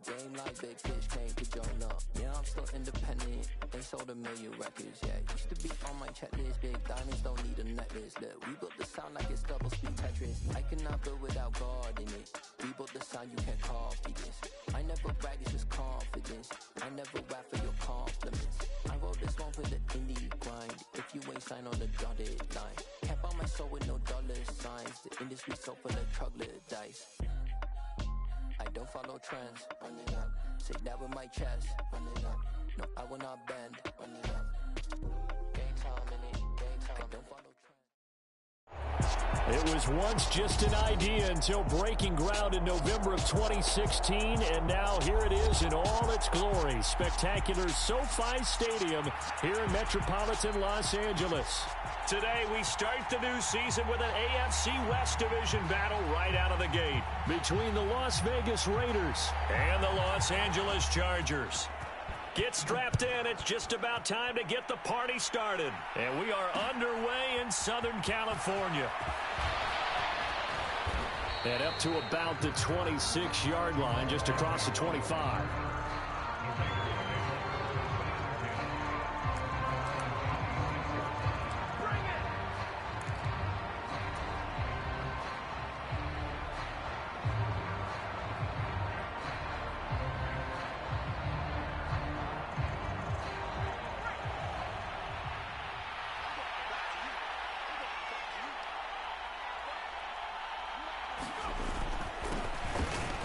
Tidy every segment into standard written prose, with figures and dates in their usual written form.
game like big fish came to join up. Yeah, I'm still independent, ain't sold a million records, yeah. Used to be on my checklist, big diamonds don't need a necklace. Look, we built the sound like it's double speed Tetris. I cannot build without God in it. We built the sound, you can't copy this. I never brag, it's just confidence. I never rap for your compliments. I wrote this one for the indie grind. If you ain't signed on the dotted line, can't buy my soul with no dollar signs. The industry so full of troglodytes. I don't follow trends. Run it up. Say that with my chest. Run it up. No, I will not bend. Run it up. Game time in it. Game time. I don't follow trends. It was once just an idea until breaking ground in November of 2016, and now here it is in all its glory. Spectacular SoFi Stadium here in metropolitan Los Angeles. Today, we start the new season with an AFC West Division battle right out of the gate between the Las Vegas Raiders and the Los Angeles Chargers. Get strapped in. It's just about time to get the party started. And we are underway in Southern California. And up to about the 26-yard line, just across the 25.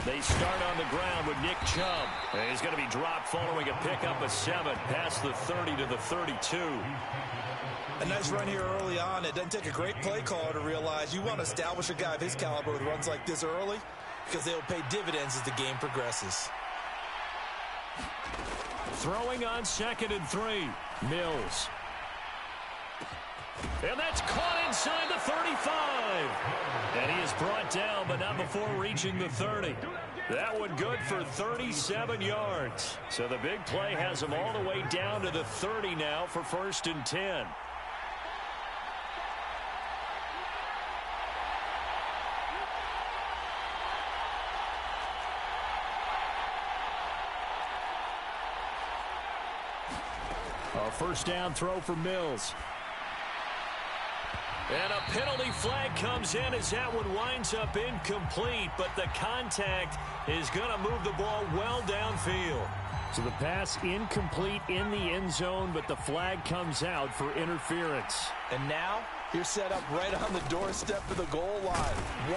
They start on the ground with Nick Chubb. And he's going to be dropped following a pickup of 7 past the 30 to the 32. A nice run here early on. It doesn't take a great play caller to realize you want to establish a guy of his caliber with runs like this early because they'll pay dividends as the game progresses. Throwing on 2nd and 3. Mills. And that's caught inside the 35. And he is brought down, but not before reaching the 30. That one good for 37 yards. So the big play has him all the way down to the 30 now for 1st and 10. A first down throw for Mills. And a penalty flag comes in as that one winds up incomplete, but the contact is going to move the ball well downfield. So the pass incomplete in the end zone, but the flag comes out for interference. And now you're set up right on the doorstep of the goal line.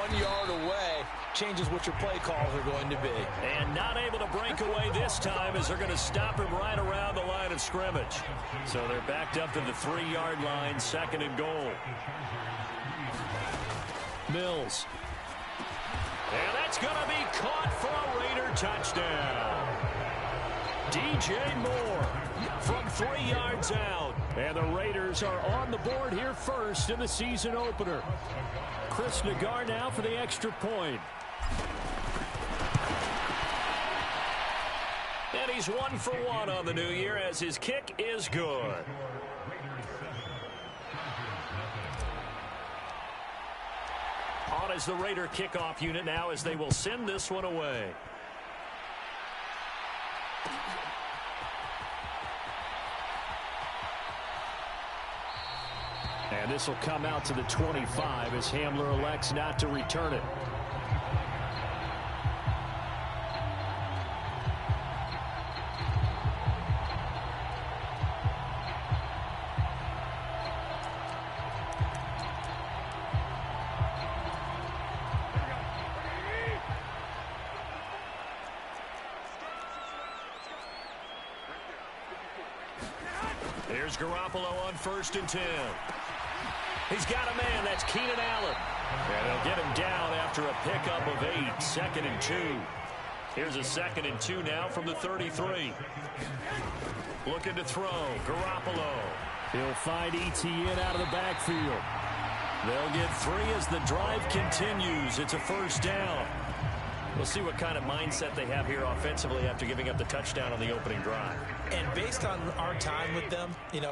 1 yard away changes what your play calls are going to be. And not able to break away this time as they're going to stop him right around the line of scrimmage. So they're backed up to the 3-yard line, 2nd and goal. Mills. And that's going to be caught for a Raider touchdown. DJ Moore from 3 yards out. And the Raiders are on the board here first in the season opener. Chris Nagar now for the extra point. And he's 1 for 1 on the new year as his kick is good. On as the Raider kickoff unit now as they will send this one away. And this will come out to the 25 as Hamler elects not to return it. Here's Garoppolo on 1st and 10. He's got a man. That's Keenan Allen. And they'll get him down after a pickup of 8. 2nd and 2. Here's a 2nd and 2 now from the 33. Looking to throw. Garoppolo. He'll find Etienne out of the backfield. They'll get 3 as the drive continues. It's a first down. We'll see what kind of mindset they have here offensively after giving up the touchdown on the opening drive. And based on our time with them,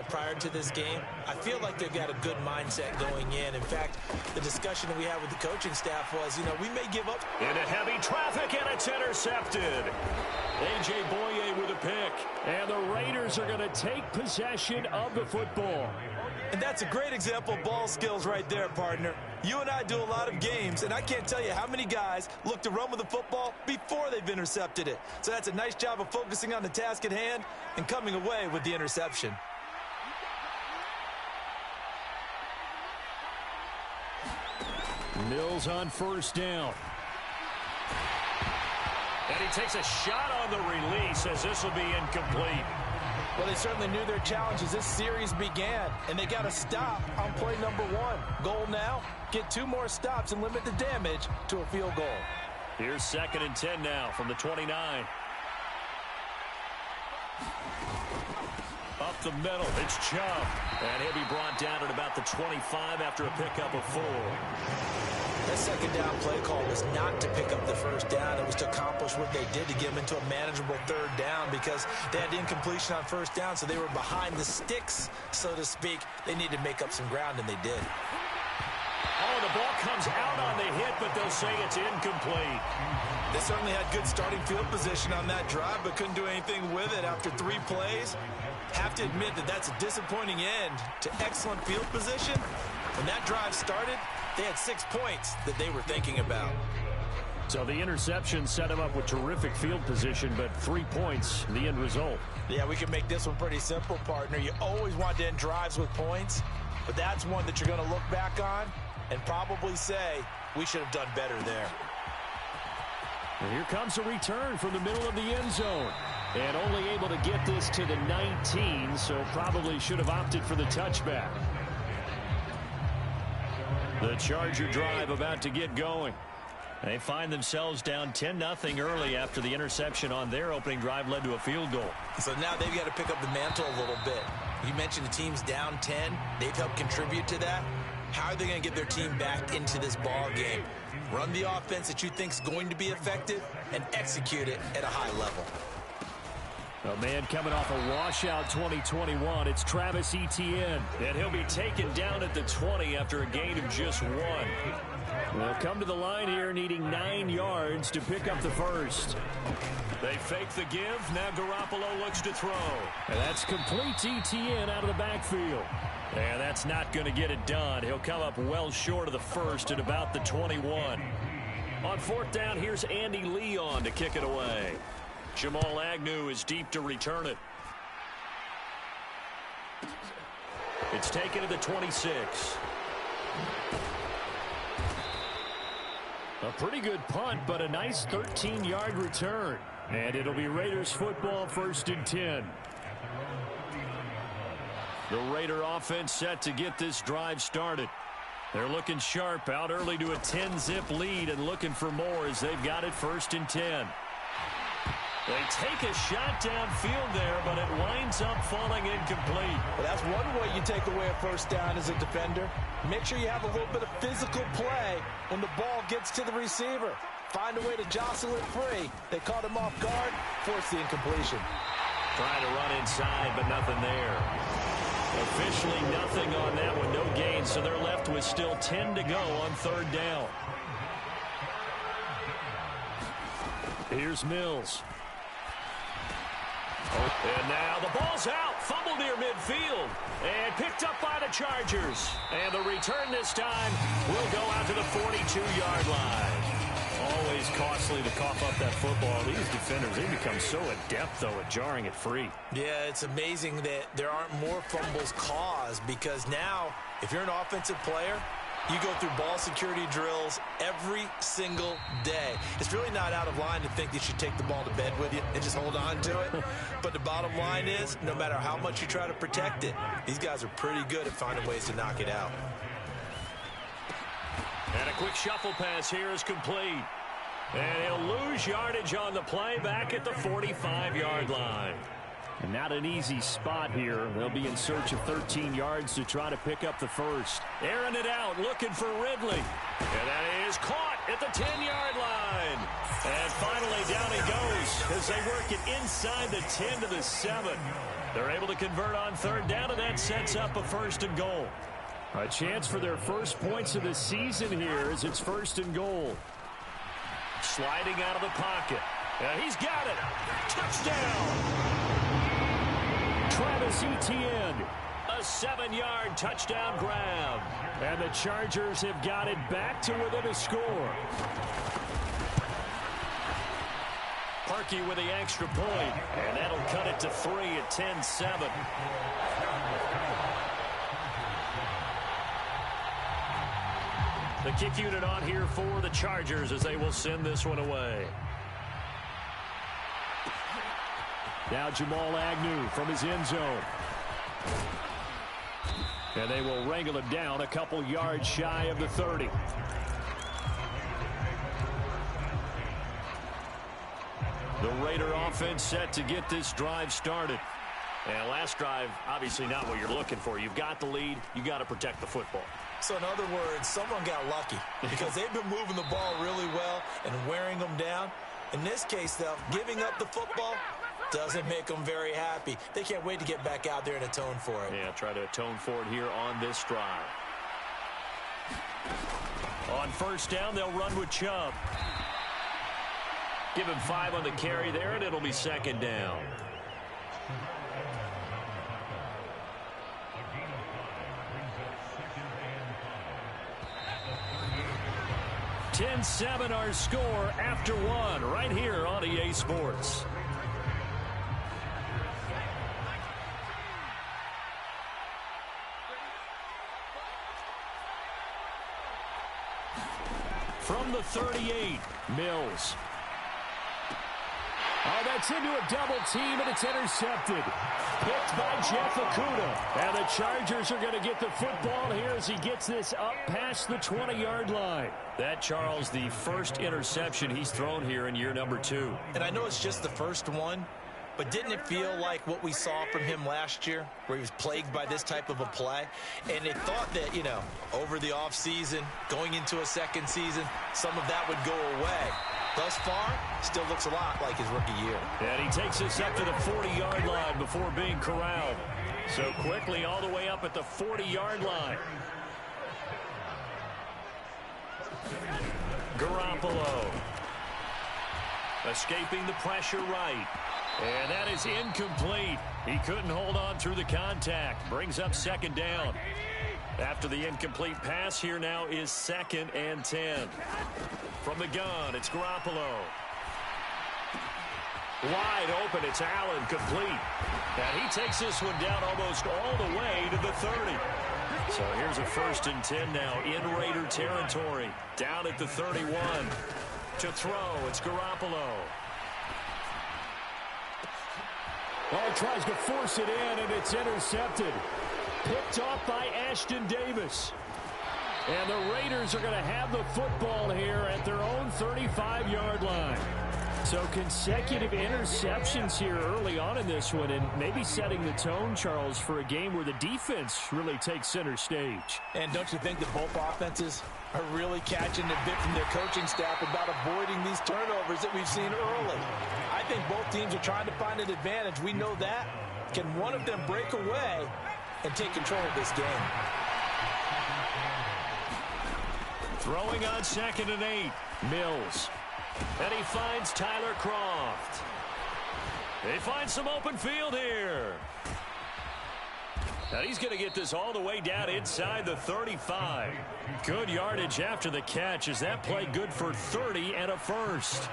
prior to this game, I feel like they've got a good mindset going in. In fact, the discussion that we had with the coaching staff was, we may give up. Into heavy traffic, and it's intercepted. A.J. Boye with a pick. And the Raiders are going to take possession of the football. And that's a great example of ball skills right there, partner. You and I do a lot of games, and I can't tell you how many guys look to run with the football before they've intercepted it. So that's a nice job of focusing on the task at hand and coming away with the interception. Mills on first down. And he takes a shot on the release as this will be incomplete. Well, they certainly knew their challenge as this series began, and they got to stop on play number 1. Goal now, get 2 more stops and limit the damage to a field goal. Here's 2nd and 10 now from the 29. Up the middle, it's Chubb. And he'll be brought down at about the 25 after a pickup of 4. That second down play call was not to pick up the first down. It was to accomplish what they did to get them into a manageable 3rd down because they had incompletion on first down, so they were behind the sticks, so to speak. They needed to make up some ground, and they did. Oh, the ball comes out on the hit, but they'll say it's incomplete. They certainly had good starting field position on that drive, but couldn't do anything with it after 3 plays. Have to admit that that's a disappointing end to excellent field position. When that drive started, they had 6 points that they were thinking about. So the interception set them up with terrific field position, but 3 points, the end result. Yeah, we can make this one pretty simple, partner. You always want to end drives with points, but that's one that you're going to look back on and probably say, we should have done better there. And here comes a return from the middle of the end zone. And only able to get this to the 19, so probably should have opted for the touchback. The Charger drive about to get going. They find themselves down 10-0 early after the interception on their opening drive led to a field goal. So now they've got to pick up the mantle a little bit. You mentioned the team's down 10. They've helped contribute to that. How are they going to get their team back into this ball game? Run the offense that you think is going to be effective and execute it at a high level. A man coming off a washout 2021. It's Travis Etienne. And he'll be taken down at the 20 after a gain of just 1. They'll come to the line here needing 9 yards to pick up the first. They fake the give. Now Garoppolo looks to throw. And that's complete Etienne out of the backfield. And that's not going to get it done. He'll come up well short of the first at about the 21. On 4th down, here's Andy Leon to kick it away. Jamal Agnew is deep to return it. It's taken to the 26. A pretty good punt, but a nice 13-yard return. And it'll be Raiders football 1st and 10. The Raider offense set to get this drive started. They're looking sharp, out early to a 10-zip lead and looking for more as they've got it 1st and 10. They take a shot downfield there, but it winds up falling incomplete. Well, that's one way you take away a first down as a defender. Make sure you have a little bit of physical play when the ball gets to the receiver. Find a way to jostle it free. They caught him off guard, forced the incompletion. Trying to run inside, but nothing there. Officially nothing on that one, no gain, so they're left with still 10 to go on 3rd down. Here's Mills. And now the ball's out, fumbled near midfield, and picked up by the Chargers. And the return this time will go out to the 42-yard line. Always costly to cough up that football. These defenders, they become so adept, though, at jarring it free. Yeah, it's amazing that there aren't more fumbles caused because now, if you're an offensive player, you go through ball security drills every single day. It's really not out of line to think that you take the ball to bed with you and just hold on to it. But the bottom line is, no matter how much you try to protect it, these guys are pretty good at finding ways to knock it out. And a quick shuffle pass here is complete. And he'll lose yardage on the play back at the 45-yard line. And not an easy spot here. They'll be in search of 13 yards to try to pick up the first. Airing it out, looking for Ridley. And that is caught at the 10-yard line. And finally down he goes as they work it inside the 10 to the 7. They're able to convert on 3rd down, and that sets up a 1st and goal. A chance for their first points of the season here as it's 1st and goal. Sliding out of the pocket. And he's got it. touchdown. Travis Etienne, a 7-yard touchdown grab. And the Chargers have got it back to within a score. Parkey with the extra point, and that'll cut it to 3 at 10-7. The kick unit on here for the Chargers as they will send this one away. Now Jamal Agnew from his end zone. And they will wrangle him down a couple yards shy of the 30. The Raider offense set to get this drive started. And last drive, obviously not what you're looking for. You've got the lead. You got to protect the football. So in other words, someone got lucky because they've been moving the ball really well and wearing them down. In this case, though, giving up the football doesn't make them very happy. They can't wait to get back out there and atone for it. Yeah, try to atone for it here on this drive. On first down, they'll run with Chubb. Give him 5 on the carry there, and it'll be second down. (10-7) our score after 1 right here on EA Sports. From the 38, Mills. Oh, that's into a double team, and it's intercepted. Picked by Jeff Okudah. And the Chargers are going to get the football here as he gets this up past the 20-yard line. That, Charles, the first interception he's thrown here in year number 2. And I know it's just the first one, but didn't it feel like what we saw from him last year, where he was plagued by this type of a play? And they thought that, you know, over the offseason, going into a second season, some of that would go away. Thus far, still looks a lot like his rookie year. And he takes this up to the 40-yard line before being corralled. So quickly all the way up at the 40-yard line. Garoppolo. Escaping the pressure right. And that is incomplete. He couldn't hold on through the contact. Brings up second down. After the incomplete pass, here now is 2nd and 10. From the gun, it's Garoppolo. Wide open, it's Allen, complete. And he takes this one down almost all the way to the 30. So here's a 1st and 10 now in Raider territory. Down at the 31. To throw, it's Garoppolo. Oh, tries to force it in, and it's intercepted. Picked off by Ashton Davis. And the Raiders are going to have the football here at their own 35-yard line. So consecutive interceptions here early on in this one, and maybe setting the tone, Charles, for a game where the defense really takes center stage. And don't you think that both offenses are really catching a bit from their coaching staff about avoiding these turnovers that we've seen early? I think both teams are trying to find an advantage. We know that. Can one of them break away and take control of this game? Throwing on 2nd and 8, Mills. And he finds Tyler Croft. They find some open field here. Now he's going to get this all the way down inside the 35. Good yardage after the catch. Is that play good for 30 and a first?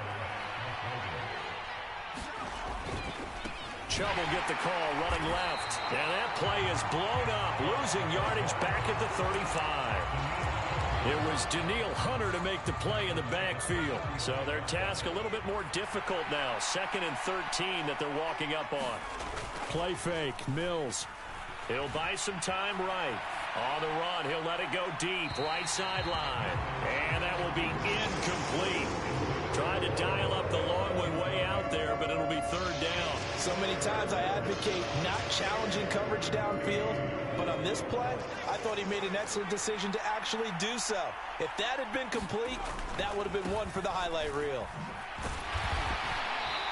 Chubb will get the call running left. And that play is blown up, losing yardage back at the 35. It was Daniil Hunter to make the play in the backfield. So their task a little bit more difficult now. 2nd and 13 that they're walking up on. Play fake, Mills. He'll buy some time right. On the run, he'll let it go deep, right sideline. And that will be incomplete. Tried to dial up the long one way out there, but it'll be 3rd down. So many times I advocate not challenging coverage downfield, but on this play, I thought he made an excellent decision to actually do so. If that had been complete, that would have been one for the highlight reel.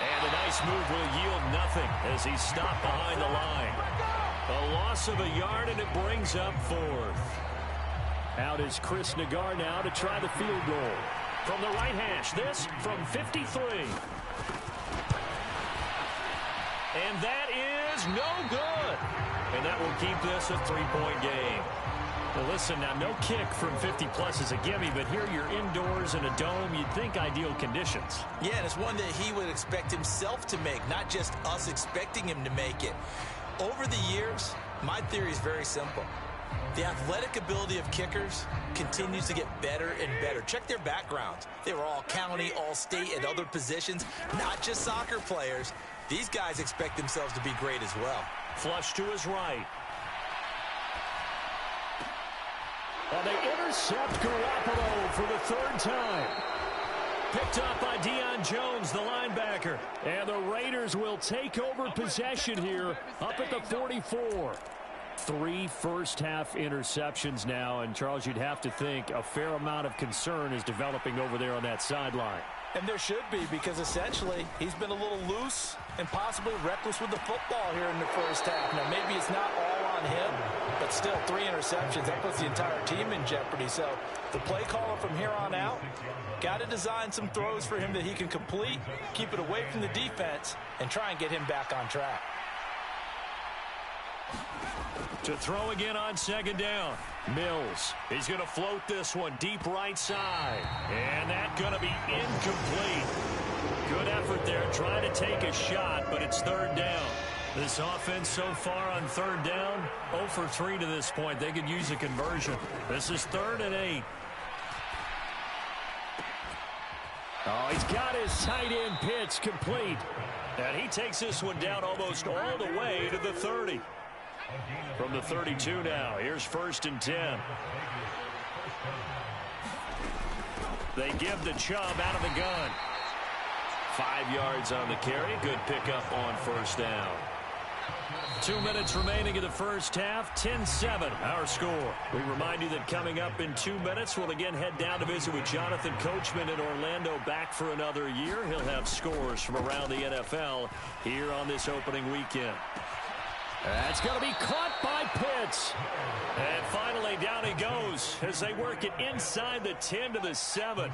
And a nice move will yield nothing as he's stopped behind the line. A loss of a yard, and it brings up 4th. Out is Chris Nagar now to try the field goal. From the right hash, this from 53. And that is no good. And that will keep this a 3-point game. Well, listen, now no kick from 50-plus is a gimme, but here you're indoors in a dome. You'd think ideal conditions. Yeah, and it's one that he would expect himself to make, not just us expecting him to make it. Over the years, my theory is very simple. The athletic ability of kickers continues to get better and better. Check their backgrounds. They were all county, all state, at other positions, not just soccer players. These guys expect themselves to be great as well. Flush to his right. And they intercept Garoppolo for the third time. Picked up by Deion Jones, the linebacker. And the Raiders will take over possession here up at the 44. 3 first-half interceptions now, and Charles, you'd have to think a fair amount of concern is developing over there on that sideline. And there should be, because essentially he's been a little loose and possibly reckless with the football here in the first half. Now, maybe it's not all on him, but still 3 interceptions. That puts the entire team in jeopardy. So the play caller from here on out got to design some throws for him that he can complete, keep it away from the defense, and try and get him back on track. To throw again on second down. Mills. He's going to float this one deep right side. And that's going to be incomplete. Good effort there trying to take a shot, but it's third down. This offense so far on third down, 0 for 3 to this point. They could use a conversion. This is 3rd and 8. Oh, he's got his tight end pitch complete. And he takes this one down almost all the way to the 30. From the 32 now, here's 1st and 10. They give the Chubb out of the gun. 5 yards on the carry. Good pickup on 1st down. 2 minutes remaining in the first half. 10-7 our score. We remind you that coming up in 2 minutes, we'll again head down to visit with Jonathan Coachman in Orlando, back for another year. He'll have scores from around the NFL here on this opening weekend. That's going to be caught by Pitts. And finally, down he goes as they work it inside the 10 to the 7.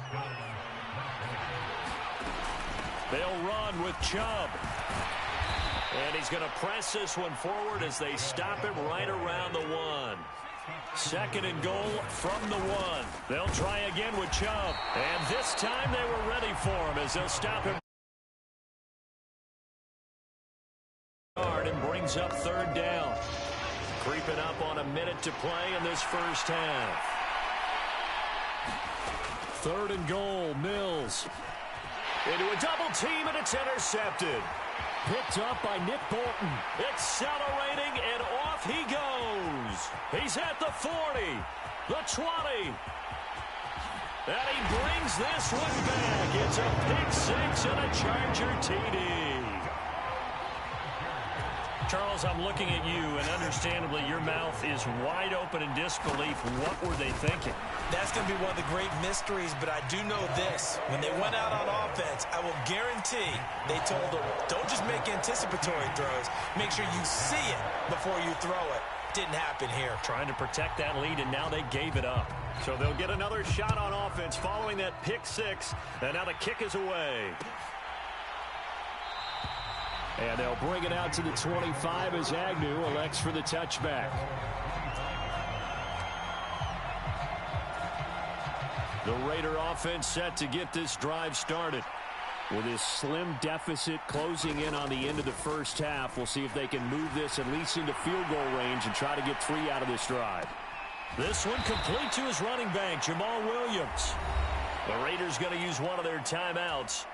They'll run with Chubb. And he's going to press this one forward as they stop him right around the 1. 2nd and goal from the 1. They'll try again with Chubb. And this time they were ready for him as they'll stop him. And brings up 3rd down. Creeping up on a minute to play in this first half. 3rd and goal, Mills. Into a double team, and it's intercepted. Picked up by Nick Bolton. Accelerating, and off he goes. He's at the 40, the 20. And he brings this one back. It's a pick 6 and a Charger TD. Charles, I'm looking at you, and understandably your mouth is wide open in disbelief. What were they thinking? That's going to be one of the great mysteries, but I do know this. When they went out on offense, I will guarantee they told them, don't just make anticipatory throws. Make sure you see it before you throw it. Didn't happen here. Trying to protect that lead, and now they gave it up. So they'll get another shot on offense following that pick 6, and now the kick is away. And they'll bring it out to the 25 as Agnew elects for the touchback. The Raider offense set to get this drive started. With this slim deficit closing in on the end of the first half, we'll see if they can move this at least into field goal range and try to get 3 out of this drive. This one complete to his running back, Jamal Williams. The Raiders going to use one of their timeouts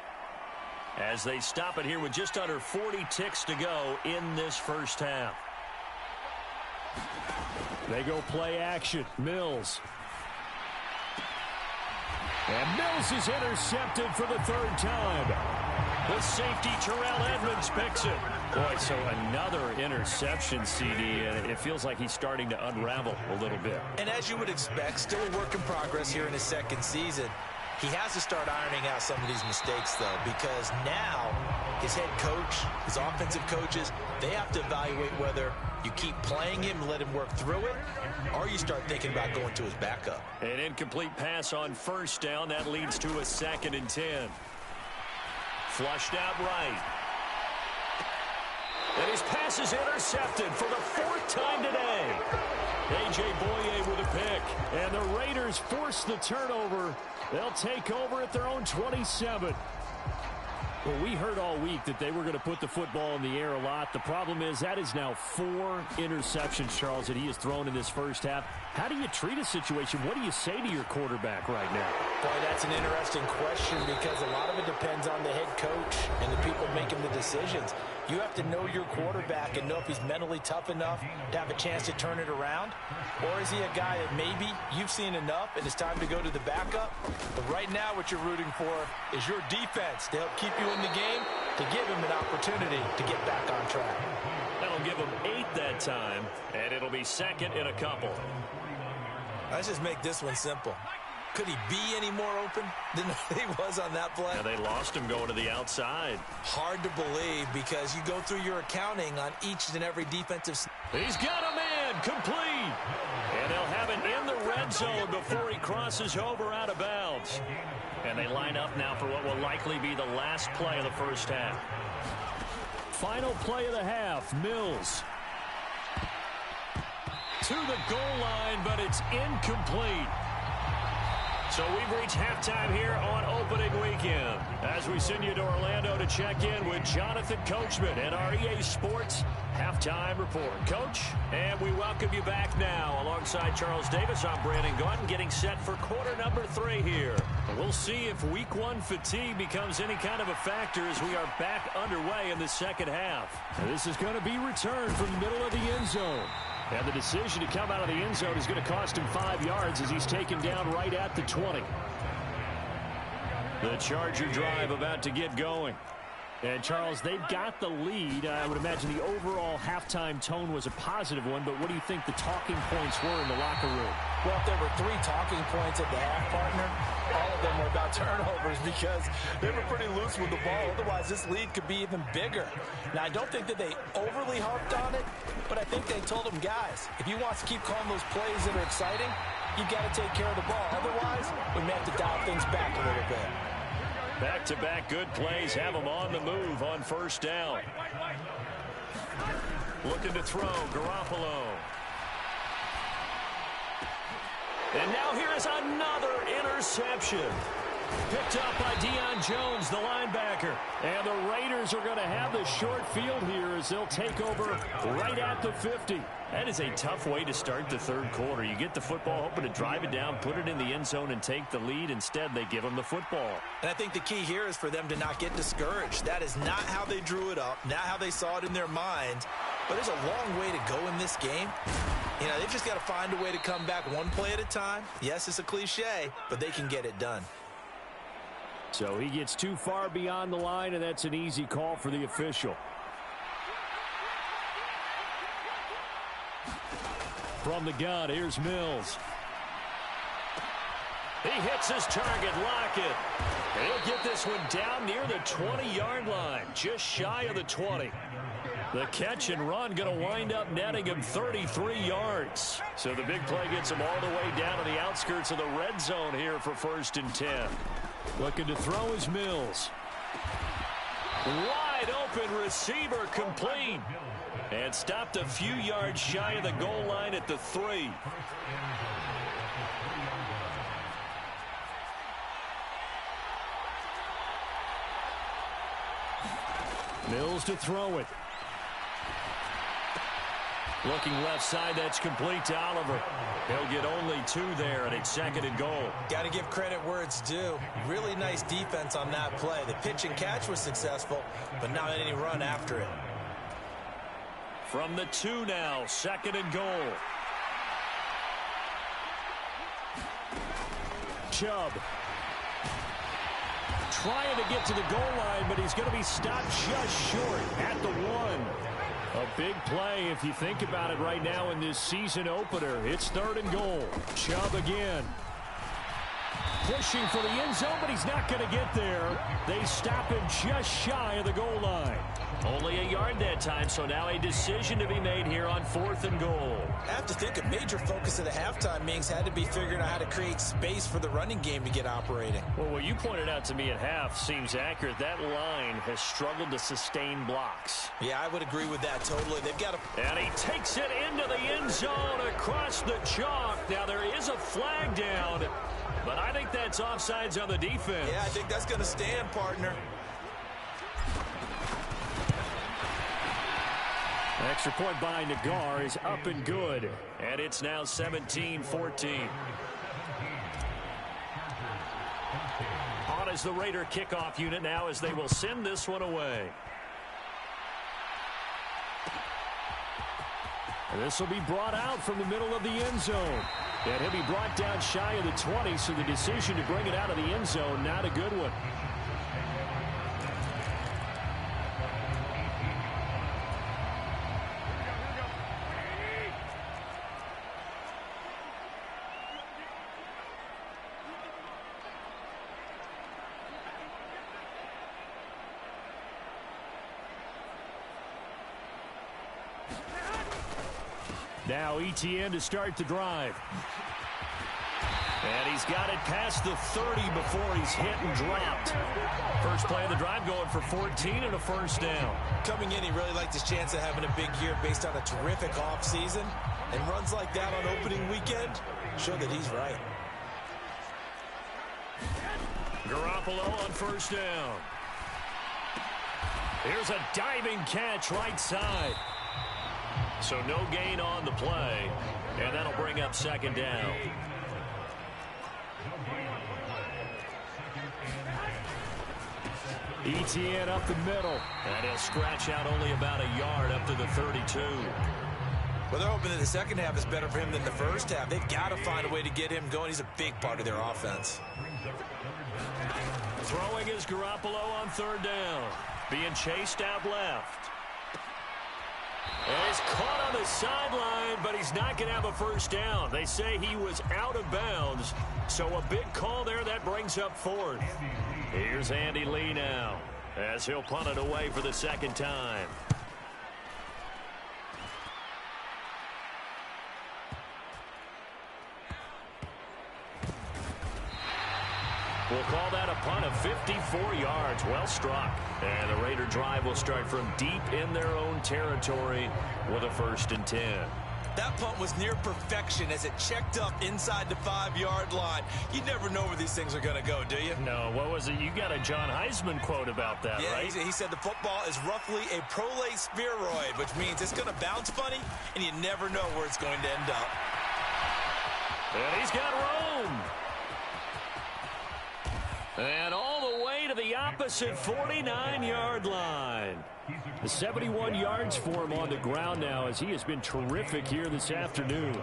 as they stop it here with just under 40 ticks to go in this first half. They go play action. Mills. And Mills is intercepted for the 3rd time. The safety, Terrell Edmonds, picks it. Boy, so another interception, CD, and it feels like he's starting to unravel a little bit. And as you would expect, still a work in progress here in his 2nd season. He has to start ironing out some of these mistakes, though, because now his head coach, his offensive coaches, they have to evaluate whether you keep playing him and let him work through it, or you start thinking about going to his backup. An incomplete pass on 1st down. That leads to a 2nd and 10. Flushed out right. pass is intercepted for the 4th time today. A.J. Boye with a pick. And the Raiders force the turnover. They'll take over at their own 27. Well, we heard all week that they were going to put the football in the air a lot. The problem is that is now 4 interceptions, Charles, that he has thrown in this first half. How do you treat a situation? What do you say to your quarterback right now? Boy, that's an interesting question because a lot of it depends on the head coach and the people making the decisions. You have to know your quarterback and know if he's mentally tough enough to have a chance to turn it around. Or is he a guy that maybe you've seen enough and it's time to go to the backup? But right now what you're rooting for is your defense to help keep you in the game, to give him an opportunity to get back on track. That'll give him 8 that time, and it'll be 2nd and a couple. Let's just make this one simple. Could he be any more open than he was on that play? Yeah, they lost him going to the outside. Hard to believe because you go through your accounting on each and every defensive. He's got a man complete. And they'll have it in the red zone before he crosses over out of bounds. And they line up now for what will likely be the last play of the first half. Final play of the half, Mills. To the goal line, but it's incomplete. So we've reached halftime here on opening weekend as we send you to Orlando to check in with Jonathan Coachman and our EA Sports halftime report. Coach, and we welcome you back now alongside Charles Davis. I'm Brandon Gaudin getting set for quarter number 3 here. We'll see if week 1 fatigue becomes any kind of a factor as we are back underway in the second half. This is going to be returned from the middle of the end zone. And the decision to come out of the end zone is going to cost him 5 yards as he's taken down right at the 20. The Charger drive about to get going. And, Charles, they've got the lead. I would imagine the overall halftime tone was a positive one, but what do you think the talking points were in the locker room? Well, if there were 3 talking points at the half, partner, all of them were about turnovers because they were pretty loose with the ball. Otherwise, this lead could be even bigger. Now, I don't think that they overly harped on it, but I think they told them, guys, if you want to keep calling those plays that are exciting, you've got to take care of the ball. Otherwise, we may have to dial things back a little bit. Back-to-back good plays have them on the move on first down. Looking to throw, Garoppolo. And now here is another interception. Picked up by Deion Jones, the linebacker. And the Raiders are going to have the short field here as they'll take over right at the 50. That is a tough way to start the third quarter. You get the football, hoping to drive it down, put it in the end zone, and take the lead. Instead, they give them the football. And I think the key here is for them to not get discouraged. That is not how they drew it up, not how they saw it in their mind. But there's a long way to go in this game. You know, they've just got to find a way to come back one play at a time. Yes, it's a cliche, but they can get it done. So he gets too far beyond the line, and that's an easy call for the official. From the gun, here's Mills. He hits his target, Lockett. He'll get this one down near the 20-yard line, just shy of the 20. The catch and run going to wind up netting him 33 yards. So the big play gets him all the way down to the outskirts of the red zone here for 1st and 10. Looking to throw is Mills. Wide open receiver complete. And stopped a few yards shy of the goal line at the 3. Mills to throw it. Looking left side, that's complete to Oliver. He'll get only 2 there, and it's 2nd and goal. Got to give credit where it's due. Really nice defense on that play. The pitch and catch was successful, but not any run after it. From the 2 now, 2nd and goal. Chubb. Trying to get to the goal line, but he's going to be stopped just short at the 1. A big play if you think about it right now in this season opener. It's 3rd and goal. Chubb again. Pushing for the end zone, but he's not going to get there. They stop him just shy of the goal line. Only a yard that time, so now a decision to be made here on 4th and goal. I have to think a major focus of the halftime meetings had to be figuring out how to create space for the running game to get operating. Well, what you pointed out to me at half seems accurate. That line has struggled to sustain blocks. Yeah, I would agree with that totally. They've got to... And he takes it into the end zone across the chalk. Now, there is a flag down, but I think that's offsides on the defense. Yeah, I think that's going to stand, partner. Extra point by Nagar is up and good. And it's now 17-14. On is the Raider kickoff unit now as they will send this one away. This will be brought out from the middle of the end zone. And he'll be brought down shy of the 20, so the decision to bring it out of the end zone, not a good one. Now ETN to start the drive. And he's got it past the 30 before he's hit and dropped. First play of the drive going for 14 and a first down. Coming in, he really liked his chance of having a big year based on a terrific offseason. And runs like that on opening weekend show that he's right. Garoppolo on first down. Here's a diving catch right side. So no gain on the play, and that'll bring up second down. ETN up the middle, and he'll scratch out only about a yard up to the 32. Well, they're hoping that the second half is better for him than the first half. They've got to find a way to get him going. He's a big part of their offense. Throwing is Garoppolo on third down. Being chased out left. And he's caught on the sideline, but he's not going to have a first down. They say he was out of bounds, so a big call there that brings up fourth. Here's Andy Lee now, as he'll punt it away for the second time. We'll call that a punt of 54 yards. Well struck. And the Raider drive will start from deep in their own territory with a 1st and 10. That punt was near perfection as it checked up inside the 5-yard line. You never know where these things are going to go, do you? No, what was it? You got a John Heisman quote about that, yeah, right? He said the football is roughly a prolate spheroid, which means it's going to bounce funny, and you never know where it's going to end up. And he's got room. And all the way to the opposite 49-yard line. The 71 yards for him on the ground now as he has been terrific here this afternoon.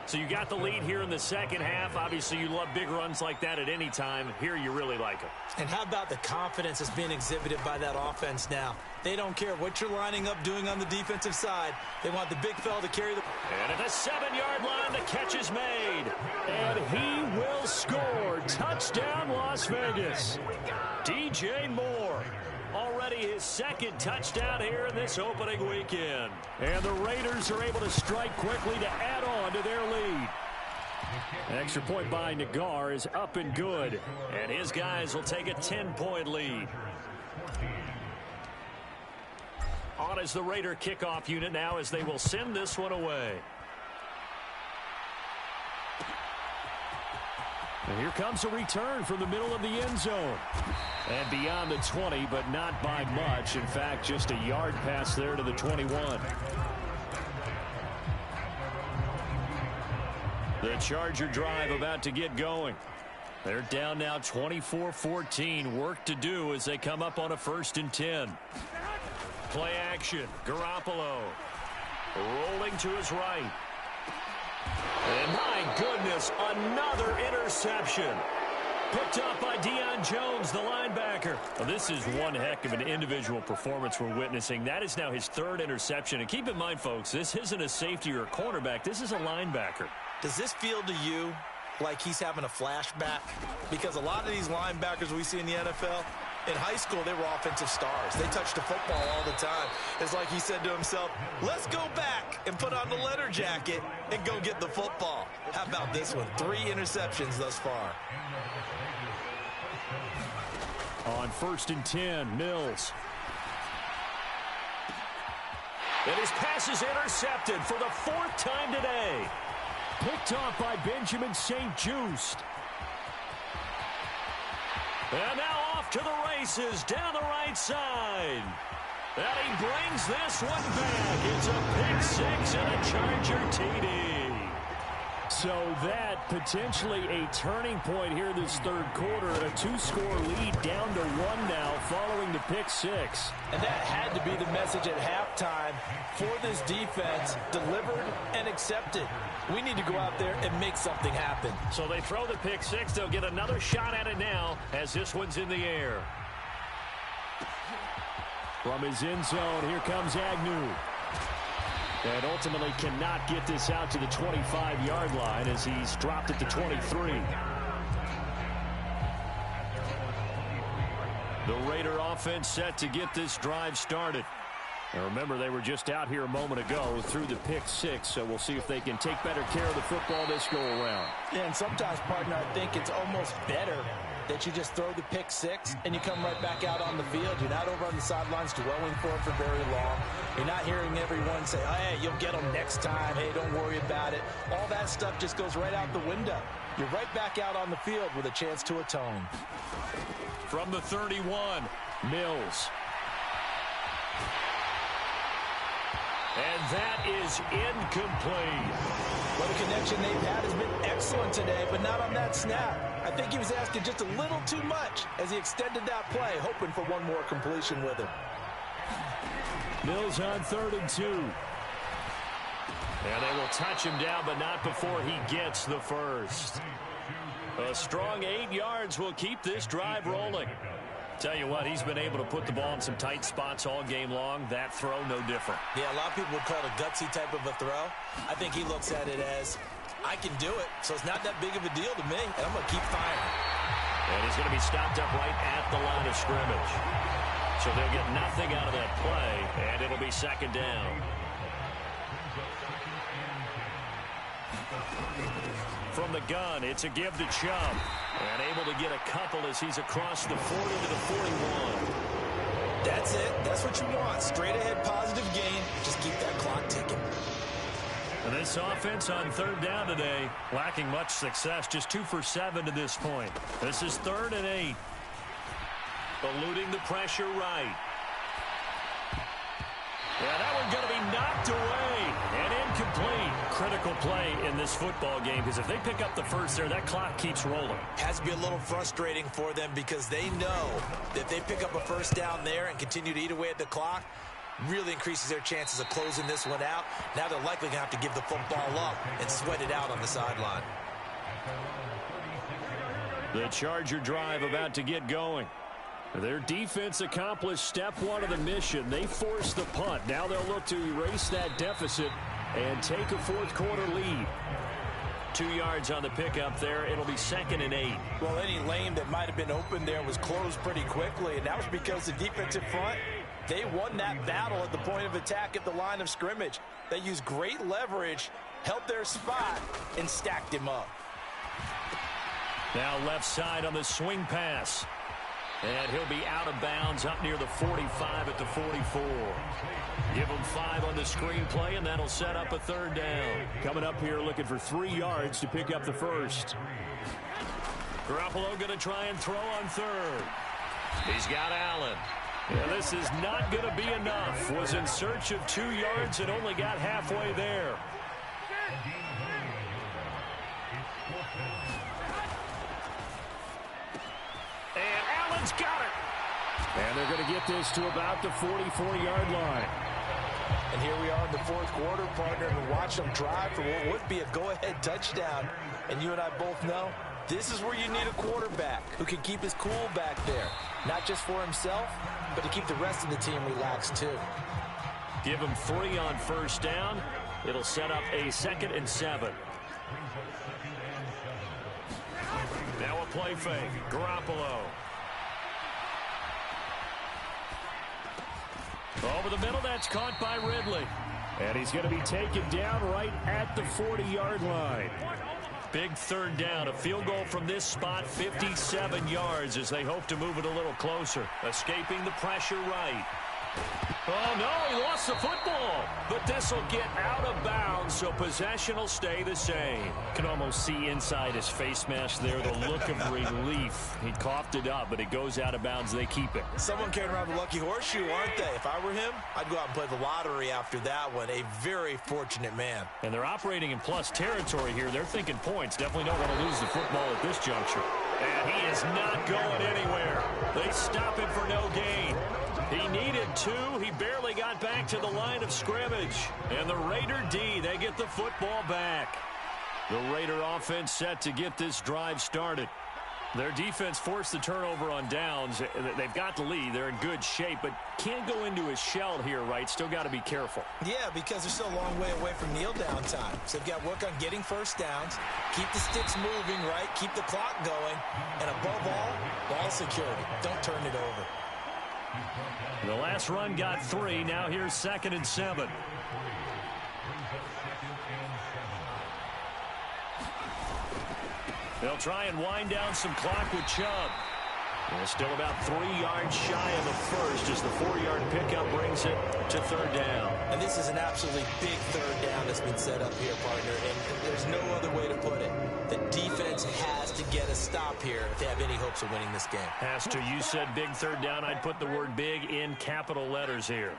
So you got the lead here in the second half. Obviously, you love big runs like that at any time. Here you really like them. And how about the confidence that's being exhibited by that offense now? They don't care what you're lining up doing on the defensive side. They want the big fella to carry the... And at the 7-yard line, the catch is made. And he will score. Touchdown, Las Vegas. DJ Moore. Already his second touchdown here in this opening weekend. And the Raiders are able to strike quickly to add on to their lead. Extra point by Nagar is up and good. And his guys will take a 10-point lead. On is the Raider kickoff unit now as they will send this one away. And here comes a return from the middle of the end zone. And beyond the 20, but not by much. In fact, just a yard pass there to the 21. The Charger drive about to get going. They're down now 24-14. Work to do as they come up on a 1st and 10. Play action. Garoppolo rolling to his right. And my goodness, another interception. Picked up by Deion Jones, the linebacker. Well, this is one heck of an individual performance we're witnessing. That is now his 3rd interception. And keep in mind, folks, this isn't a safety or a cornerback. This is a linebacker. Does this feel to you like he's having a flashback? Because a lot of these linebackers we see in the NFL, in high school, they were offensive stars. They touched the football all the time. It's like he said to himself, let's go back and put on the leather jacket and go get the football. How about this one? 3 interceptions thus far. On 1st and 10, Mills. And his pass is intercepted for the 4th time today. Picked off by Benjamin St-Juste. And now off to the races down the right side. And he brings this one back. It's a pick 6 and a Charger TD. So that potentially a turning point here this third quarter. A 2-score lead down to 1 now following the pick 6. And that had to be the message at halftime for this defense. Delivered and accepted. We need to go out there and make something happen. So they throw the pick 6. They'll get another shot at it now as this one's in the air. From his end zone, here comes Agnew. And ultimately cannot get this out to the 25-yard line as he's dropped it to 23. The Raider offense set to get this drive started. And remember, they were just out here a moment ago through the pick 6, so we'll see if they can take better care of the football this go-around. Yeah, and sometimes, partner, I think it's almost better that you just throw the pick 6 and you come right back out on the field. You're not over on the sidelines dwelling for it for very long. You're not hearing everyone say, oh, hey, you'll get them next time. Hey, don't worry about it. All that stuff just goes right out the window. You're right back out on the field with a chance to atone. From the 31, Mills. And that is incomplete. Well, the connection they've had has been excellent today, but not on that snap. I think he was asking just a little too much as he extended that play, hoping for one more completion with him. Mills on 3rd and 2. And they will touch him down, but not before he gets the first. A strong 8 yards will keep this drive rolling. Tell you what, he's been able to put the ball in some tight spots all game long. That throw, no different. Yeah, a lot of people would call it a gutsy type of a throw. I think he looks at it as, I can do it, so it's not that big of a deal to me, and I'm going to keep firing. And he's going to be stopped up right at the line of scrimmage. So they'll get nothing out of that play, and it'll be 2nd down. From the gun, it's a give to Chubb. And able to get a couple as he's across the 40 to the 41. That's it. That's what you want. Straight ahead positive gain. Just keep that clock ticking. And this offense on 3rd down today, lacking much success. Just 2 for 7 to this point. This is 3rd and 8. Eluding the pressure right. Yeah, that one's going to be knocked away and incomplete. Critical play in this football game because if they pick up the first there, that clock keeps rolling. Has to be a little frustrating for them because they know that if they pick up a first down there and continue to eat away at the clock, really increases their chances of closing this one out. Now they're likely going to have to give the football up and sweat it out on the sideline. The Charger drive about to get going. Their defense accomplished step 1 of the mission. They forced the punt. Now they'll look to erase that deficit and take a 4th quarter lead. 2 yards on the pickup there. It'll be 2nd and 8. Well, any lane that might have been open there was closed pretty quickly, and that was because the defensive front, they won that battle at the point of attack at the line of scrimmage. They used great leverage, held their spot, and stacked him up. Now left side on the swing pass. And he'll be out of bounds up near the 45 at the 44. Give him 5 on the screen play, and that'll set up a 3rd down. Coming up here looking for 3 yards to pick up the first. Garoppolo going to try and throw on 3rd. He's got Allen. And this is not going to be enough. Was in search of 2 yards and only got halfway there. And Allen's got it. And they're going to get this to about the 44-yard line. And here we are in the 4th quarter, partner, and watch them drive for what would be a go-ahead touchdown. And you and I both know this is where you need a quarterback who can keep his cool back there. Not just for himself, but to keep the rest of the team relaxed too. Give him 3 on 1st down. It'll set up a 2nd and 7. Now a play fake. Garoppolo. Over the middle, that's caught by Ridley. And he's going to be taken down right at the 40-yard line. Big 3rd down. A field goal from this spot, 57 yards as they hope to move it a little closer. Escaping the pressure right. Oh, no, he lost the football. But this will get out of bounds, so possession will stay the same. You can almost see inside his face mask there the look of relief. He coughed it up, but it goes out of bounds. They keep it. Someone came around the lucky horseshoe, aren't they? If I were him, I'd go out and play the lottery after that one. A very fortunate man. And they're operating in plus territory here. They're thinking points. Definitely don't want to lose the football at this juncture. And he is not going anywhere. They stop him for no gain. He needed 2. He barely got back to the line of scrimmage. And the Raider D, they get the football back. The Raider offense set to get this drive started. Their defense forced the turnover on downs. They've got the lead. They're in good shape, but can't go into a shell here, right? Still got to be careful. Yeah, because they're still a long way away from kneel down time. So they've got to work on getting first downs, keep the sticks moving, right? Keep the clock going. And above all, ball security. Don't turn it over. The last run got 3. Now here's 2nd and 7. They'll try and wind down some clock with Chubb. And still about 3 yards shy of a first as the 4-yard pickup brings it to 3rd down. And this is an absolutely big 3rd down that's been set up here, partner. And there's no other way to put it. The defense has to get a stop here if they have any hopes of winning this game. Has to. You said big 3rd down. I'd put the word big in capital letters here.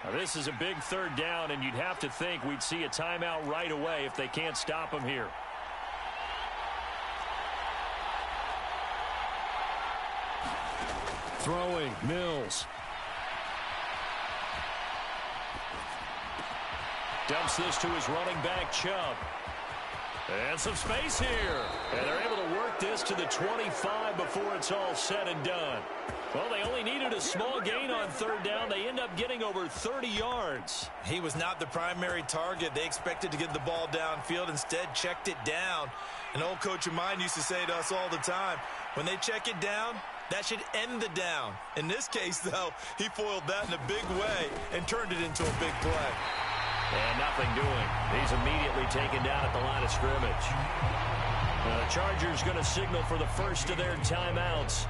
Now, this is a big 3rd down, and you'd have to think we'd see a timeout right away if they can't stop them here. Throwing, Mills. Dumps this to his running back, Chubb. And some space here. And they're able to work this to the 25 before it's all said and done. Well, they only needed a small gain on 3rd down. They end up getting over 30 yards. He was not the primary target. They expected to get the ball downfield. Instead, checked it down. An old coach of mine used to say to us all the time, when they check it down, that should end the down. In this case, though, he foiled that in a big way and turned it into a big play. And nothing doing. He's immediately taken down at the line of scrimmage. The Chargers going to signal for the first of their timeouts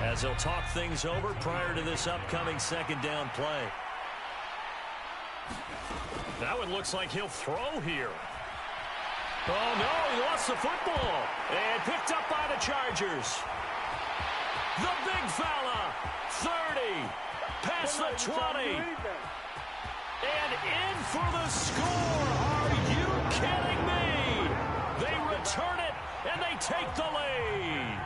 as they'll talk things over prior to this upcoming 2nd down play. Now it looks like he'll throw here. Oh, no, he lost the football. And picked up by the Chargers. The big fella, 30, past the 20, and in for the score. Are you kidding me? They return it, and they take the lead.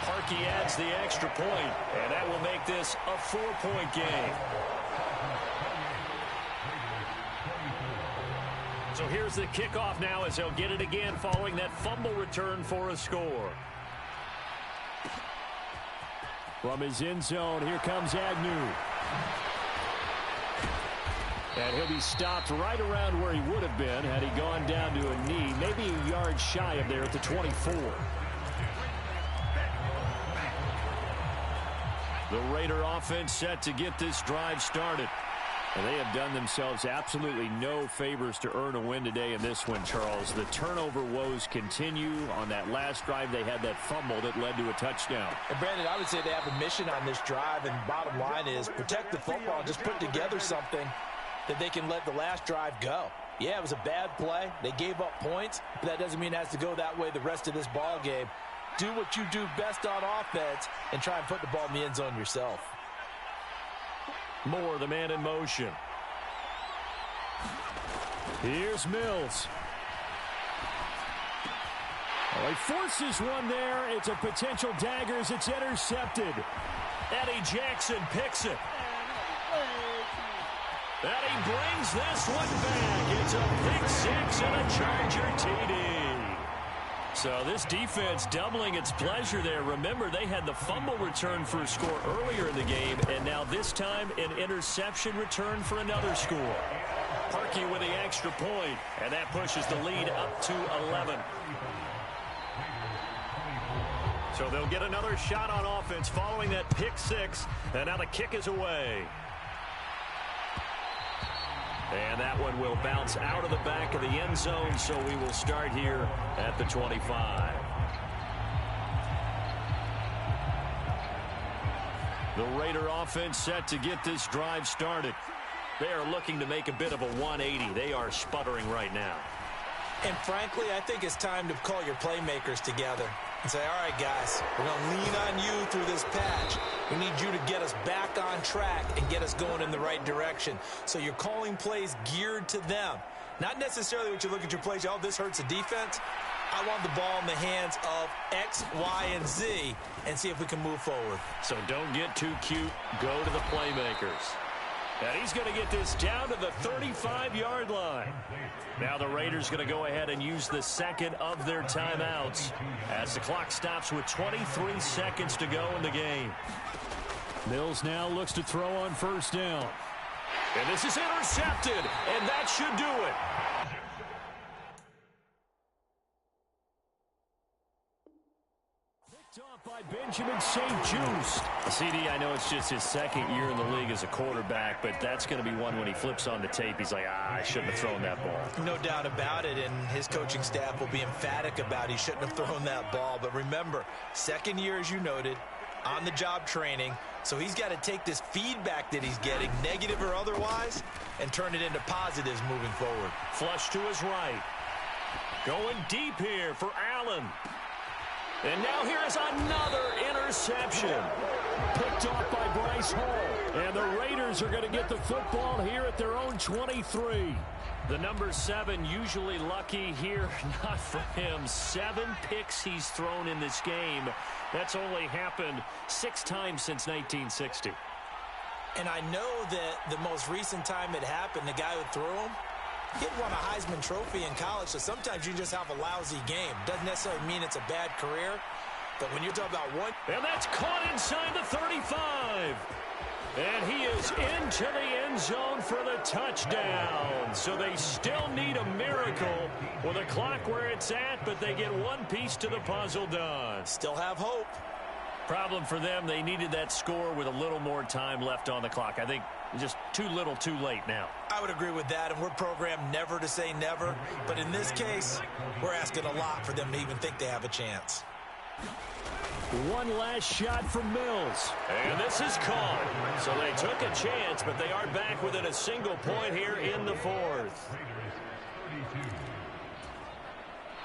Parkey adds the extra point, and that will make this a 4-point game. So here's the kickoff now as they'll get it again following that fumble return for a score. From his end zone, here comes Agnew. And he'll be stopped right around where he would have been had he gone down to a knee, maybe a yard shy of there at the 24. The Raider offense set to get this drive started. And they have done themselves absolutely no favors to earn a win today in this one, Charles. The turnover woes continue. On that last drive, they had that fumble that led to a touchdown. And Brandon, I would say they have a mission on this drive, and bottom line is protect the football. Just put together something that they can let the last drive go. Yeah, it was a bad play. They gave up points, but that doesn't mean it has to go that way the rest of this ball game. Do what you do best on offense and try and put the ball in the end zone yourself. Moore, the man in motion. Here's Mills. Oh, he forces one there. It's a potential dagger as it's intercepted. Eddie Jackson picks it. And he brings this one back. It's a pick six and a Charger TD. So this defense doubling its pleasure there. Remember, they had the fumble return for a score earlier in the game, and now this time an interception return for another score. Parkey with the extra point, and that pushes the lead up to 11. So they'll get another shot on offense following that pick six, and now the kick is away. And that one will bounce out of the back of the end zone, so we will start here at the 25. The Raider offense set to get this drive started. They are looking to make a bit of a 180. They are sputtering right now. And frankly, I think it's time to call your playmakers together and say, all right, guys, we're going to lean on you through this patch. We need you to get us back on track and get us going in the right direction. So you're calling plays geared to them. Not necessarily what you look at your plays, oh, this hurts the defense. I want the ball in the hands of X, Y, and Z and see if we can move forward. So don't get too cute. Go to the playmakers. And he's going to get this down to the 35-yard line. Now the Raiders going to go ahead and use the second of their timeouts as the clock stops with 23 seconds to go in the game. Mills now looks to throw on first down. And this is intercepted, and that should do it. By Benjamin St. Just. CD, I know it's just his second year in the league as a quarterback, but that's going to be one when he flips on the tape. He's like, I shouldn't have thrown that ball. No doubt about it, and his coaching staff will be emphatic about he shouldn't have thrown that ball. But remember, second year, as you noted, on-the-job training, so he's got to take this feedback that he's getting, negative or otherwise, and turn it into positives moving forward. Flush to his right. Going deep here for Allen. And now here is another interception. Picked off by Bryce Hall. And the Raiders are going to get the football here at their own 23. The number 7 usually lucky here. Not for him. 7 picks he's thrown in this game. That's only happened 6 times since 1960. And I know that the most recent time it happened, the guy who threw him, he had won a Heisman Trophy in college, so sometimes you just have a lousy game. Doesn't necessarily mean it's a bad career, but when you're talking about one... And that's caught inside the 35. And he is into the end zone for the touchdown. So they still need a miracle with the clock where it's at, but they get one piece to the puzzle done. Still have hope. Problem for them, they needed that score with a little more time left on the clock. I think just too little too late now. I would agree with that, and we're programmed never to say never. But in this case, we're asking a lot for them to even think they have a chance. One last shot from Mills. And this is caught. So they took a chance, but they are back within a single point here in the fourth.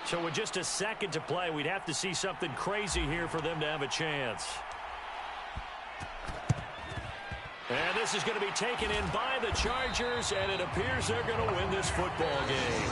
So with just a second to play, we'd have to see something crazy here for them to have a chance. And this is going to be taken in by the Chargers, and it appears they're going to win this football game.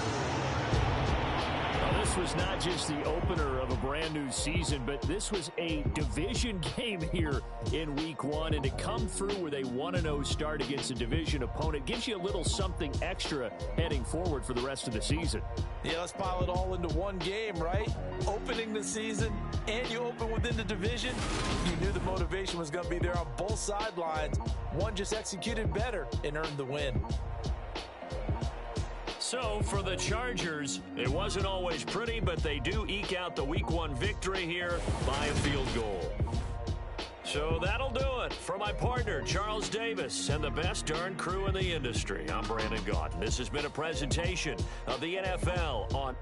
Now, this was not just the opener of a brand new season, but this was a division game here in week 1, and to come through with a 1-0 start against a division opponent gives you a little something extra heading forward for the rest of the season. Yeah, let's pile it all into one game, right? Opening the season, and you open within the division. You knew the motivation was going to be there on both sidelines. One just executed better and earned the win. So for the Chargers, it wasn't always pretty, but they do eke out the week 1 victory here by a field goal. So that'll do it. For my partner, Charles Davis, and the best darn crew in the industry, I'm Brandon Gaudin. This has been a presentation of the NFL on...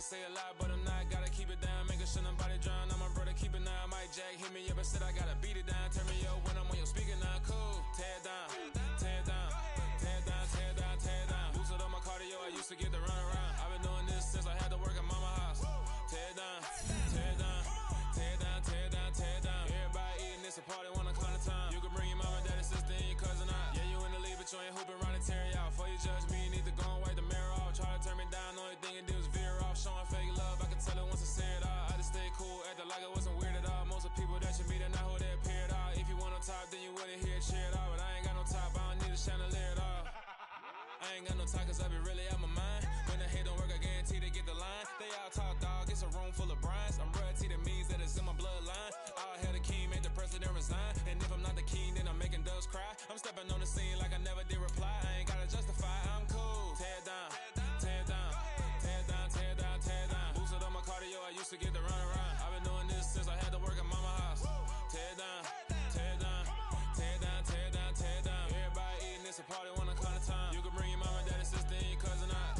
Say a lot, but I'm not. Gotta keep it down, making sure nobody drown. I'm a brother, keep it now. Jack hit me up and said I gotta beat it down. Turn me up when I'm on your speaker now. Cool. Tear it down. Tear it down. Tear it down. Tear it down. Tear it down. Boosted up my cardio. I used to get the run around. I've been doing this since I had to work at mama house. Tear it down. Tear it down. Tear it down. Tear it down. Tear it down. Everybody eating this a party one o'clock of time. You can bring your mama, daddy, sister, and your cousin out. Yeah, you in the league, but you ain't hooping around and tearing out. Before you judge me, you need to go and wipe the mirror off. Try to turn me down, only thing it did was veer off. Showing fake love, I can tell it once I say it all. I just stay cool, acting like I wasn't weird at all. Most of the people that you meet are not who they appear at all. If you want on top, then you wouldn't hear it cheer at all. But I ain't got no top, I don't need a chandelier at all. I ain't got no talk, cause I be really out my mind. When the hate don't work, I guarantee they get the line. They all talk, dog, it's a room full of Bryans. I'm royalty, that means that it's in my bloodline. All hail the king, make the president resign. And if I'm not the king, then I'm making doves cry. I'm stepping on the scene like I never did reply. I ain't gotta justify, I'm cool. Tear it down, tear it down, tear it down, tear it down, tear it down. Boosted up my cardio, I used to get the run around. I've been doing this since I had to work at mama house. Tear it down, tear it down, tear it down, tear it down, tear it down. Everybody eating this a party one o'clock of time. You can bring your mama, daddy, sister, and your cousin out.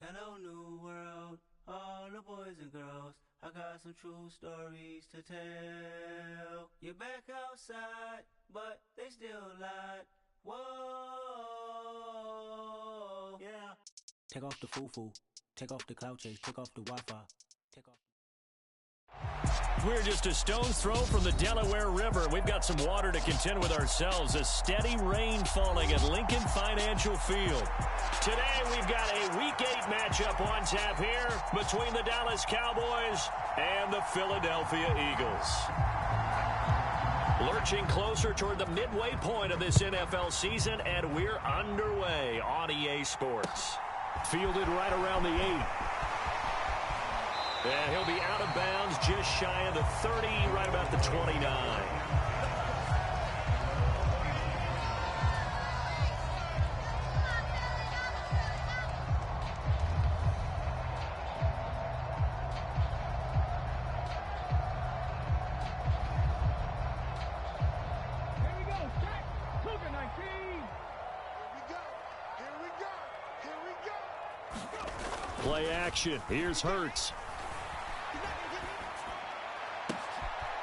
Hello, new world, all the boys and girls. I got some true stories to tell. You're back outside, but they still lied. Whoa, yeah. Take off the foo-foo, take off the cloud chase, take off the Wi-Fi, take off. We're just a stone's throw from the Delaware River. We've got some water to contend with ourselves. A steady rain falling at Lincoln Financial Field. Today, we've got a Week 8 matchup on tap here between the Dallas Cowboys and the Philadelphia Eagles. Lurching closer toward the midway point of this NFL season, and we're underway on EA Sports. Fielded right around the 8. And he'll be out of bounds just shy of the 30, right about the 29. Play action. Here's Hurts.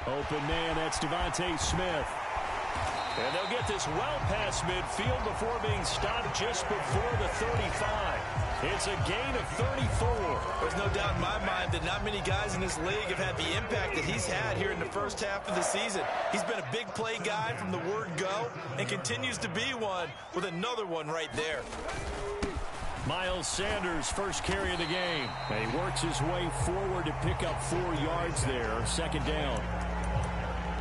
Open man, that's Devontae Smith. And they'll get this well past midfield before being stopped just before the 35. It's a gain of 34. There's no doubt in my mind that not many guys in this league have had the impact that he's had here in the first half of the season. He's been a big play guy from the word go and continues to be one with another one right there. Miles Sanders, first carry of the game. And he works his way forward to pick up 4 yards there. Second down.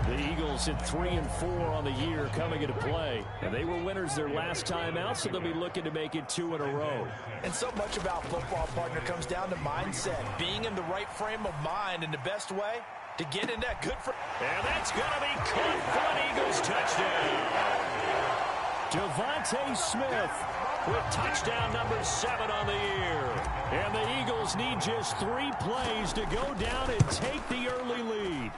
The Eagles hit 3 and 4 on the year coming into play. And they were winners their last time out, so they'll be looking to make it 2 in a row. And so much about football, partner, comes down to mindset. Being in the right frame of mind, and the best way to get in that good for... And that's going to be caught for an Eagles touchdown. Devontae Smith with touchdown number 7 on the year. And the Eagles need just 3 plays to go down and take the early lead.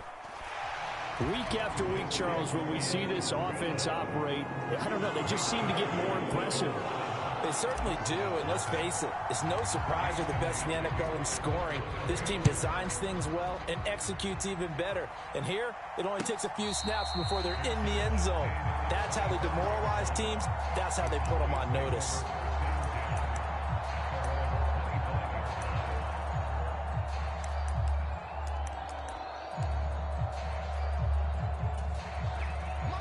Week after week, Charles, when we see this offense operate, I don't know, they just seem to get more impressive. They certainly do, and let's face it, it's no surprise they're the best in the NFL in scoring. This team designs things well and executes even better. And here, it only takes a few snaps before they're in the end zone. That's how they demoralize teams. That's how they put them on notice.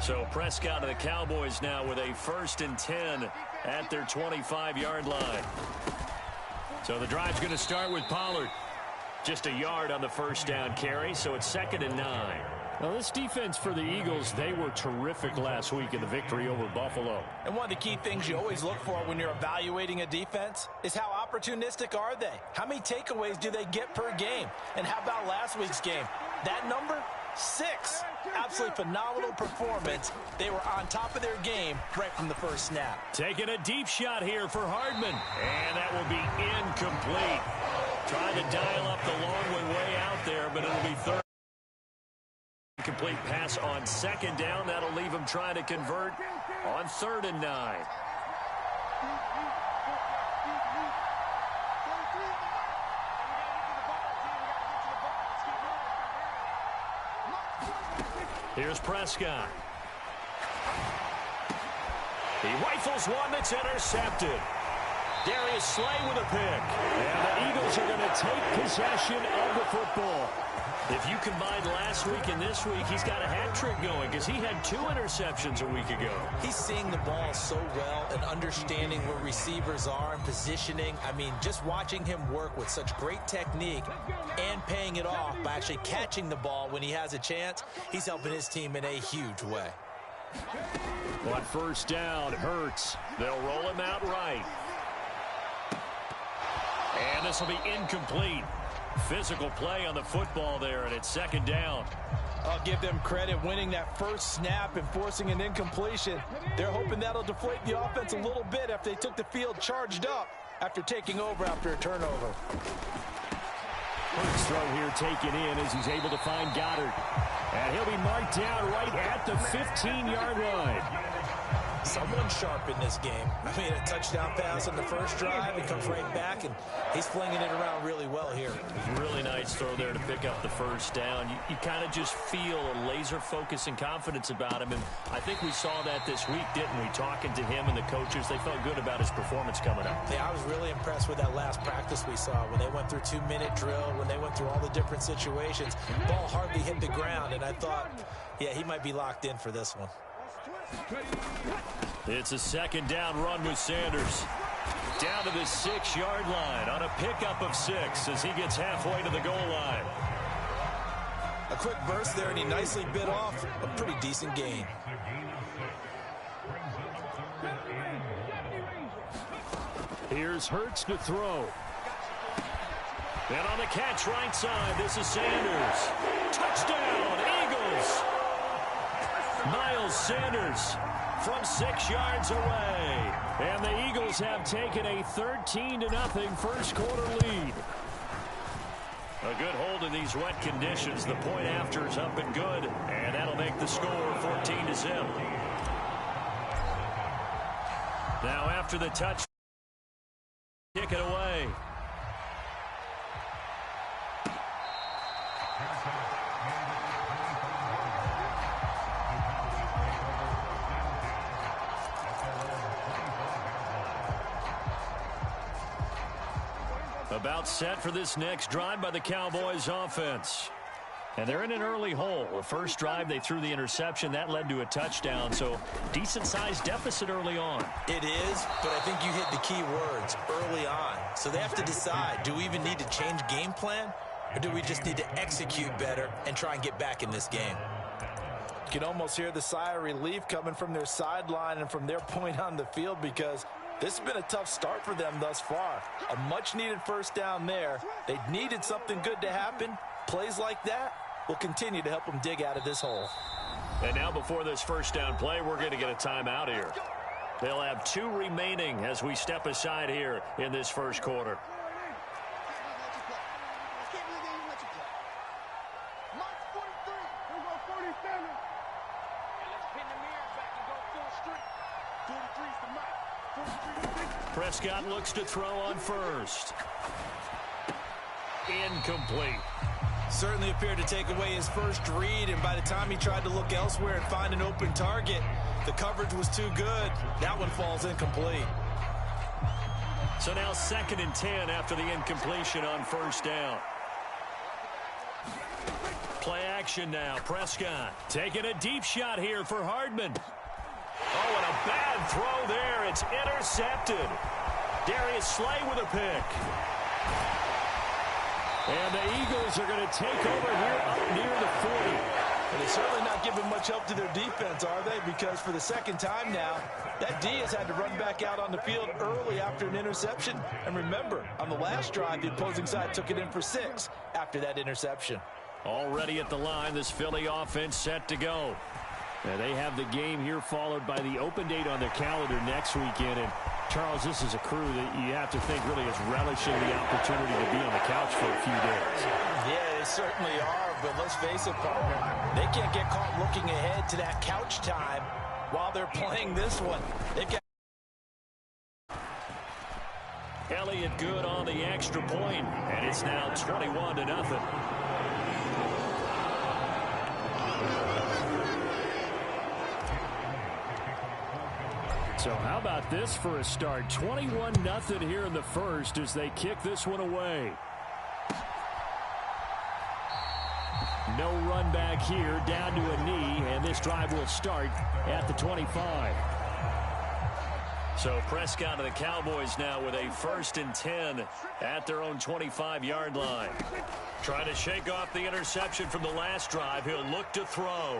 So Prescott and the Cowboys now with a 1st and 10 at their 25-yard line. So the drive's going to start with Pollard. Just a yard on the first down carry, so it's 2nd and 9. Well, this defense for the Eagles, they were terrific last week in the victory over Buffalo. And one of the key things you always look for when you're evaluating a defense is how opportunistic are they? How many takeaways do they get per game? And how about last week's game? That number? 6. Absolutely phenomenal performance. They were on top of their game right from the first snap. Taking a deep shot here for Hardman. And that will be incomplete. Trying to dial up the long one way out there, but it'll be third. Complete pass on 2nd down. That'll leave him trying to convert on 3rd and 9. Here's Prescott. He rifles one that's intercepted. Darius Slay with a pick. And the Eagles are going to take possession of the football. If you combine last week and this week, he's got a hat trick going because he had 2 interceptions a week ago. He's seeing the ball so well and understanding where receivers are and positioning. I mean, just watching him work with such great technique and paying it off by actually catching the ball when he has a chance, he's helping his team in a huge way. On 1st down, Hurts. They'll roll him out right. And this will be incomplete. Physical play on the football there, and it's 2nd down. I'll give them credit winning that first snap and forcing an incompletion. They're hoping that'll deflate the offense a little bit after they took the field charged up after taking over after a turnover. First throw here taken in as he's able to find Goddard. And he'll be marked down right at the 15-yard line. Someone sharp in this game. I mean, a touchdown pass on the first drive. It comes right back, and he's flinging it around really well here. Really nice throw there to pick up the first down. You kind of just feel a laser focus and confidence about him, and I think we saw that this week, didn't we? Talking to him and the coaches, they felt good about his performance coming up. Yeah, I was really impressed with that last practice we saw when they went through 2-minute drill, when they went through all the different situations. Ball hardly hit the ground, and I thought, yeah, he might be locked in for this one. It's a 2nd down run with Sanders. Down to the 6-yard line on a pickup of 6 as he gets halfway to the goal line. A quick burst there, and he nicely bit off a pretty decent gain. Here's Hurts to throw. And on the catch right side, this is Sanders. Touchdown, Eagles! Miles Sanders from 6 yards away. And the Eagles have taken a 13-0 first quarter lead. A good hold in these wet conditions. The point after is up and good. And that'll make the score 14-0. Now after the touch, kick it away. About set for this next drive by the Cowboys offense. And they're in an early hole. The first drive, they threw the interception. That led to a touchdown, so decent-sized deficit early on. It is, but I think you hit the key words, early on. So they have to decide, do we even need to change game plan, or do we just need to execute better and try and get back in this game? You can almost hear the sigh of relief coming from their sideline and from their point on the field because this has been a tough start for them thus far. A much-needed first down there. They needed something good to happen. Plays like that will continue to help them dig out of this hole. And now before this first down play, we're going to get a timeout here. They'll have 2 remaining as we step aside here in this first quarter. Prescott looks to throw on first. Incomplete. Certainly appeared to take away his first read, and by the time he tried to look elsewhere and find an open target, the coverage was too good. That one falls incomplete. So now 2nd and 10 after the incompletion on first down. Play action now. Prescott taking a deep shot here for Hardman. Oh, and a bad throw there. It's intercepted. Darius Slay with a pick. And the Eagles are going to take over here up near the 40. And they're certainly not giving much help to their defense, are they? Because for the second time now, that D has had to run back out on the field early after an interception. And remember, on the last drive, the opposing side took it in for 6 after that interception. Already at the line, this Philly offense set to go. Now they have the game here followed by the open date on their calendar next weekend. And Charles, this is a crew that you have to think really is relishing the opportunity to be on the couch for a few days. Yeah, they certainly are, but let's face it, partner, they can't get caught looking ahead to that couch time while they're playing this one. They've got Elliott good on the extra point, and it's now 21-0. So how about this for a start? 21-0 here in the first as they kick this one away. No run back here, down to a knee, and this drive will start at the 25. So Prescott and the Cowboys now with a 1st and 10 at their own 25-yard line. Trying to shake off the interception from the last drive. He'll look to throw.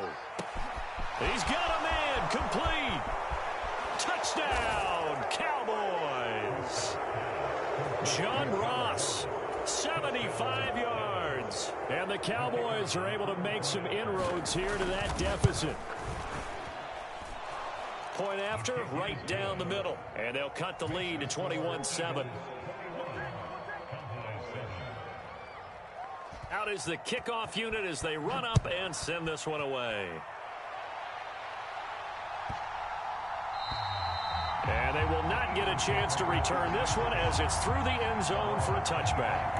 He's got a man, complete. Touchdown, Cowboys. John Ross, 75 yards. And the Cowboys are able to make some inroads here to that deficit. Point after, right down the middle. And they'll cut the lead to 21-7. Out is the kickoff unit as they run up and send this one away. And they will not get a chance to return this one as it's through the end zone for a touchback.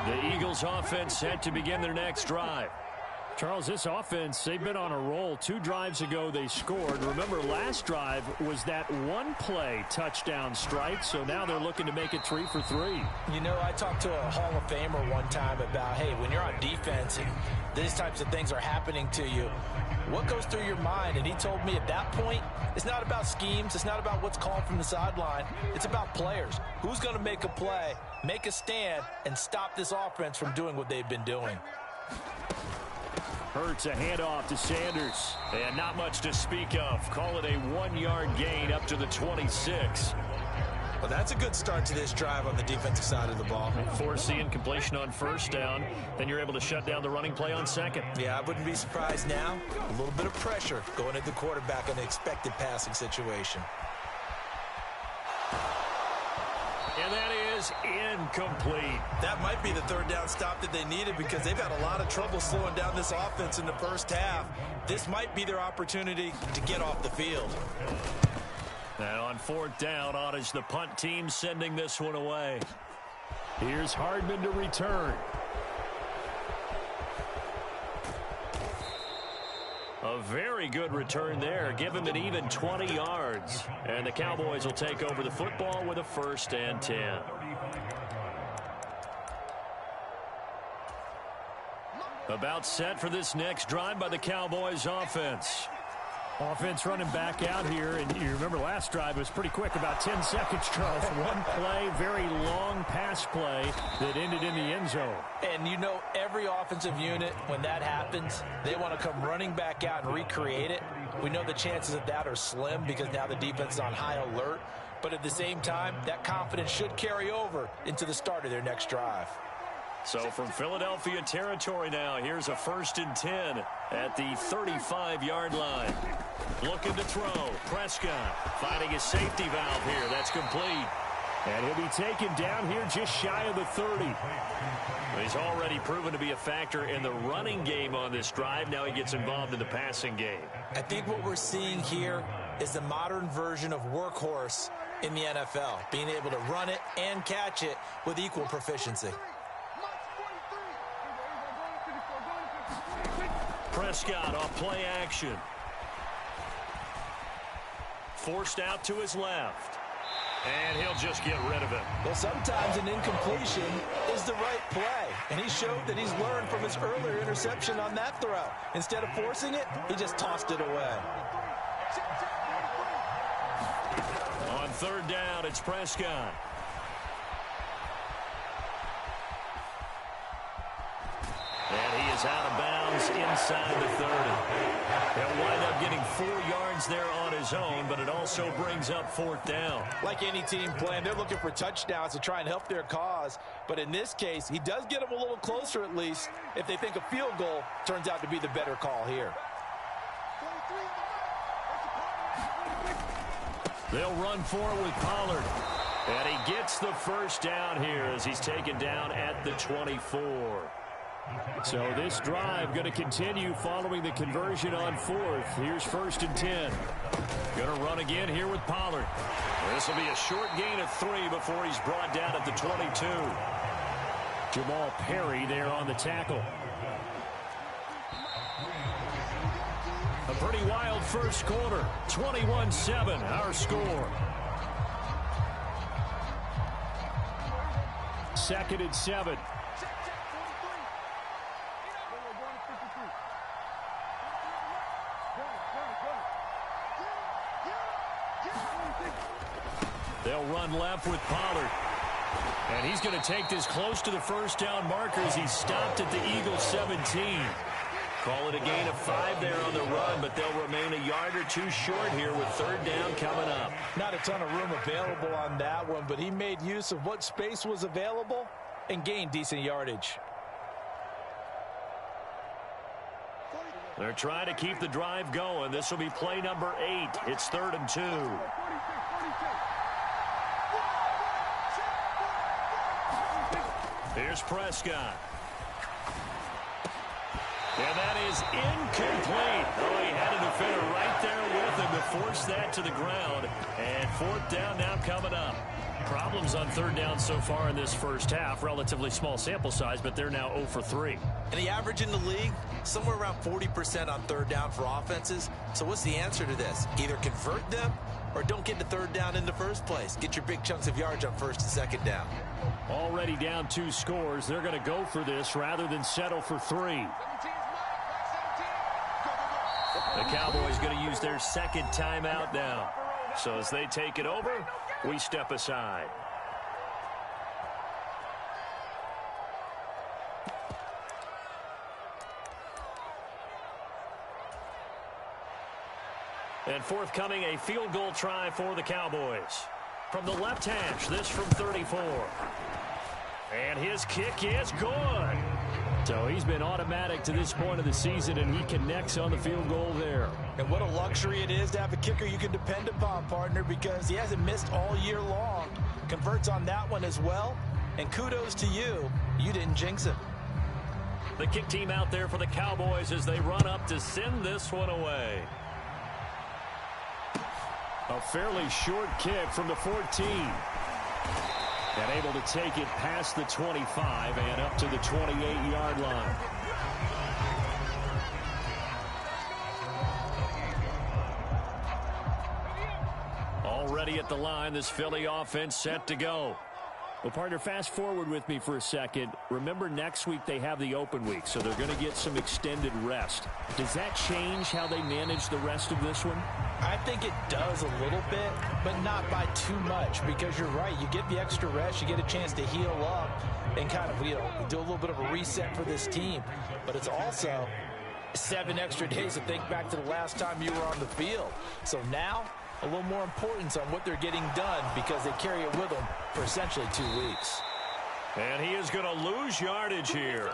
The Eagles offense set to begin their next drive. Charles, this offense, they've been on a roll. 2 drives ago, they scored. Remember, last drive was that one-play touchdown strike, so now they're looking to make it 3 for 3. You know, I talked to a Hall of Famer one time about, hey, when you're on defense and these types of things are happening to you, what goes through your mind? And he told me at that point, it's not about schemes. It's not about what's called from the sideline. It's about players. Who's going to make a play, make a stand, and stop this offense from doing what they've been doing? Hurts a handoff to Sanders. And not much to speak of. Call it a 1-yard gain up to the 26. Well, that's a good start to this drive on the defensive side of the ball. Forcing completion on 1st down. Then you're able to shut down the running play on 2nd. Yeah, I wouldn't be surprised now. A little bit of pressure going at the quarterback on the expected passing situation. And that is incomplete. That might be the 3rd down stop that they needed because they've had a lot of trouble slowing down this offense in the first half. This might be their opportunity to get off the field. And on 4th down, on is the punt team sending this one away. Here's Hardman to return. A very good return there. Give him an even 20 yards. And the Cowboys will take over the football with a 1st and 10. About set for this next drive by the Cowboys offense. Offense running back out here, and you remember last drive was pretty quick, about 10 seconds, Charles. One play, very long pass play that ended in the end zone. And you know every offensive unit, when that happens, they want to come running back out and recreate it. We know the chances of that are slim because now the defense is on high alert. But at the same time, that confidence should carry over into the start of their next drive. So from Philadelphia territory now, here's a 1st and 10 at the 35-yard line. Looking to throw. Prescott finding a safety valve here. That's complete. And he'll be taken down here just shy of the 30. He's already proven to be a factor in the running game on this drive. Now he gets involved in the passing game. I think what we're seeing here is the modern version of workhorse in the NFL, being able to run it and catch it with equal proficiency. Prescott off play action. forced out to his left. And he'll just get rid of it. Well, sometimes an incompletion is the right play. And he showed that he's learned from his earlier interception on that throw. Instead of forcing it, he just tossed it away. On third down, it's Prescott. And he is out of bounds inside the 30. He'll wind up getting 4 yards there on his own, but it also brings up fourth down. Like any team playing, they're looking for touchdowns to try and help their cause. But in this case, he does get them a little closer at least if they think a field goal turns out to be the better call here. They'll run for it with Pollard. And he gets the first down here as he's taken down at the 24. So this drive going to continue following the conversion on fourth. Here's 1st and 10. Going to run again here with Pollard. This will be a short gain of 3 before he's brought down at the 22. Jamal Perry there on the tackle. A pretty wild first quarter. 21-7 our score. 2nd and 7. They'll run left with Pollard. And he's going to take this close to the first down marker as he's stopped at the Eagles 17. Call it a gain of 5 there on the run, but they'll remain a yard or 2 short here with third down coming up. Not a ton of room available on that one, but he made use of what space was available and gained decent yardage. They're trying to keep the drive going. This will be play number 8. It's 3rd and 2. Here's Prescott. And that is incomplete. Oh, he had a defender right there with him to force that to the ground. And 4th down now coming up. Problems on third down so far in this first half. Relatively small sample size, but they're now 0 for 3. And the average in the league, somewhere around 40% on third down for offenses. So what's the answer to this? Either convert them or don't get to third down in the first place. Get your big chunks of yards on 1st and 2nd down. Already down 2 scores. They're going to go for this rather than settle for 3. The Cowboys going to use their 2nd timeout now. So as they take it over, we step aside. And forthcoming, a field goal try for the Cowboys. From the left hash, this from 34. And his kick is good. So he's been automatic to this point of the season, and he connects on the field goal there. And what a luxury it is to have a kicker you can depend upon, partner, because he hasn't missed all year long. Converts on that one as well. And kudos to you. You didn't jinx him. The kick team out there for the Cowboys as they run up to send this one away. A fairly short kick from the 14. And able to take it past the 25 and up to the 28-yard line. Already at the line, this Philly offense set to go. Well, partner, fast forward with me for a second. Remember, next week they have the open week, so they're going to get some extended rest. Does that change how they manage the rest of this one? I think it does a little bit, but not by too much, because you're right. You get the extra rest, you get a chance to heal up and kind of, do a little bit of a reset for this team. But it's also 7 extra days to think back to the last time you were on the field. So now, a little more importance on what they're getting done because they carry it with them for essentially 2 weeks. And he is going to lose yardage here.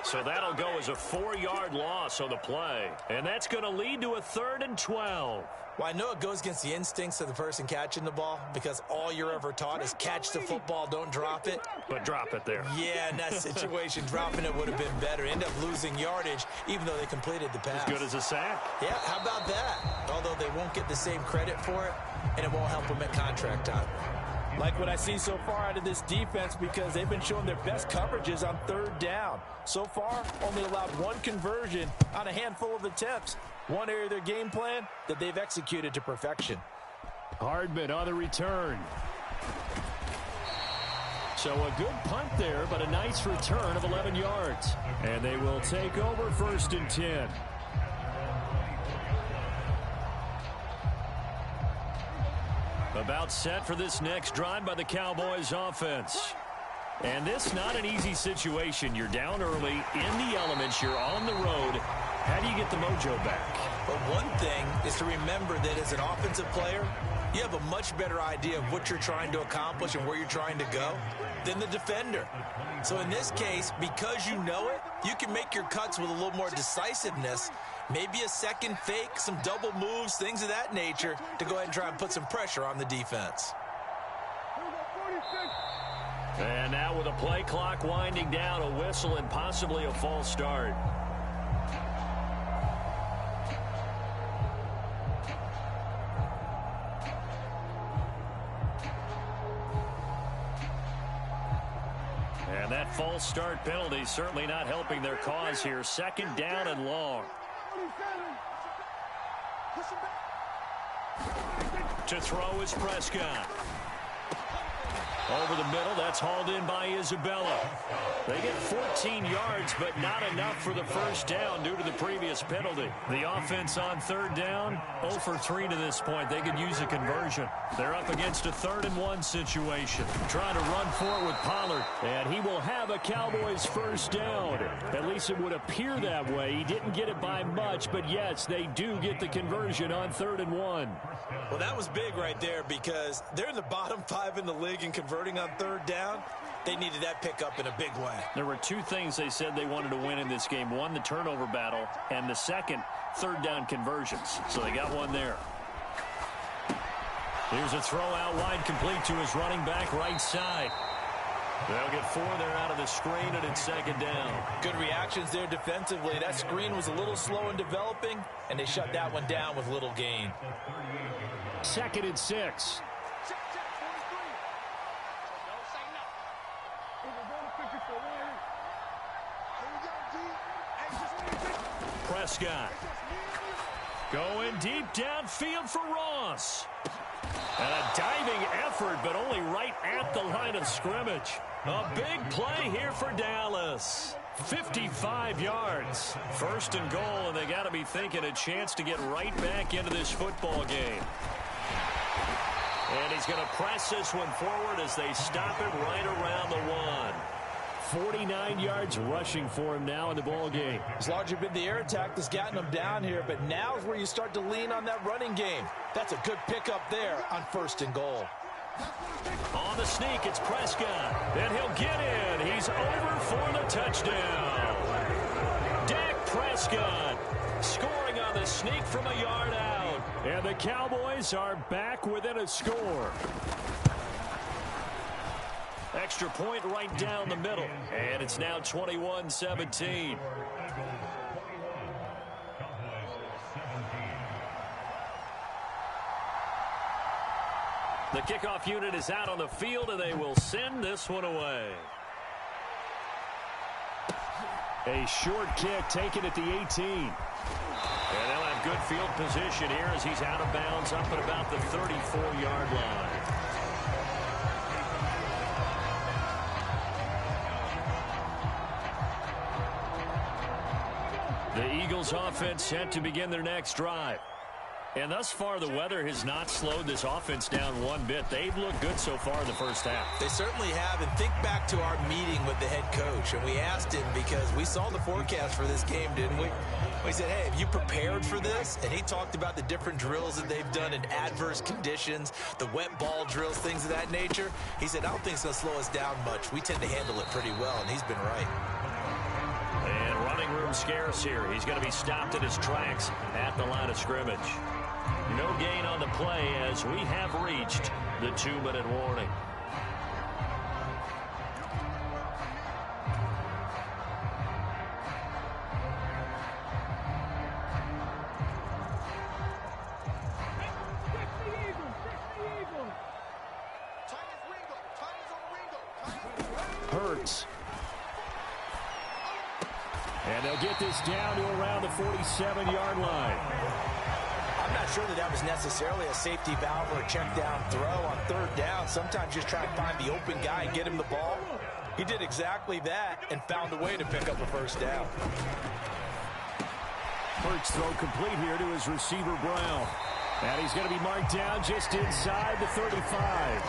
So that'll go as a 4-yard loss on the play. And that's going to lead to a 3rd and 12. Well, I know it goes against the instincts of the person catching the ball because all you're ever taught is catch the football, don't drop it. But drop it there. Yeah, in that situation, dropping it would have been better. End up losing yardage even though they completed the pass. As good as a sack. Yeah, how about that? Although they won't get the same credit for it, and it won't help them at contract time. Like what I see so far out of this defense because they've been showing their best coverages on third down. So far, only allowed 1 conversion on a handful of attempts. One area of their game plan that they've executed to perfection. Hardman on the return. So a good punt there, but a nice return of 11 yards. And they will take over 1st and 10. About set for this next drive by the Cowboys offense. And this not an easy situation. You're down early, in the elements, you're on the road. How do you get the mojo back? But one thing is to remember that as an offensive player, you have a much better idea of what you're trying to accomplish and where you're trying to go than the defender. So in this case, because you know it, you can make your cuts with a little more decisiveness, maybe a second fake, some double moves, things of that nature, to go ahead and try and put some pressure on the defense. And now with a play clock winding down, a whistle and possibly a false start. And that false start penalty certainly not helping their cause here. 2nd down and long. To throw is Prescott. Over the middle, that's hauled in by Isabella. They get 14 yards, but not enough for the 1st down due to the previous penalty. The offense on 3rd down, 0 for 3 to this point. They could use a conversion. They're up against a 3rd and 1 situation. Trying to run for it with Pollard, and he will have a Cowboys 1st down. At least it would appear that way. He didn't get it by much, but yes, they do get the conversion on 3rd and 1. Well, that was big right there because they're in the bottom 5 in the league in converting on 3rd down. They needed that pickup in a big way. There were 2 things they said they wanted to win in this game. One, the turnover battle, and the second, 3rd down conversions. So they got one there. Here's a throw out wide, complete to his running back right side. They'll get 4 there out of the screen, and it's 2nd down. Good reactions there defensively. That screen was a little slow in developing, and they shut that one down with little gain. 2nd and 6. Prescott going deep downfield for Ross. And a diving effort, but only right at the line of scrimmage. A big play here for Dallas. 55 yards. 1st and goal, and they got to be thinking a chance to get right back into this football game. And he's going to press this one forward as they stop it right around the 1. 49 yards rushing for him now in the ball game. It's largely been the air attack that's gotten him down here, but now is where you start to lean on that running game. That's a good pickup there on 1st and goal. On the sneak, it's Prescott. And he'll get in. He's over for the touchdown. Dak Prescott scoring on the sneak from a yard out. And the Cowboys are back within a score. Extra point right down the middle. And it's now 21-17. The kickoff unit is out on the field, and they will send this one away. A short kick taken at the 18. And they'll have good field position here as he's out of bounds up at about the 34-yard line. The Eagles offense set to begin their next drive. And thus far, the weather has not slowed this offense down one bit. They've looked good so far in the 1st half. They certainly have. And think back to our meeting with the head coach. And we asked him because we saw the forecast for this game, didn't we? We said, hey, have you prepared for this? And he talked about the different drills that they've done in adverse conditions, the wet ball drills, things of that nature. He said, I don't think it's going to slow us down much. We tend to handle it pretty well, and he's been right. And running room scarce here. He's going to be stopped in his tracks at the line of scrimmage. No gain on the play as we have reached the 2-minute warning. Hurts. And they'll get this down to around the 47-yard line. I'm not not sure that was necessarily a safety valve or a check down throw on third down. Sometimes just try to find the open guy and get him the ball. He did exactly that and found a way to pick up a first down. Hurts throw complete here to his receiver, Brown. And he's going to be marked down just inside the 35.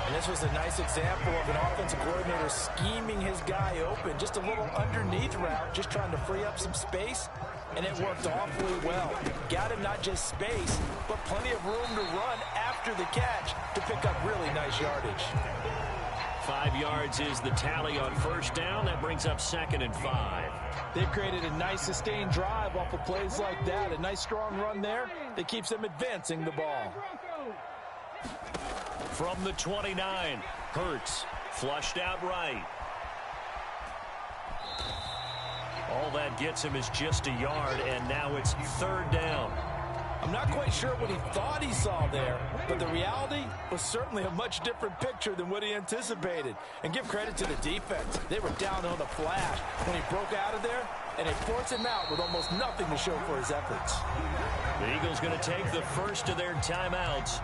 And this was a nice example of an offensive coordinator scheming his guy open. Just a little underneath route, just trying to free up some space. And it worked awfully well. Got him not just space, but plenty of room to run after the catch to pick up really nice yardage. 5 yards is the tally on first down. That brings up 2nd and 5. They've created a nice sustained drive off of plays like that. A nice strong run there that keeps them advancing the ball. From the 29, Hurts flushed out right. All that gets him is just a yard, and now it's 3rd down. I'm not quite sure what he thought he saw there, but the reality was certainly a much different picture than what he anticipated. And give credit to the defense. They were down on the flash when he broke out of there, and they forced him out with almost nothing to show for his efforts. The Eagles going to take the first of their timeouts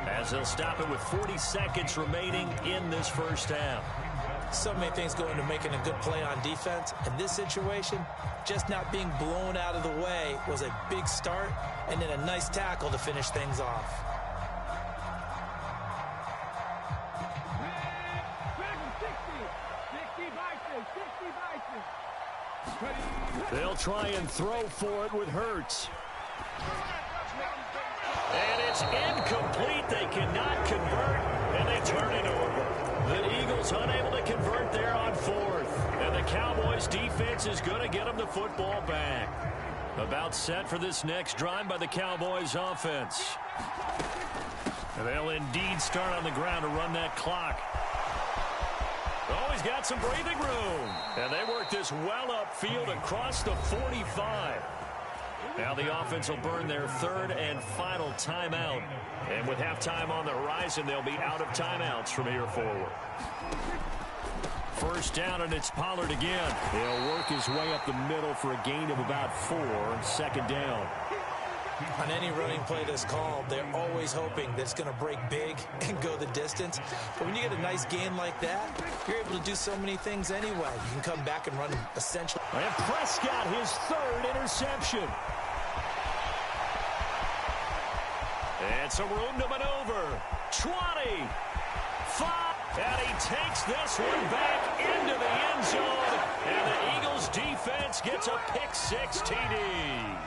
as they'll stop it with 40 seconds remaining in this first half. So many things go into making a good play on defense. In this situation, just not being blown out of the way was a big start, and then a nice tackle to finish things off. They'll try and throw for it with Hurts. And it's incomplete. They cannot convert, and they turn it over. The Eagles unable to convert there on 4th. And the Cowboys defense is going to get them the football back. About set for this next drive by the Cowboys offense. And they'll indeed start on the ground to run that clock. Oh, he's got some breathing room. And they work this well upfield across the 45. Now the offense will burn their 3rd and final timeout. And with halftime on the horizon, they'll be out of timeouts from here forward. First down, and it's Pollard again. He'll work his way up the middle for a gain of about 4. 2nd down. On any running play that's called, they're always hoping that it's going to break big and go the distance. But when you get a nice gain like that, you're able to do so many things anyway. You can come back and run essentially. And Prescott, his 3rd interception. And some room to maneuver. 20. 5. And he takes this one back into the end zone. And the Eagles defense gets a pick-6 TD.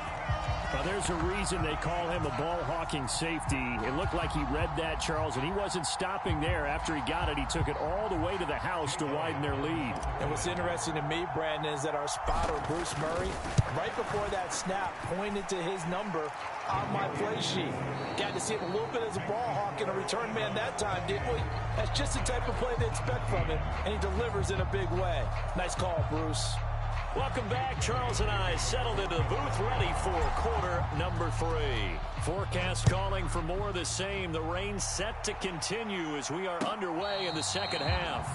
Well, there's a reason they call him a ball-hawking safety. It looked like he read that, Charles, and he wasn't stopping there. After he got it, he took it all the way to the house to widen their lead. And what's interesting to me, Brandon, is that our spotter, Bruce Murray, right before that snap, pointed to his number on my play sheet. Got to see him a little bit as a ball hawk and a return man that time, didn't we? That's just the type of play they expect from him, and he delivers in a big way. Nice call, Bruce. Welcome back. Charles and I settled into the booth, ready for quarter number 3. Forecast calling for more of the same. The rain set to continue as we are underway in the second half.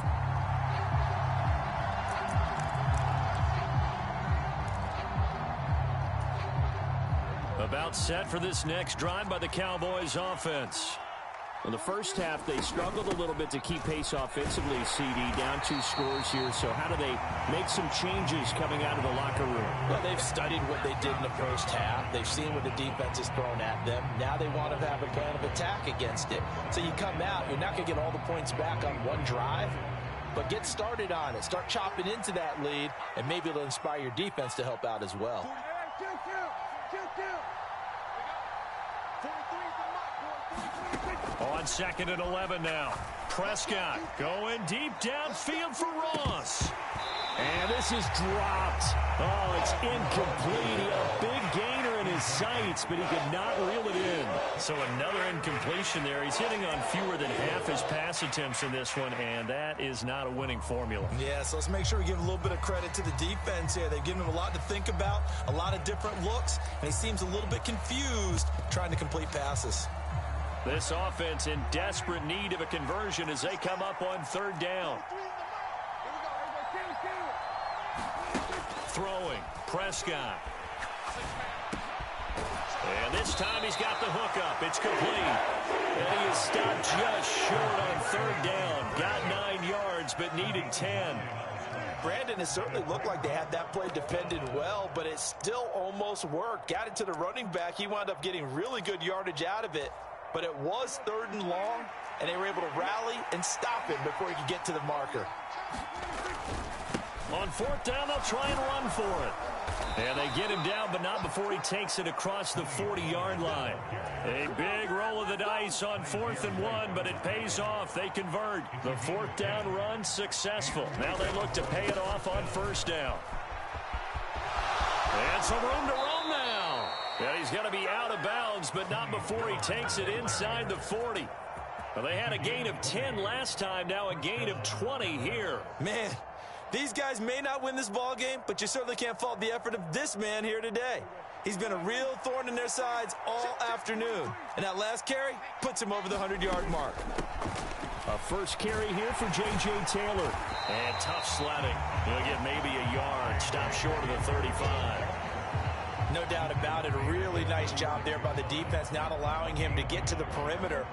About set for this next drive by the Cowboys offense. In the first half, they struggled a little bit to keep pace offensively, CD, down 2 scores here. So how do they make some changes coming out of the locker room? Well, they've studied what they did in the first half. They've seen what the defense has thrown at them. Now they want to have a plan of attack against it. So you come out, you're not going to get all the points back on one drive, but get started on it. Start chopping into that lead, and maybe it'll inspire your defense to help out as well. On 2nd and 11 now. Prescott going deep downfield for Ross. And this is dropped. Oh, it's incomplete. A big gainer in his sights, but he could not reel it in. So another incompletion there. He's hitting on fewer than half his pass attempts in this one, and that is not a winning formula. Yeah, so let's make sure we give a little bit of credit to the defense here. They've given him a lot to think about, a lot of different looks, and he seems a little bit confused trying to complete passes. This offense in desperate need of a conversion as they come up on 3rd down. Throwing, Prescott. And this time he's got the hookup. It's complete. And he is stopped just short on third down. Got 9 yards, but needed 10. Brandon, it certainly looked like they had that play defended well, but it still almost worked. Got it to the running back. He wound up getting really good yardage out of it, but it was 3rd and long, and they were able to rally and stop him before he could get to the marker. On 4th down, they'll try and run for it. And they get him down, but not before he takes it across the 40-yard line. A big roll of the dice on 4th and 1, but it pays off. They convert. The 4th down run successful. Now they look to pay it off on 1st down. And some room to roam now. And he's going to be out of bounds, but not before he takes it inside the 40. Well, they had a gain of 10 last time, now a gain of 20 here. Man, these guys may not win this ball game, but you certainly can't fault the effort of this man here today. He's been a real thorn in their sides all afternoon. And that last carry puts him over the 100-yard mark. A first carry here for J.J. Taylor. And tough sledding. He'll get maybe a yard. Stop short of the 35. No doubt about it. A really nice job there by the defense, not allowing him to get to the perimeter.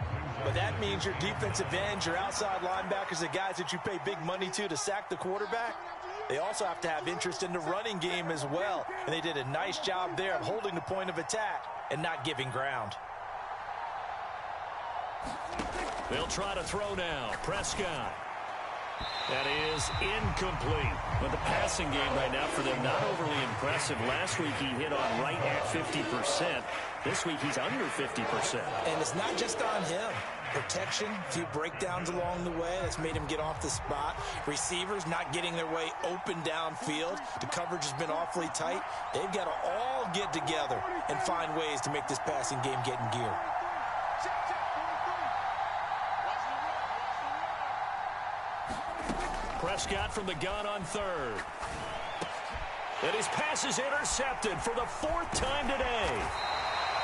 But that means your defensive ends, your outside linebackers, the guys that you pay big money to sack the quarterback, they also have to have interest in the running game as well. And they did a nice job there of holding the point of attack and not giving ground. They'll try to throw now. Prescott. That is incomplete. But the passing game right now for them, not overly impressive. Last week he hit on right at 50%. This week he's under 50%. And it's not just on him. Protection, a few breakdowns along the way. That's made him get off the spot. Receivers not getting their way open downfield. The coverage has been awfully tight. They've got to all get together and find ways to make this passing game get in gear. Prescott from the gun on 3rd. And his pass is intercepted for the 4th time today.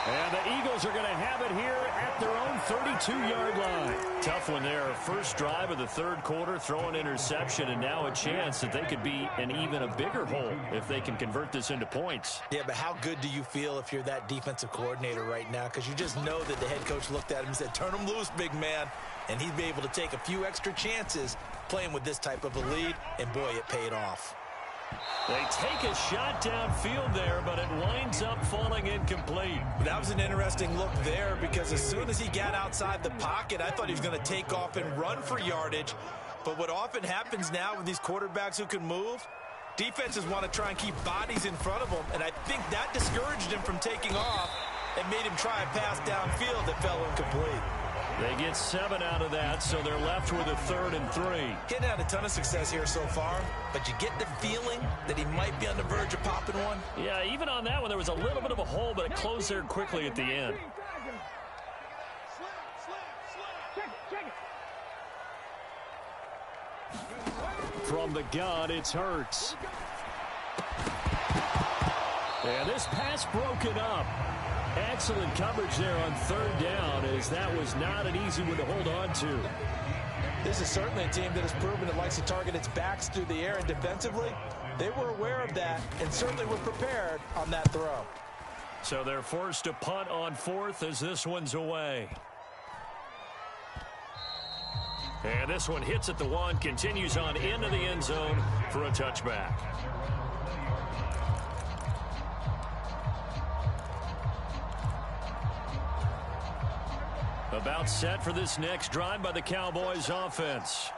And the Eagles are going to have it here at their own 32-yard line. Tough one there. First drive of the 3rd quarter, throw an interception, and now a chance that they could be in even a bigger hole if they can convert this into points. Yeah, but how good do you feel if you're that defensive coordinator right now? Because you just know that the head coach looked at him and said, turn him loose, big man. And he'd be able to take a few extra chances playing with this type of a lead, and boy, it paid off. They take a shot downfield there, but it winds up falling incomplete. That was an interesting look there because as soon as he got outside the pocket, I thought he was going to take off and run for yardage. But what often happens now with these quarterbacks who can move, defenses want to try and keep bodies in front of them, and I think that discouraged him from taking off and made him try a pass downfield that fell incomplete. They get 7 out of that, so they're left with a 3rd and 3. Getting had a ton of success here so far, but you get the feeling that he might be on the verge of popping one. Yeah, even on that one, there was a little bit of a hole, but it closed there quickly at the end. From the gun, it's Hurts. And this pass broken up. Excellent coverage there on 3rd down, as that was not an easy one to hold on to. This is certainly a team that has proven it likes to target its backs through the air, and defensively, they were aware of that and certainly were prepared on that throw. So they're forced to punt on 4th as this one's away. And this one hits at the 1, continues on into the end zone for a touchback. About set for this next drive by the Cowboys offense.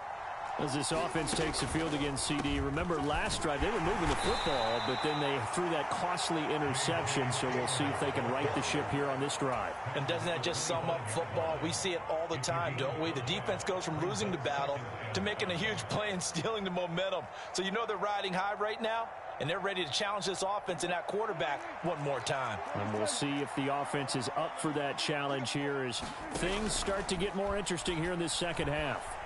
As this offense takes the field against CD. Remember last drive they were moving the football, but then they threw that costly interception, so we'll see if they can right the ship here on this drive. And doesn't that just sum up football? We see it all the time, don't we? The defense goes from losing the battle to making a huge play and stealing the momentum. So you know they're riding high right now, and they're ready to challenge this offense and that quarterback one more time. And we'll see if the offense is up for that challenge here as things start to get more interesting here in this second half.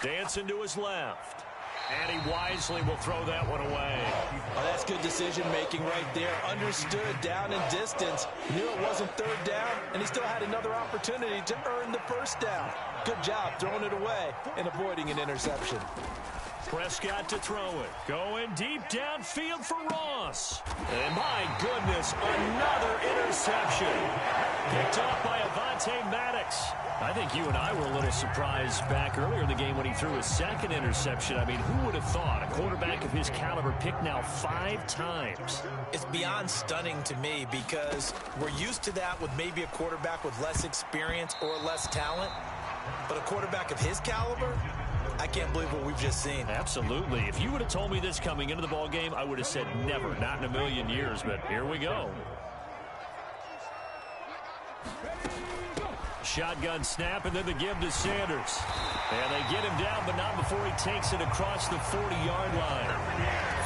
Dancing to his left. And he wisely will throw that one away. Oh, that's good decision-making right there. Understood down and distance. Knew it wasn't 3rd down, and he still had another opportunity to earn the 1st down. Good job throwing it away and avoiding an interception. Prescott to throw it. Going deep downfield for Ross. And my goodness, another interception. Picked off by Avonte Maddox. I think you and I were a little surprised back earlier in the game when he threw his second interception. I mean, who would have thought a quarterback of his caliber picked now 5 times? It's beyond stunning to me because we're used to that with maybe a quarterback with less experience or less talent. But a quarterback of his caliber, I can't believe what we've just seen. Absolutely. If you would have told me this coming into the ball game, I would have said never, not in a million years. But here we go. Shotgun snap, and then the give to Sanders. And they get him down, but not before he takes it across the 40-yard line.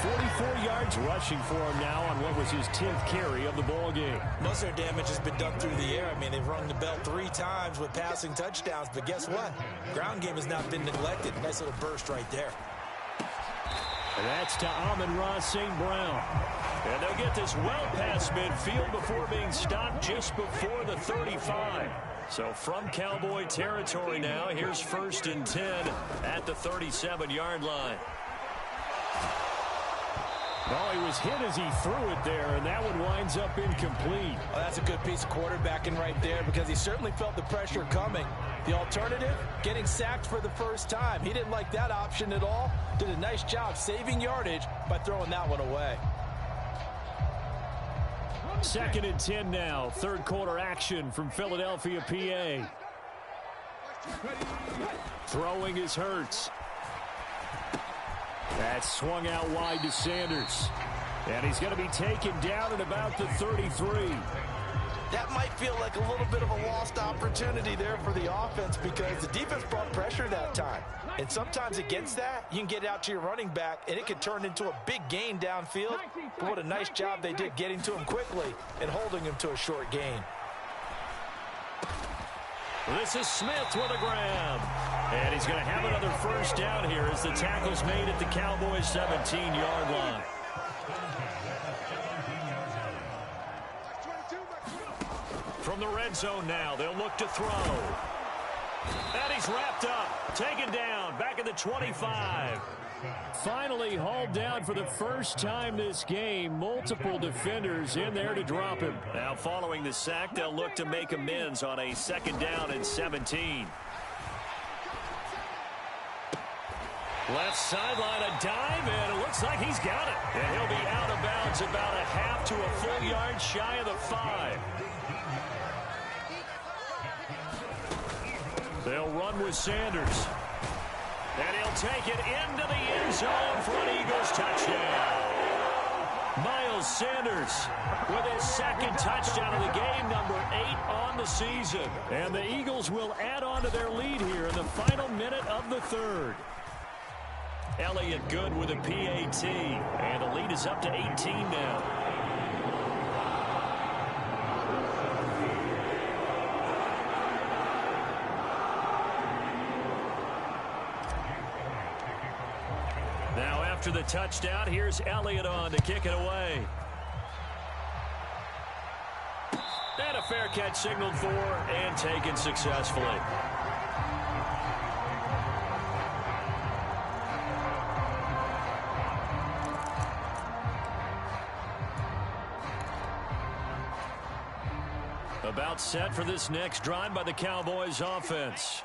44 yards rushing for him now on what was his 10th carry of the ball game. Most of their damage has been done through the air. I mean, they've rung the bell 3 times with passing touchdowns, but guess what? Ground game has not been neglected. Nice little burst right there. And that's to Amon-Ra St. Brown. And they'll get this well past midfield before being stopped just before the 35. So from Cowboy territory now, here's 1st and 10 at the 37-yard line. Oh, he was hit as he threw it there, and that one winds up incomplete. Oh, that's a good piece of quarterbacking right there because he certainly felt the pressure coming. The alternative, getting sacked for the first time. He didn't like that option at all. Did a nice job saving yardage by throwing that one away. 2nd and 10 now. 3rd quarter action from Philadelphia, PA. Throwing is Hurts. That's swung out wide to Sanders. And he's going to be taken down at about the 33. That might feel like a little bit of a lost opportunity there for the offense because the defense brought pressure that time. And sometimes against that, you can get out to your running back, and it could turn into a big gain downfield. But what a nice job they did getting to him quickly and holding him to a short gain. This is Smith with a grab. And he's going to have another 1st down here as the tackle's made at the Cowboys' 17-yard line. From the red zone now, they'll look to throw. And he's wrapped up, taken down, back at the 25. Finally hauled down for the first time this game. Multiple defenders in there to drop him. Now following the sack, they'll look to make amends on a 2nd down and 17. Left sideline, a dive, and it looks like he's got it. And he'll be out of bounds about a half to a full yard shy of the 5. They'll run with Sanders. And he'll take it into the end zone for an Eagles touchdown. Miles Sanders with his 2nd touchdown of the game, number 8 on the season. And the Eagles will add on to their lead here in the final minute of the 3rd. Elliott Good with a PAT. And the lead is up to 18 now. Now after the touchdown, here's Elliott on to kick it away. And a fair catch signaled for and taken successfully. About set for this next drive by the Cowboys offense.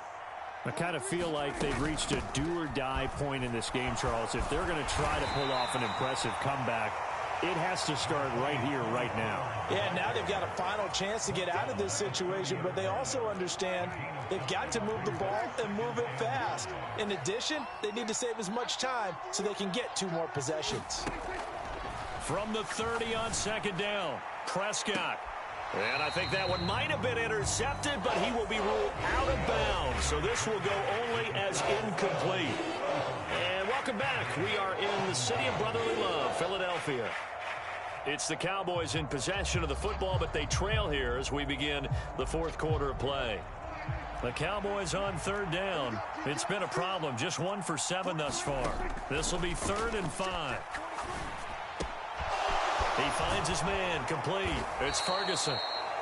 I kind of feel like they've reached a do-or-die point in this game, Charles. If they're going to try to pull off an impressive comeback, it has to start right here, right now. Yeah, now they've got a final chance to get out of this situation, but they also understand they've got to move the ball and move it fast. In addition, they need to save as much time so they can get 2 more possessions. From the 30 on 2nd down, Prescott. And I think that one might have been intercepted, but he will be ruled out of bounds. So this will go only as incomplete. And welcome back. We are in the city of brotherly love, Philadelphia. It's the Cowboys in possession of the football, but they trail here as we begin the 4th quarter of play. The Cowboys on 3rd down. It's been a problem. Just 1 for 7 thus far. This will be 3rd and 5. He finds his man, complete. It's Ferguson.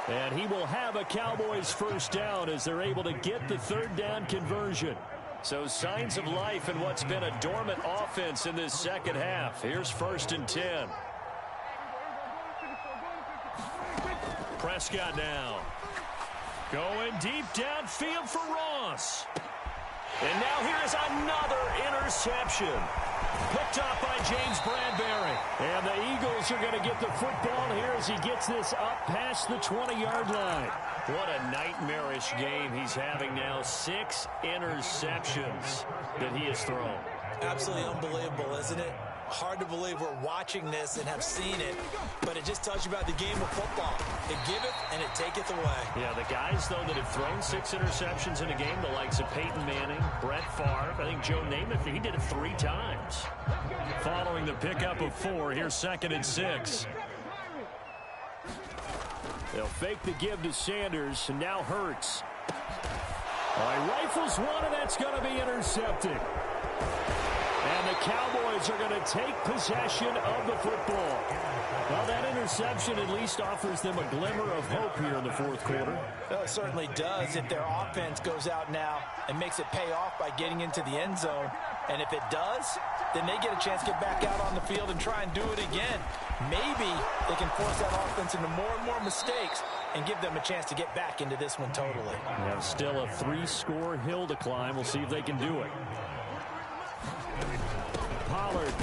And he will have a Cowboys 1st down as they're able to get the 3rd down conversion. So signs of life in what's been a dormant offense in this second half. Here's 1st and 10. Prescott now. Going deep downfield for Ross. And now here's another interception. Picked up by James Bradbury. And the Eagles are going to get the football here as he gets this up past the 20-yard line. What a nightmarish game he's having now. 6 interceptions that he has thrown. Absolutely unbelievable, isn't it? Hard to believe we're watching this and have seen it, but it just tells you about the game of football. It giveth and it taketh away. Yeah, the guys, though, that have thrown 6 interceptions in a game, the likes of Peyton Manning, Brett Favre, I think Joe Namath, he did it 3 times. Following the pickup of 4, here's 2nd and 6. They'll fake the give to Sanders, and now Hurts. He rifles one, and that's going to be intercepted. And the Cowboys are going to take possession of the football. Well, that interception at least offers them a glimmer of hope here in the 4th quarter. Well, it certainly does if their offense goes out now and makes it pay off by getting into the end zone. And if it does, then they get a chance to get back out on the field and try and do it again. Maybe they can force that offense into more and more mistakes and give them a chance to get back into this one totally. We have still a 3-score hill to climb. We'll see if they can do it. Pollard.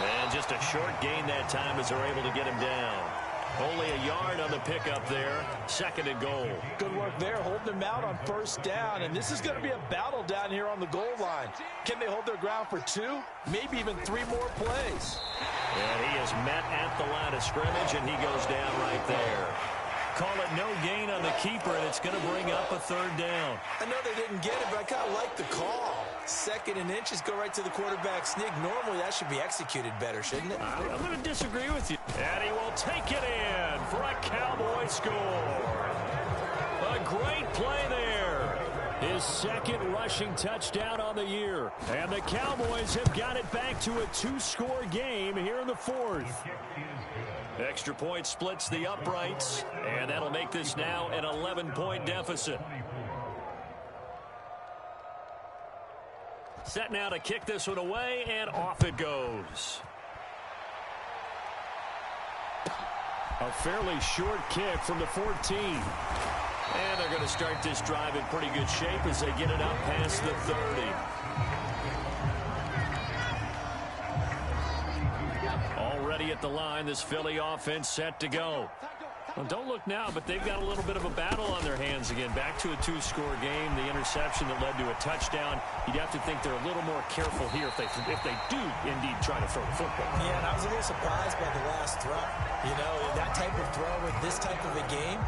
And just a short gain that time as they're able to get him down. Only a yard on the pickup there. 2nd and goal. Good work there, holding them out on 1st down. And this is going to be a battle down here on the goal line. Can they hold their ground for 2, maybe even 3 more plays? And he is met at the line of scrimmage, and he goes down right there. Call it no gain on the keeper, and it's going to bring up a 3rd down. I know they didn't get it, but I kind of like the call. 2nd and inches, go right to the quarterback sneak. Normally, that should be executed better, shouldn't it? I'm going to disagree with you. And he will take it in for a Cowboy score. A great play there. His 2nd rushing touchdown on the year. And the Cowboys have got it back to a 2-score game here in the 4th. Extra point splits the uprights, and that'll make this now an 11-point deficit. Set now to kick this one away, and off it goes. A fairly short kick from the 14. And they're going to start this drive in pretty good shape as they get it up past the 30. Already at the line, this Philly offense set to go. Well, don't look now, but they've got a little bit of a battle on their hands again. Back to a 2-score game. The interception that led to a touchdown. You'd have to think they're a little more careful here if they do indeed try to throw the football. Yeah, and I was a little surprised by the last throw. You know, that type of throw in this type of a game,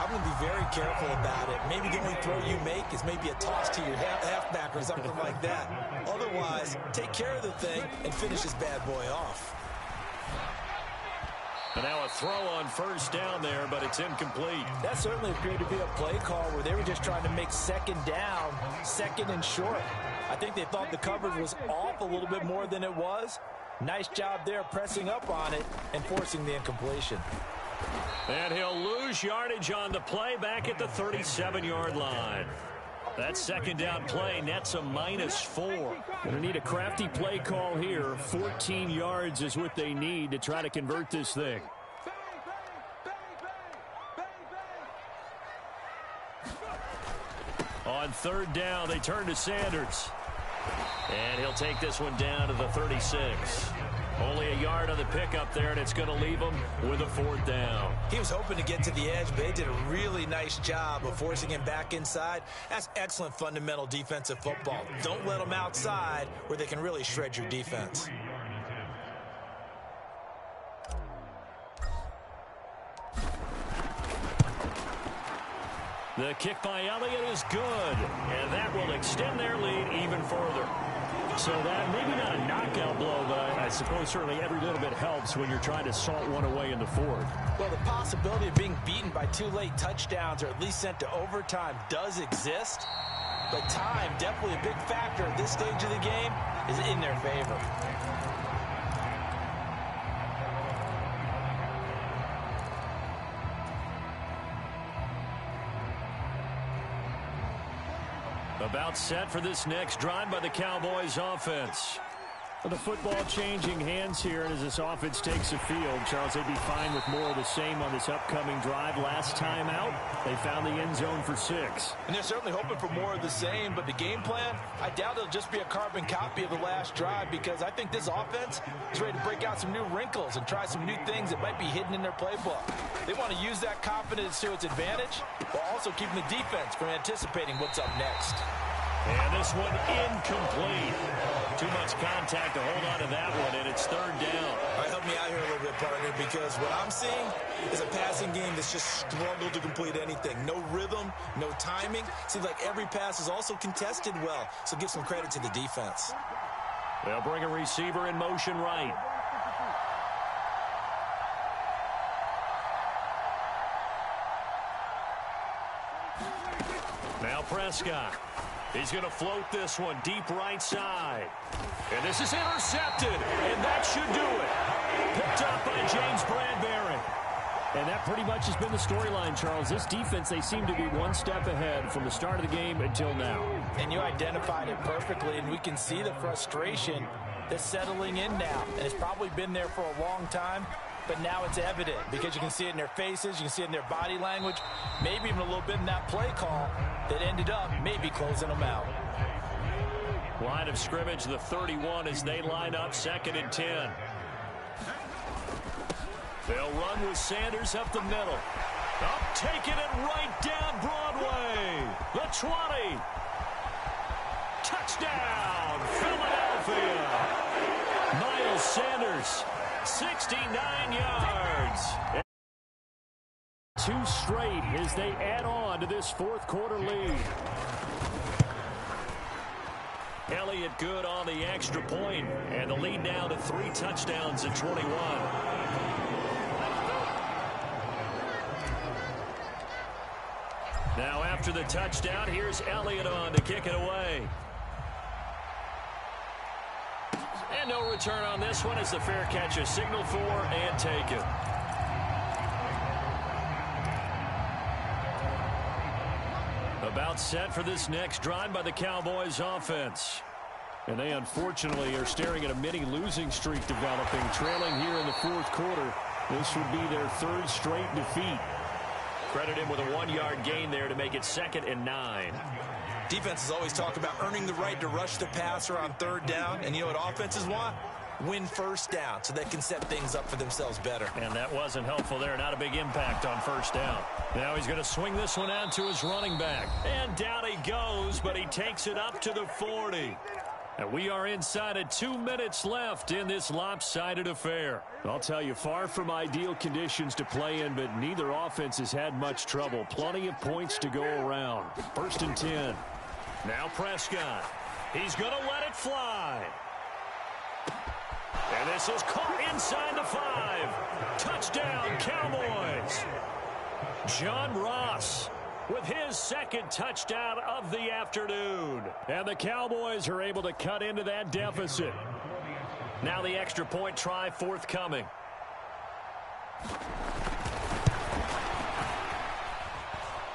I'm going to be very careful about it. Maybe the only throw you make is maybe a toss to your halfback or something like that. Otherwise, take care of the thing and finish this bad boy off. And now a throw on 1st down there, but it's incomplete. That certainly appeared to be a play call where they were just trying to make 2nd down, 2nd and short. I think they thought the coverage was off a little bit more than it was. Nice job there pressing up on it and forcing the incompletion. And he'll lose yardage on the play back at the 37-yard line. That 2nd down play nets a -4. Going to need a crafty play call here. 14 yards is what they need to try to convert this thing. On 3rd down, they turn to Sanders. And he'll take this one down to the 36. Only a yard on the pickup there, and it's going to leave him with a 4th down. He was hoping to get to the edge, but they did a really nice job of forcing him back inside. That's excellent fundamental defensive football. Don't let them outside where they can really shred your defense. The kick by Elliott is good, and that will extend their lead even further. So that maybe not a knockout blow, but I suppose certainly every little bit helps when you're trying to salt one away in the 4th. Well, the possibility of being beaten by 2 late touchdowns or at least sent to overtime does exist, but time, definitely a big factor at this stage of the game, is in their favor. About set for this next drive by the Cowboys offense. The football changing hands here, and as this offense takes the field, Charles, they'd be fine with more of the same on this upcoming drive. Last time out, they found the end zone for 6. And they're certainly hoping for more of the same, but the game plan, I doubt it'll just be a carbon copy of the last drive, because I think this offense is ready to break out some new wrinkles and try some new things that might be hidden in their playbook. They want to use that confidence to its advantage, while also keeping the defense from anticipating what's up next. And this one incomplete. Too much contact to hold on to that one, and it's 3rd down. All right, help me out here a little bit, partner, because what I'm seeing is a passing game that's just struggled to complete anything. No rhythm, no timing. Seems like every pass is also contested well, so give some credit to the defense. They'll bring a receiver in motion right. Now Prescott. He's going to float this one deep right side. And this is intercepted, and that should do it. Picked up by James Bradbury. And that pretty much has been the storyline, Charles. This defense, they seem to be one step ahead from the start of the game until now. And you identified it perfectly, and we can see the frustration that's settling in now. And it's probably been there for a long time, but now it's evident because you can see it in their faces, you can see it in their body language, maybe even a little bit in that play call that ended up maybe closing them out. Line of scrimmage, the 31 as they line up 2nd and 10. They'll run with Sanders up the middle. Up, taking it right down Broadway. The 20. Touchdown, Philadelphia. Miles Sanders, 69 yards. 2 straight as they add on to this 4th quarter lead. Elliott good on the extra point, and the lead now to 3 touchdowns at 21. Now after the touchdown, here's Elliott on to kick it away. And no return on this one as the fair catch is signaled for and taken. About set for this next drive by the Cowboys offense. And they unfortunately are staring at a mini losing streak developing, trailing here in the 4th quarter. This would be their 3rd straight defeat. Credit him with a 1-yard gain there to make it 2nd and 9. Defenses always talk about earning the right to rush the passer on 3rd down, and you know what offenses want? Win 1st down so they can set things up for themselves better. And that wasn't helpful there. Not a big impact on 1st down. Now he's going to swing this one out to his running back. And down he goes, but he takes it up to the 40. And we are inside of 2 minutes left in this lopsided affair. I'll tell you, far from ideal conditions to play in, but neither offense has had much trouble. Plenty of points to go around. 1st and 10. Now Prescott. He's going to let it fly. And this is caught inside the 5. Touchdown, Cowboys. John Ross with his 2nd touchdown of the afternoon. And the Cowboys are able to cut into that deficit. Now the extra point try forthcoming.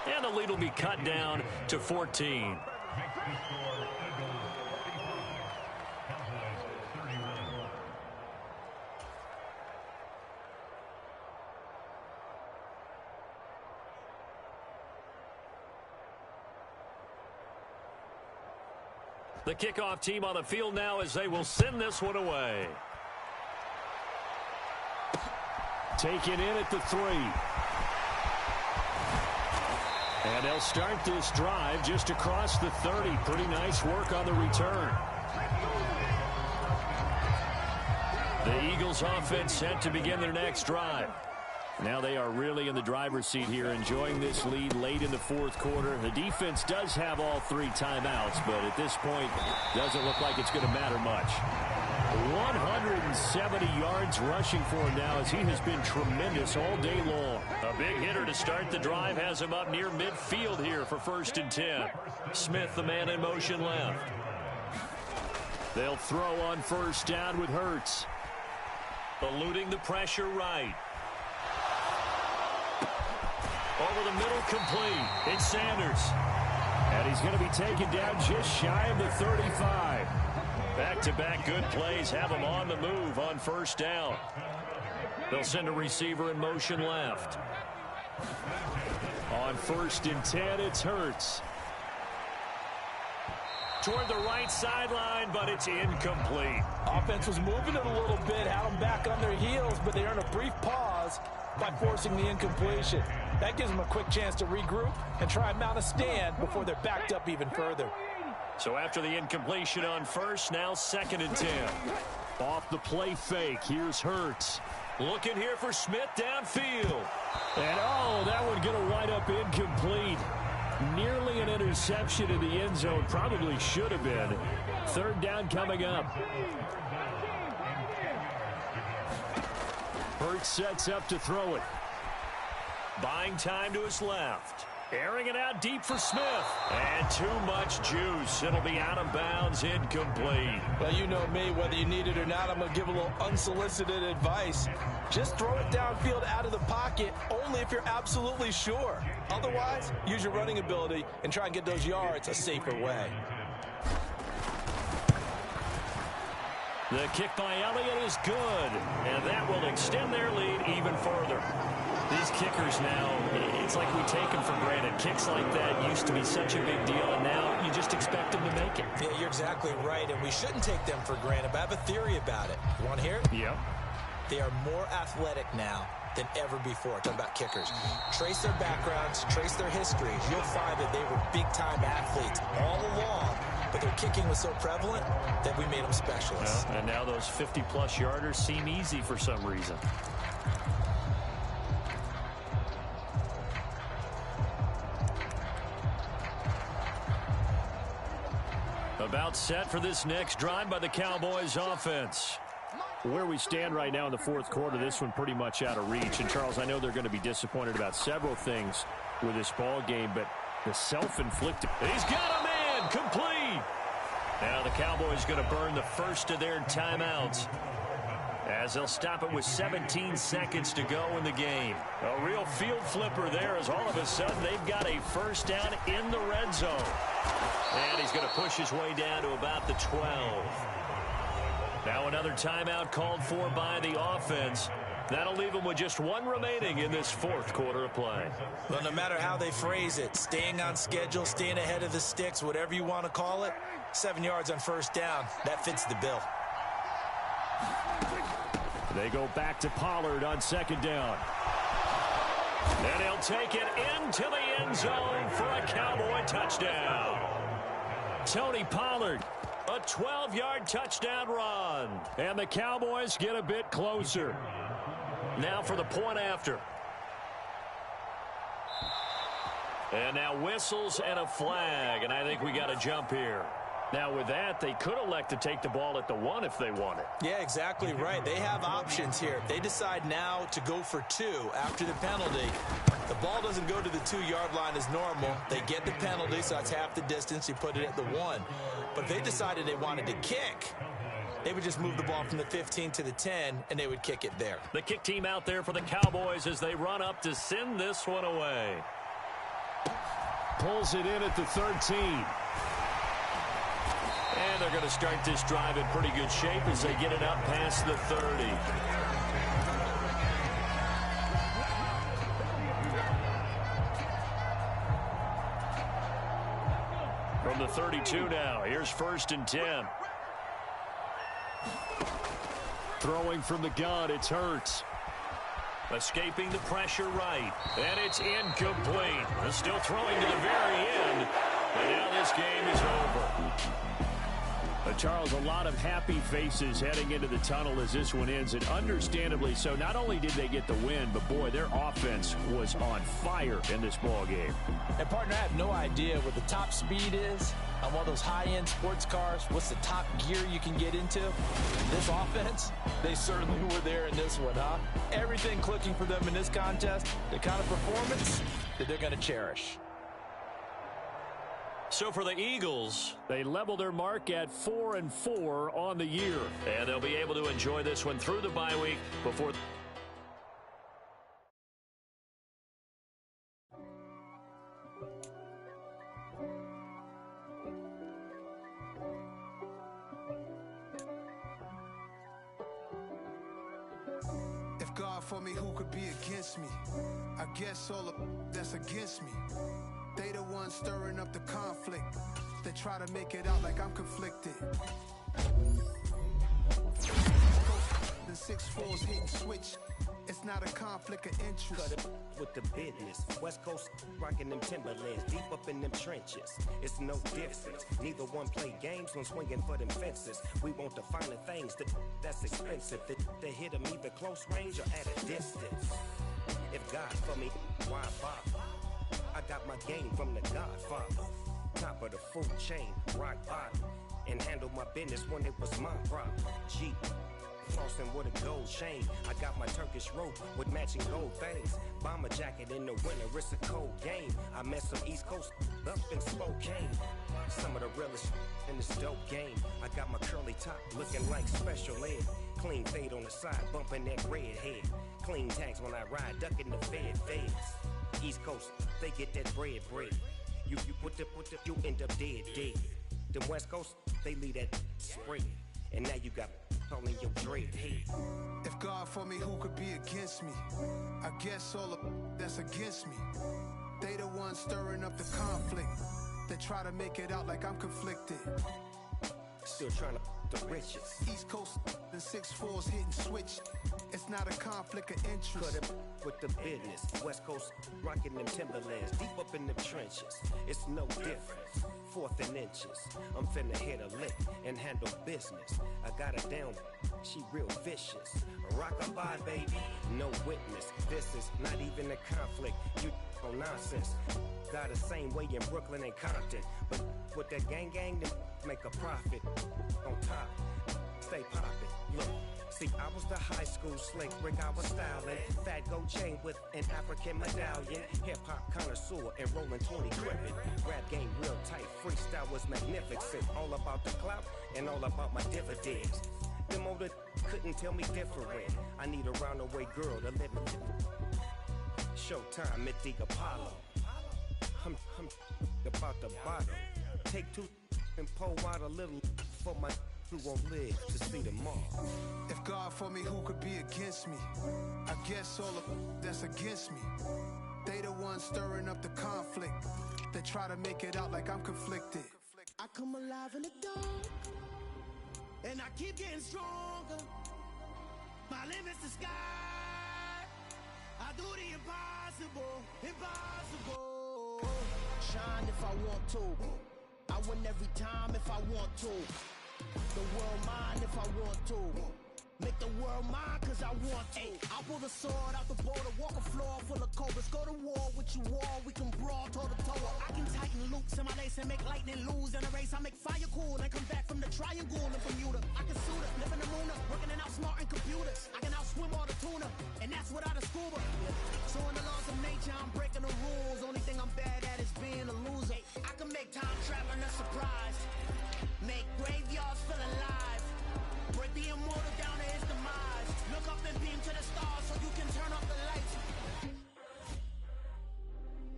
And the lead will be cut down to 14. The kickoff team on the field now as they will send this one away. Taken in at the 3. And they'll start this drive just across the 30. Pretty nice work on the return. The Eagles offense set to begin their next drive. Now they are really in the driver's seat here, enjoying this lead late in the 4th quarter. The defense does have all 3 timeouts, but at this point, doesn't look like it's going to matter much. 170 yards rushing for him now as he has been tremendous all day long. A big hitter to start the drive has him up near midfield here for 1st and 10. Smith, the man in motion left. They'll throw on 1st down with Hurts. Eluding the pressure right. Over the middle, complete. It's Sanders. And he's going to be taken down just shy of the 35. Back-to-back good plays have him on the move on first down. They'll send a receiver in motion left. On 1st and 10, it's Hurts. Toward the right sideline, but it's incomplete. Offense was moving it a little bit, had them back on their heels, but they earned a brief pause by forcing the incompletion. That gives them a quick chance to regroup and try and mount a stand before they're backed up even further. So after the incompletion on first, now 2nd and 10. Off the play fake, here's Hurts. Looking here for Smith downfield. And oh, that one going to wind up incomplete. Nearly an interception in the end zone. Probably should have been. 3rd down coming up. Hurts sets up to throw it. Buying time to his left. Airing it out deep for Smith. And too much juice. It'll be out of bounds, incomplete. Well, you know me, whether you need it or not, I'm going to give a little unsolicited advice. Just throw it downfield out of the pocket, only if you're absolutely sure. Otherwise, use your running ability and try and get those yards a safer way. The kick by Elliott is good, and that will extend their lead even further. These kickers now, it's like we take them for granted. Kicks like that used to be such a big deal, and now you just expect them to make it. Yeah, you're exactly right, and we shouldn't take them for granted, but I have a theory about it. You want to hear it? Yep. They are more athletic now than ever before. Talking about kickers. Trace their backgrounds, trace their histories. You'll find that they were big-time athletes all along, but their kicking was so prevalent that we made them specialists. Well, and now those 50-plus yarders seem easy for some reason. About set for this next drive by the Cowboys offense. Where we stand right now in the 4th quarter, this one pretty much out of reach. And, Charles, I know they're going to be disappointed about several things with this ball game, but the self-inflicted. He's got a man, complete. Now the Cowboys going to burn the first of their timeouts as they'll stop it with 17 seconds to go in the game. A real field flipper there as all of a sudden they've got a first down in the red zone. And he's going to push his way down to about the 12. Now another timeout called for by the offense. That'll leave them with just one remaining in this 4th quarter of play. Well, no matter how they phrase it, staying on schedule, staying ahead of the sticks, whatever you want to call it, 7 yards on first down, that fits the bill. They go back to Pollard on 2nd down. And he'll take it into the end zone for a Cowboy touchdown. Tony Pollard, a 12-yard touchdown run. And the Cowboys get a bit closer. Now for the point after. And now whistles and a flag, and I think we got a jump here. Now with that, they could elect to take the ball at the 1 if they want it. Yeah, exactly right. They have options here. If they decide now to go for 2 after the penalty, the ball doesn't go to the 2-yard line as normal. They get the penalty, so that's half the distance. You put it at the 1. But if they decided they wanted to kick, they would just move the ball from the 15 to the 10, and they would kick it there. The kick team out there for the Cowboys as they run up to send this one away. Pulls it in at the 13. And they're going to start this drive in pretty good shape as they get it up past the 30. From the 32 now, here's 1st and 10. Throwing from the gun, it's Hurts. Escaping the pressure right. And it's incomplete. They're still throwing to the very end. And now this game is over. Charles, a lot of happy faces heading into the tunnel as this one ends, and understandably so. Not only did they get the win, but, boy, their offense was on fire in this ball game. And, partner, I have no idea what the top speed is on one of those high-end sports cars. What's the top gear you can get into? This offense, they certainly were there in this one, huh? Everything clicking for them in this contest, the kind of performance that they're going to cherish. So for the Eagles, they level their mark at 4-4 on the year. And they'll be able to enjoy this one through the bye week before... for me, who could be against me? I guess all of that's against me. They the ones stirring up the conflict. They try to make it out like I'm conflicted. The 6'4's hitting switch. It's not a conflict of interest. Cut it with the business. West Coast rocking them Timberlands, deep up in them trenches. It's no difference. Neither one play games when swinging for them fences. We want the finer things that's expensive. They hit them either close range or at a distance. If God for me, why bother? I got my game from the Godfather. Top of the food chain, rock bottom. And handle my business when it was my problem. G. Flossing with a gold chain. I got my Turkish rope with matching gold things. Bomber jacket in the winter, it's a cold game. I met some East Coast up in Spokane. Some of the realest in this dope game. I got my curly top looking like special ed. Clean fade on the side, bumping that red head. Clean tags when I ride, ducking the feds. East Coast, they get that bread. You you end up dead. Them West Coast, they leave that spray. And now you got all in your dread head. If God for me, who could be against me? I guess all of that's against me. They the ones stirring up the conflict. They try to make it out like I'm conflicted. Still trying to the riches. East Coast, the 6'4's hitting switch. It's not a conflict of interest. Cut it with the business. West Coast rocking them Timberlands, deep up in them trenches. It's no difference. 4th and inches. I'm finna hit a lick and handle business. I got her down, she real vicious. Rock-a-bye, baby, no witness. This is not even a conflict. You on nonsense. Got the same way in Brooklyn and Compton. But with that gang, then make a profit. On top, stay poppin'. Look. See, I was the high school slick Rick, I was styling. Fat gold chain with an African medallion. Hip-hop connoisseur and rolling 20 gripping. Rap game real tight, freestyle was magnificent. All about the clout and all about my dividends. Them older couldn't tell me different. I need a roundaway girl to live in. Showtime at the Apollo. I'm about the bottom. Take 2 and pour out a little for my who won't live to see tomorrow. If God for me, who could be against me? I guess all of that's against me. They the ones stirring up the conflict. They try to make it out like I'm conflicted. I come alive in the dark, and I keep getting stronger. My limit's the sky. I do the impossible. Shine if I want to. I win every time if I want to. The world mine if I want to. Make the world mine cause I want to. I'll pull the sword out the border, walk a floor full of cobras. Go to war with you all, we can brawl toe to toe. I can tighten loops in my lace and make lightning lose in a race. I make fire cool and come back from the triangle and Bermuda. I can suit it, live in the moon, working and outsmarting computers. I can outswim all the tuna, and that's without a scuba. So in the laws of nature, I'm breaking the rules. Only thing I'm bad at is being a loser. I can make time traveling a surprise. Make graveyards feel alive. Break the immortal down to his demise. Look up and beam to the stars so you can turn off the lights.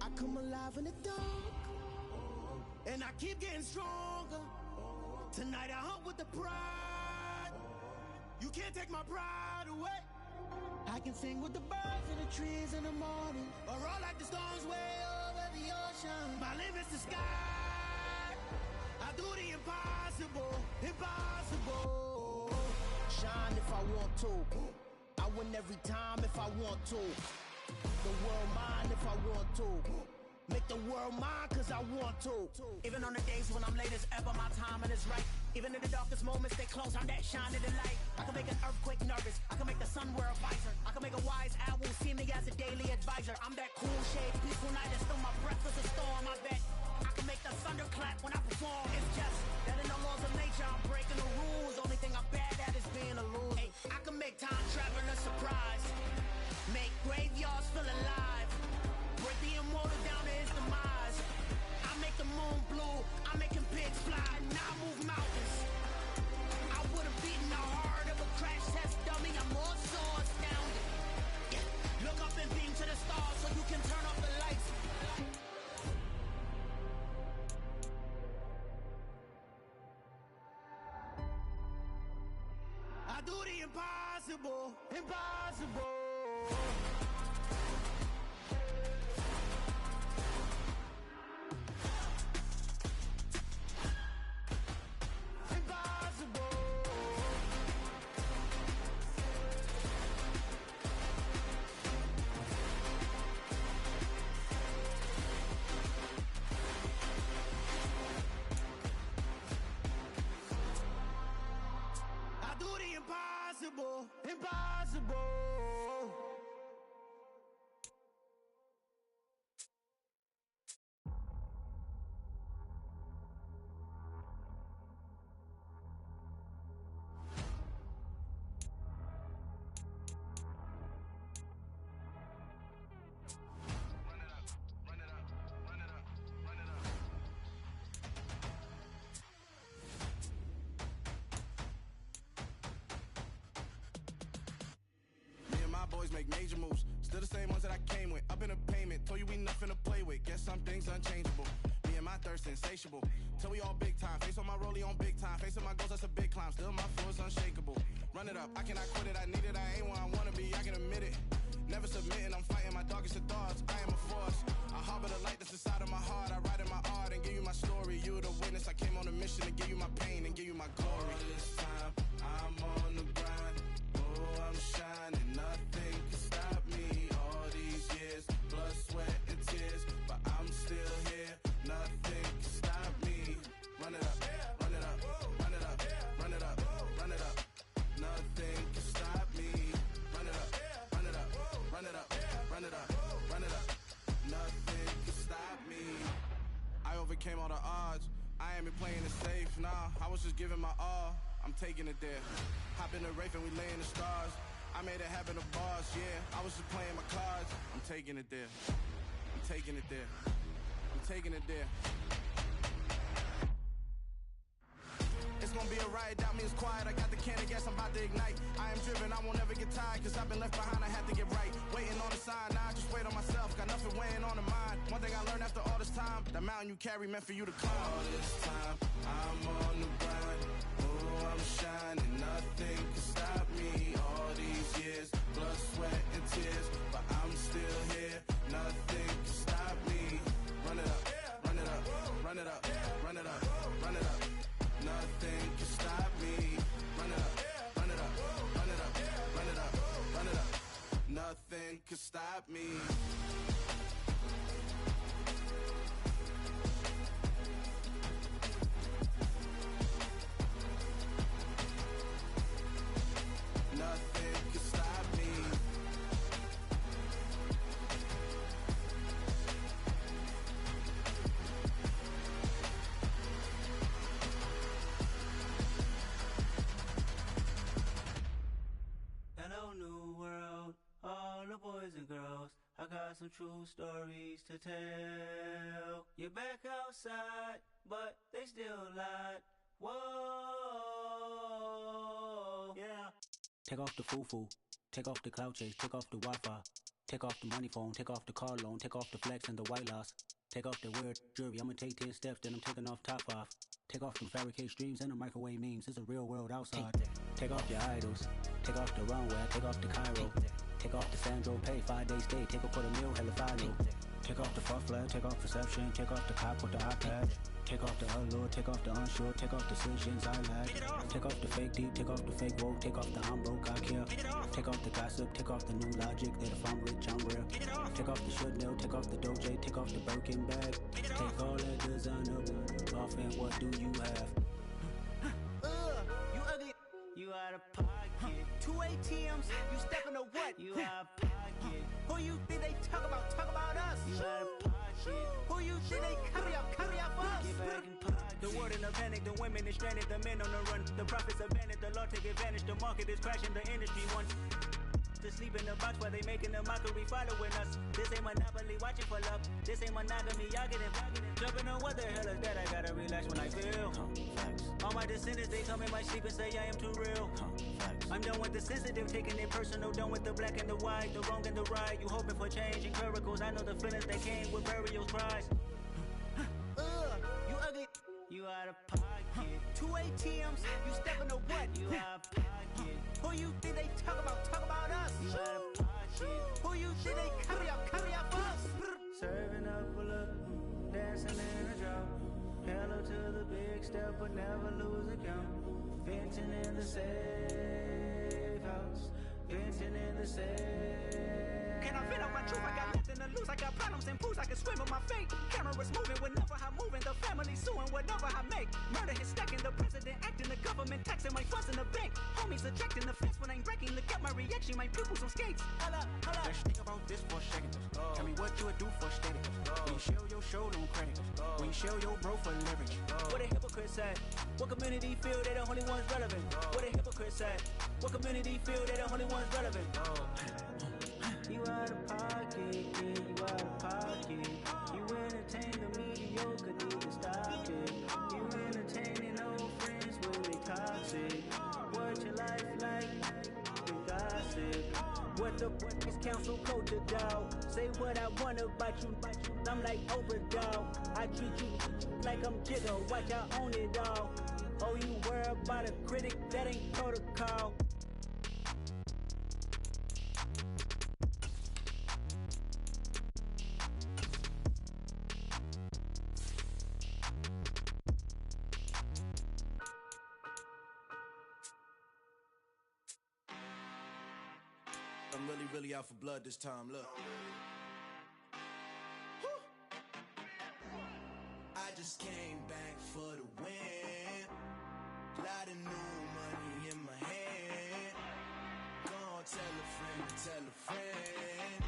I come alive in the dark, and I keep getting stronger. Tonight I hunt with the pride. You can't take my pride away. I can sing with the birds in the trees in the morning, or roll like the storms way over the ocean. My limit's the sky. I do the impossible. Shine if I want to. I win every time if I want to. The world mine if I want to. Make the world mine cause I want to. Even on the days when I'm late as ever, my timing is right. Even in the darkest moments, they close, I'm that shine of the light. I can make an earthquake nervous. I can make the sun wear a visor. I can make a wise owl see me as a daily advisor. I'm that cool shade, peaceful night, and still my breath is a storm, I bet. I can make the thunder clap when I perform. It's just that in the laws of nature, I'm breaking the rules. Only thing I'm bad at is being a loser. Hey, I can make time traveling a surprise. Make graveyards feel alive. Break the immortal down to his demise. I make the moon blue. I'm making pigs fly. Now I move mountains. I would have beaten the heart of a crash test dummy. I'm more so astounded. Yeah. Look up and beam to the stars so you can turn off the lights. I do the impossible. niggas make major moves. Still the same ones that I came with. Up in a payment, told you we nothing to play with. Guess some things unchangeable. Me and my thirst insatiable. Till we all big time. Face on my rollie on big time. Facing my goals, that's a big climb. Still my flow is unshakable. Run it up, I cannot quit it. I need it, I ain't where I wanna be, I can admit it. Never submitting, I'm fighting my darkest of thoughts. I am a force. I harbor the light that's inside of my heart. I write in my art and give you my story. You the witness. I came on a mission to give you my pain and give you my glory. All this time, I'm on the grind. Oh, I'm shining. Nothing can stop me. All these years, blood, sweat, and tears. But I'm still here. Nothing can stop me. Run it up, run it up, run it up, run it up, run it up. Nothing can stop me. Run it up, run it up, run it up, run it up, run it up. Nothing can stop me. I overcame all the odds. I ain't been playing it safe, nah. I was just giving my all. I'm taking it there. Hop in the Wraith and we lay in the stars. I made it happen to bars, yeah. I was just playing my cards. I'm taking it there. I'm taking it there. I'm taking it there. It's gonna be a riot, doubt me it's quiet. I got the can of gas, I'm about to ignite. I am driven, I won't ever get tired, cause I've been left behind, I had to get right. Waiting on the sign, now I just wait on myself. Got nothing weighing on the mind. One thing I learned after all this time, the mountain you carry meant for you to climb. All this time, I'm on the grind. Oh, I'm shining, nothing can stop me. All these years, blood, sweat, and tears. But I'm still here, nothing can stop me. Run it up, run it up, run it up, run it up, run it up. Nothing can stop me. Run it up, run it up, run it up, run it up, run it up. Nothing can stop me. Nothing can stop me. Hello, new world, all the boys and girls. I got some true stories to tell. You're back outside, but they still lied. Whoa, yeah. Take off the foo-foo, take off the cloud chase, take off the Wi-Fi, take off the money phone, take off the car loan, take off the flex and the white loss, take off the weird jewelry. I'ma take 10 steps, then I'm taking off top 5. Take off them fabricate streams and the microwave memes. It's a real world outside. Take off your idols, take off the runway, take off the Cairo, take off the Sandro pay, 5-day stay, take a $250,000 hella follow. Take off the fuck flag, take off perception, take off the cop with the iPad. Take off the allure, take off the unsure, take off decisions I lack. Take off the fake deep, take off the fake woke, take off the I'm broke, I care. Take off the gossip, take off the new logic that if I'm rich, I'm real. Take off the Chanel, take off the Doja, take off the Birkin bag. Take all that designer off and what do you have? You ugly, you out of pocket. 2 ATMs, you stepping to what? You out of pocket. Who you think they talk about us? You out of pocket. Who you think they carry up us? Get back in pocket. The world in a panic, the women is stranded, the men on the run. The profits abandoned, the law take advantage, the market is crashing, the industry wants to sleep in the box while they making a mockery following us. This ain't monopoly, watching for love. This ain't monogamy, y'all getting jumping on what the hell is that? I gotta relax when I feel. All my descendants, they come in my sleep and say I am too real. I'm done with the sensitive, taking it personal, done with the black and the white, the wrong and the right. You hoping for change and miracles, I know the feelings that came with burial cries. You ugly, you out of pocket. 2 ATMs, you stepping to what? You out of pocket. Who you think they talk about us? You out of pocket. Who you think they carry up us? Serving up a look, dancing in a drop. Hello to the big step, but never lose a count. Venting in the safe house. Venting in the safe. Can I vent out my truth? I got nothing to lose. I got problems and pools. I can swim with my fate. Cameras moving whenever I'm moving. The family suing whatever I make. Murder is stacking. The president acting. The government taxing my funds in the bank. Homies ejecting the fence when I'm breaking. Look at my reaction. My pupils on skates. Holla, holla. Let's think about this for a second. Tell me what you would do for status. When you show your show, no credit. When you show your bro for leverage. What a hypocrite said. What community feel they the only ones relevant? What a hypocrite said. What community feel they the only ones relevant? You out of pocket, yeah, you out of pocket. You entertain the mediocre, need to stop it. You entertaining old friends when they toxic. What your life like? The gossip. What the council culture, dog. Say what I want about you, I'm like overdog. I treat you like I'm Jigga, watch I own it all. Oh, you worry about a critic, that ain't protocol. I'm really out for blood this time, look. I just came back for the win. Lot of new money in my hand. Gonna tell a friend to tell a friend.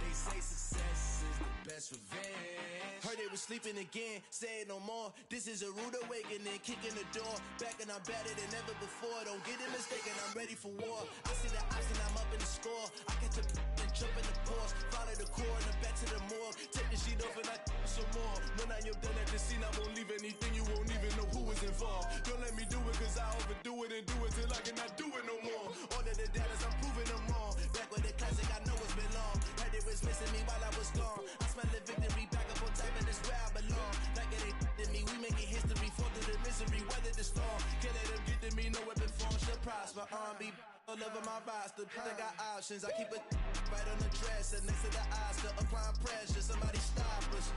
They say success is the best revenge. Heard they was sleeping again, say it no more. This is a rude awakening, kicking the door. Back and I'm better than ever before. Don't get it mistaken, I'm ready for war. I see the option, I'm up in the score. I catch a and jump in the pause. Follow the core and the back to the morgue. Take the sheet off and I some more. When I am done at the scene, I won't leave anything. You won't even know who is involved. Don't let me do it, cause I overdo it and do it till I cannot do it no more. All of the datas, I'm proving them wrong. Back with the classic, I know it's been long. Heard it was missing me while I was gone. I smell the victory back up on top, and it's where I belong. Like it ain't to me, we making history. Fall through the misery, weather the storm. Can't let them get to me, no weapon form should prosper. Be all over my roster, I got options. I keep it right on the dresser, next to the Oscar. Applying pressure, somebody stop us.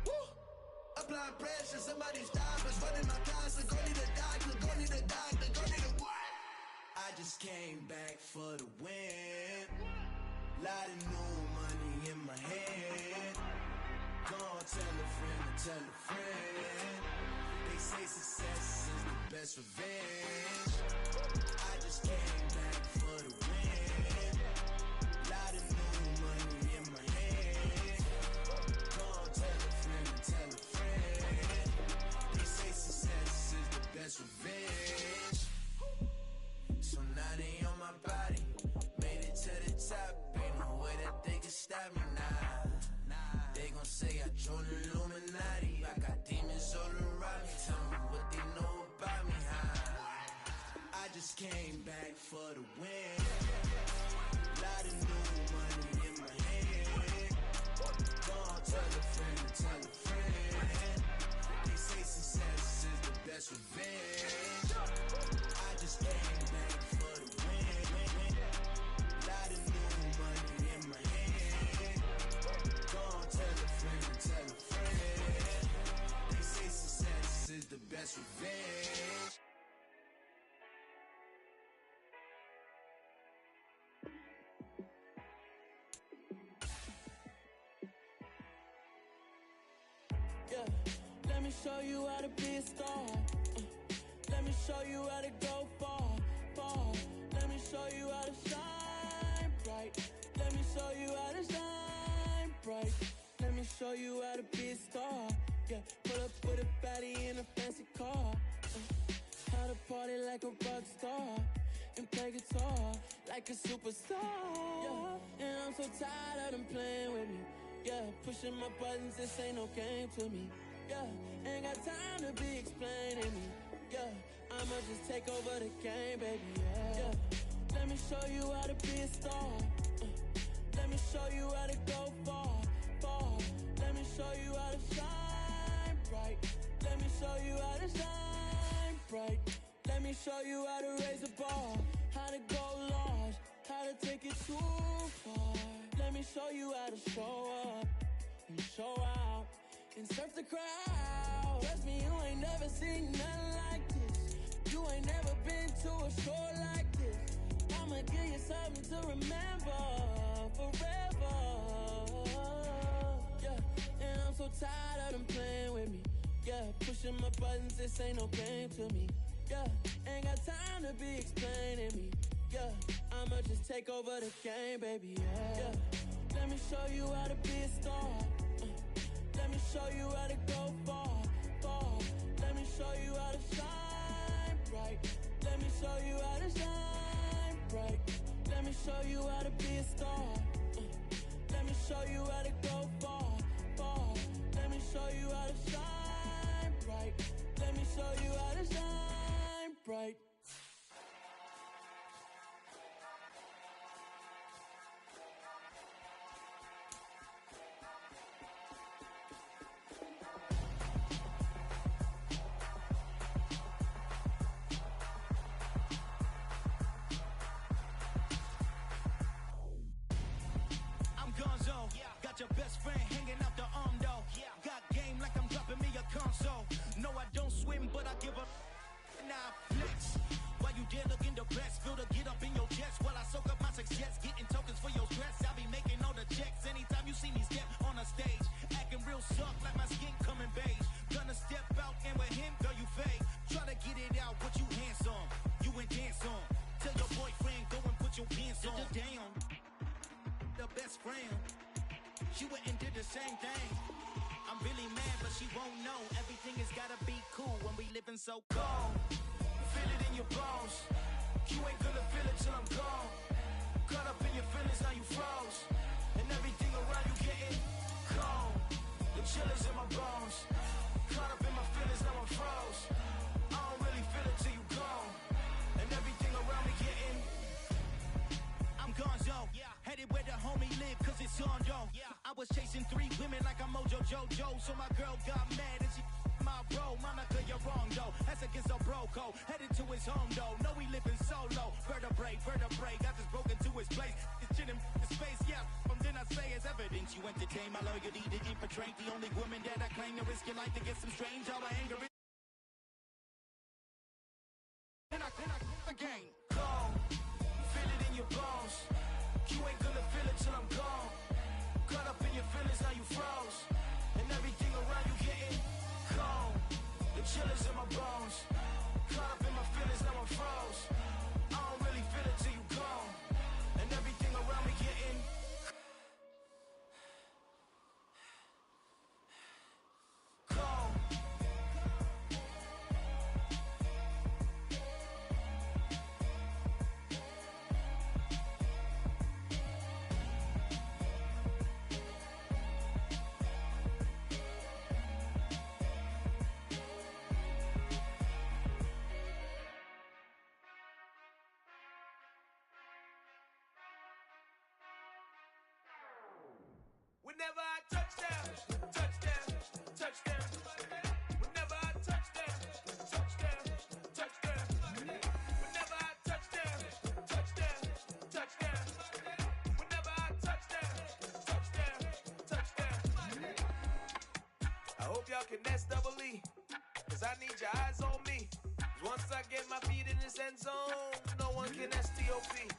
Woo! Applying pressure, somebody stop us. Running my constant, go need a doctor, go need a doctor, go need a what? I just came back for the win. Lot of new money in my hand. Gonna tell a friend to tell a friend. They say success is the best revenge. I just came back for the win. Lot of new money in my hand. Gonna tell a friend to tell a friend. They say success is the best revenge. So now they on my body. Made it to the top. Ain't no way that they can stop me now. They gon' say I joined the Illuminati. I got demons all around me. Tell me what they know about me, huh? I just came back for the win. Lot of new money in my hand. Gonna tell a friend to tell a friend. They say success is the best revenge. I just came back for the win. Lot of new money in my hand. Gonna tell a friend to tell a friend. They say success is the best revenge. Yeah, let me show you how to be a star. Let me show you how to go far, far. Let me show you how to shine bright. Let me show you how to shine bright. Let me show you how to be a star. Yeah, pull up with a baddie in a fancy car. How to party like a rock star and play guitar like a superstar. Yeah, and I'm so tired of them playing with me. Yeah, pushing my buttons, this ain't no game to me. Yeah, ain't got time to be explaining me. Yeah, I'ma just take over the game, baby. Yeah, let me show you how to be a star. Let me show you how to go far, far. Let me show you how to shine bright. Let me show you how to shine bright. Let me show you how to raise a bar, how to go large, how to take it too far. Let me show you how to show up and show out and surf the crowd. Trust me, you ain't never seen nothing like this. You ain't never been to a show like this. I'ma give you something to remember forever. Yeah, and I'm so tired of them playing with me. Yeah, pushing my buttons, this ain't no game to me. Yeah, ain't got time to be explaining me. Yeah, I'ma just take over the game, baby. Yeah, let me show you how to be a star. Let me show you how to go far, far. Let me show you how to shine bright. Let me show you how to shine bright. Let me show you how to be a star. Let me show you how to go far, far. Let me show you how to shine bright. Let me show you how to shine bright. friend. She went and did the same thing. I'm really mad, but she won't know. Everything has gotta be cool when we living so cold. Feel it in your bones. You ain't gonna feel it till I'm gone. Caught up in your feelings, now you froze. And everything around you getting cold. The chill is in my bones. Caught up in my feelings, now I'm froze. I don't really feel it till you gone. And everything around me getting I'm gonzo, headed where the homie live, cause it's on, yo. I was chasing 3 women like I'm Mojo Jojo, so my girl got mad and she my bro. Monica, you're wrong, though. That's against a bro code. Headed to his home, though. No, he living solo. Vertebrae, got just broken to his place. It's chin in his face, yeah. From then I say it's evidence you entertain my loyalty to infiltrate the only woman that I claim to risk your life to get some strange. All my anger is. Then I again. Gone. Feel it in your bones. You ain't gonna feel it till I'm gone. Caught up in your feelings, now you froze. And everything around you getting cold. The chill is in my bones. Caught up in my feelings, now I'm froze. I don't really feel it till you gone. And everything around me getting cold. Whenever I touchdown, touchdown, touchdown. Whenever I touchdown, touchdown, touchdown. Whenever I touchdown, touchdown, touchdown. Whenever I touchdown, touchdown, touchdown. I hope y'all can S-double-E, cause I need your eyes on me. Cause once I get my feet in this end zone, no one can S-T-O-P.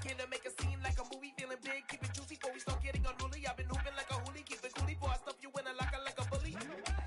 Can I make a scene like a movie, feeling big, keep it juicy before we start getting unruly. I've been hooping like a hoolie, keep it coolie before I stuff you in a locker like a bully.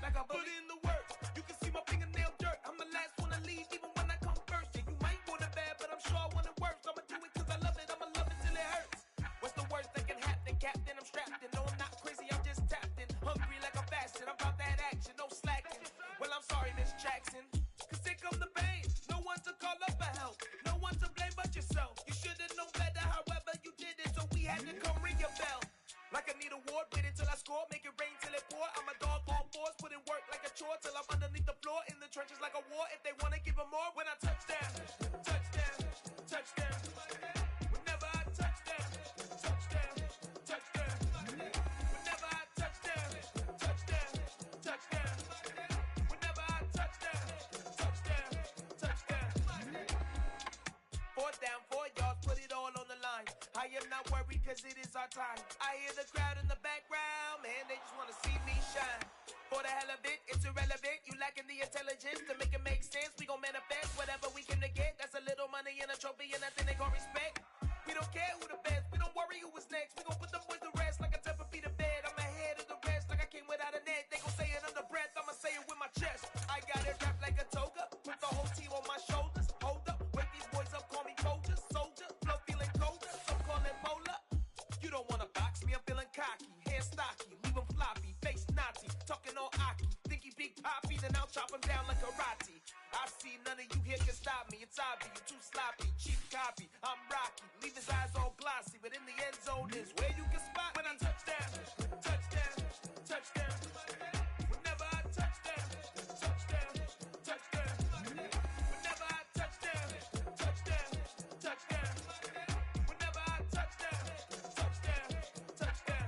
Like a bully. Put in the work, you can see my fingernail dirt. I'm the last one to leave, even when I come first. Yeah, you might want it bad, but I'm sure I want it worse. I'ma do it cause I love it, I'ma love it till it hurts. What's the worst that can happen, Captain? I'm strapped in, no I'm not crazy, I'm just tapped in. Hungry like I'm fasting, I'm about that action, no slacking. Well, I'm sorry, Miss Jackson, cause here come the pain. No one to call up for help, no one to blame but yourself. You should've known better, however you did it, so we had to come ring your bell. Like I need a ward, wait until I score, make it rain till it pour. I'm a dog on fours, put in work like a chore till I'm underneath the floor, in the trenches like a war. If they wanna give them more, when I touchdown, touchdown, touchdown. Whenever I touchdown, touchdown, touchdown. Whenever I touchdown, touchdown, touchdown. Whenever I touchdown, touchdown, touchdown. 4th down, 4 yards, put it all on the line. I am not worried cause it is our time. I hear the crowd in the background, man, they just wanna see me shine. For the hell of it, it's irrelevant. You lacking the intelligence to make it make sense. We gon' manifest whatever we came to get. That's a little money and a trophy and nothing they gon' respect. We don't care who the best, we don't worry who was next. We gon' put them boys to rest like a temper feet of bed. I'm ahead of the rest like I came without a net. They gon' say it under breath, I'ma say it with my chest. I got it wrapped like a toga, put the whole team on my shoulders. Hold up, wake these boys up, call me Folger, soldier. Flow feeling colder, some call it polar. You don't wanna box me, I'm feeling cocky. Hair stocky, leave him floppy, face Nazi. Talking all Aki, think he big poppy, then I'll chop him down like karate. I see none of you here can stop me. It's obvious, you too sloppy, cheap copy. I'm Rocky, leave his eyes all glossy, but in the end zone is where you can spot when I touchdown, touchdown, touchdown. Whenever I touchdown, touchdown, touchdown. Whenever I touchdown, touchdown, touchdown. Whenever I touchdown, touchdown, touchdown.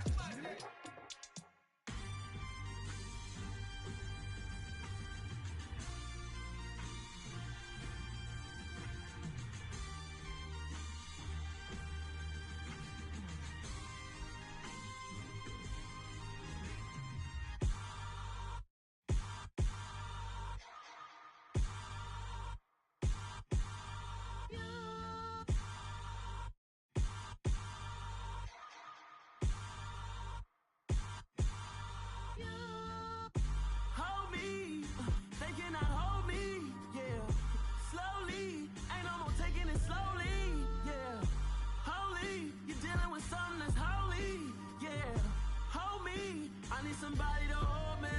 somebody to hold me.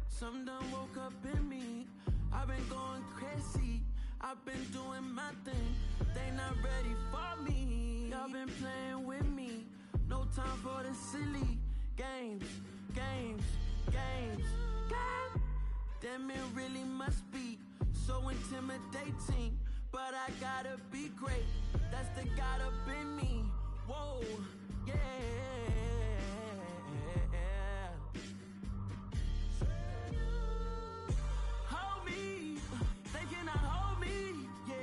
Some done woke up in me. I've been going crazy. I've been doing my thing. They not ready for me. Y'all been playing with me. No time for the silly games. Damn, it really must be so intimidating. But I gotta be great. That's the God up in me. Whoa, yeah. Hold me, they cannot hold me, yeah.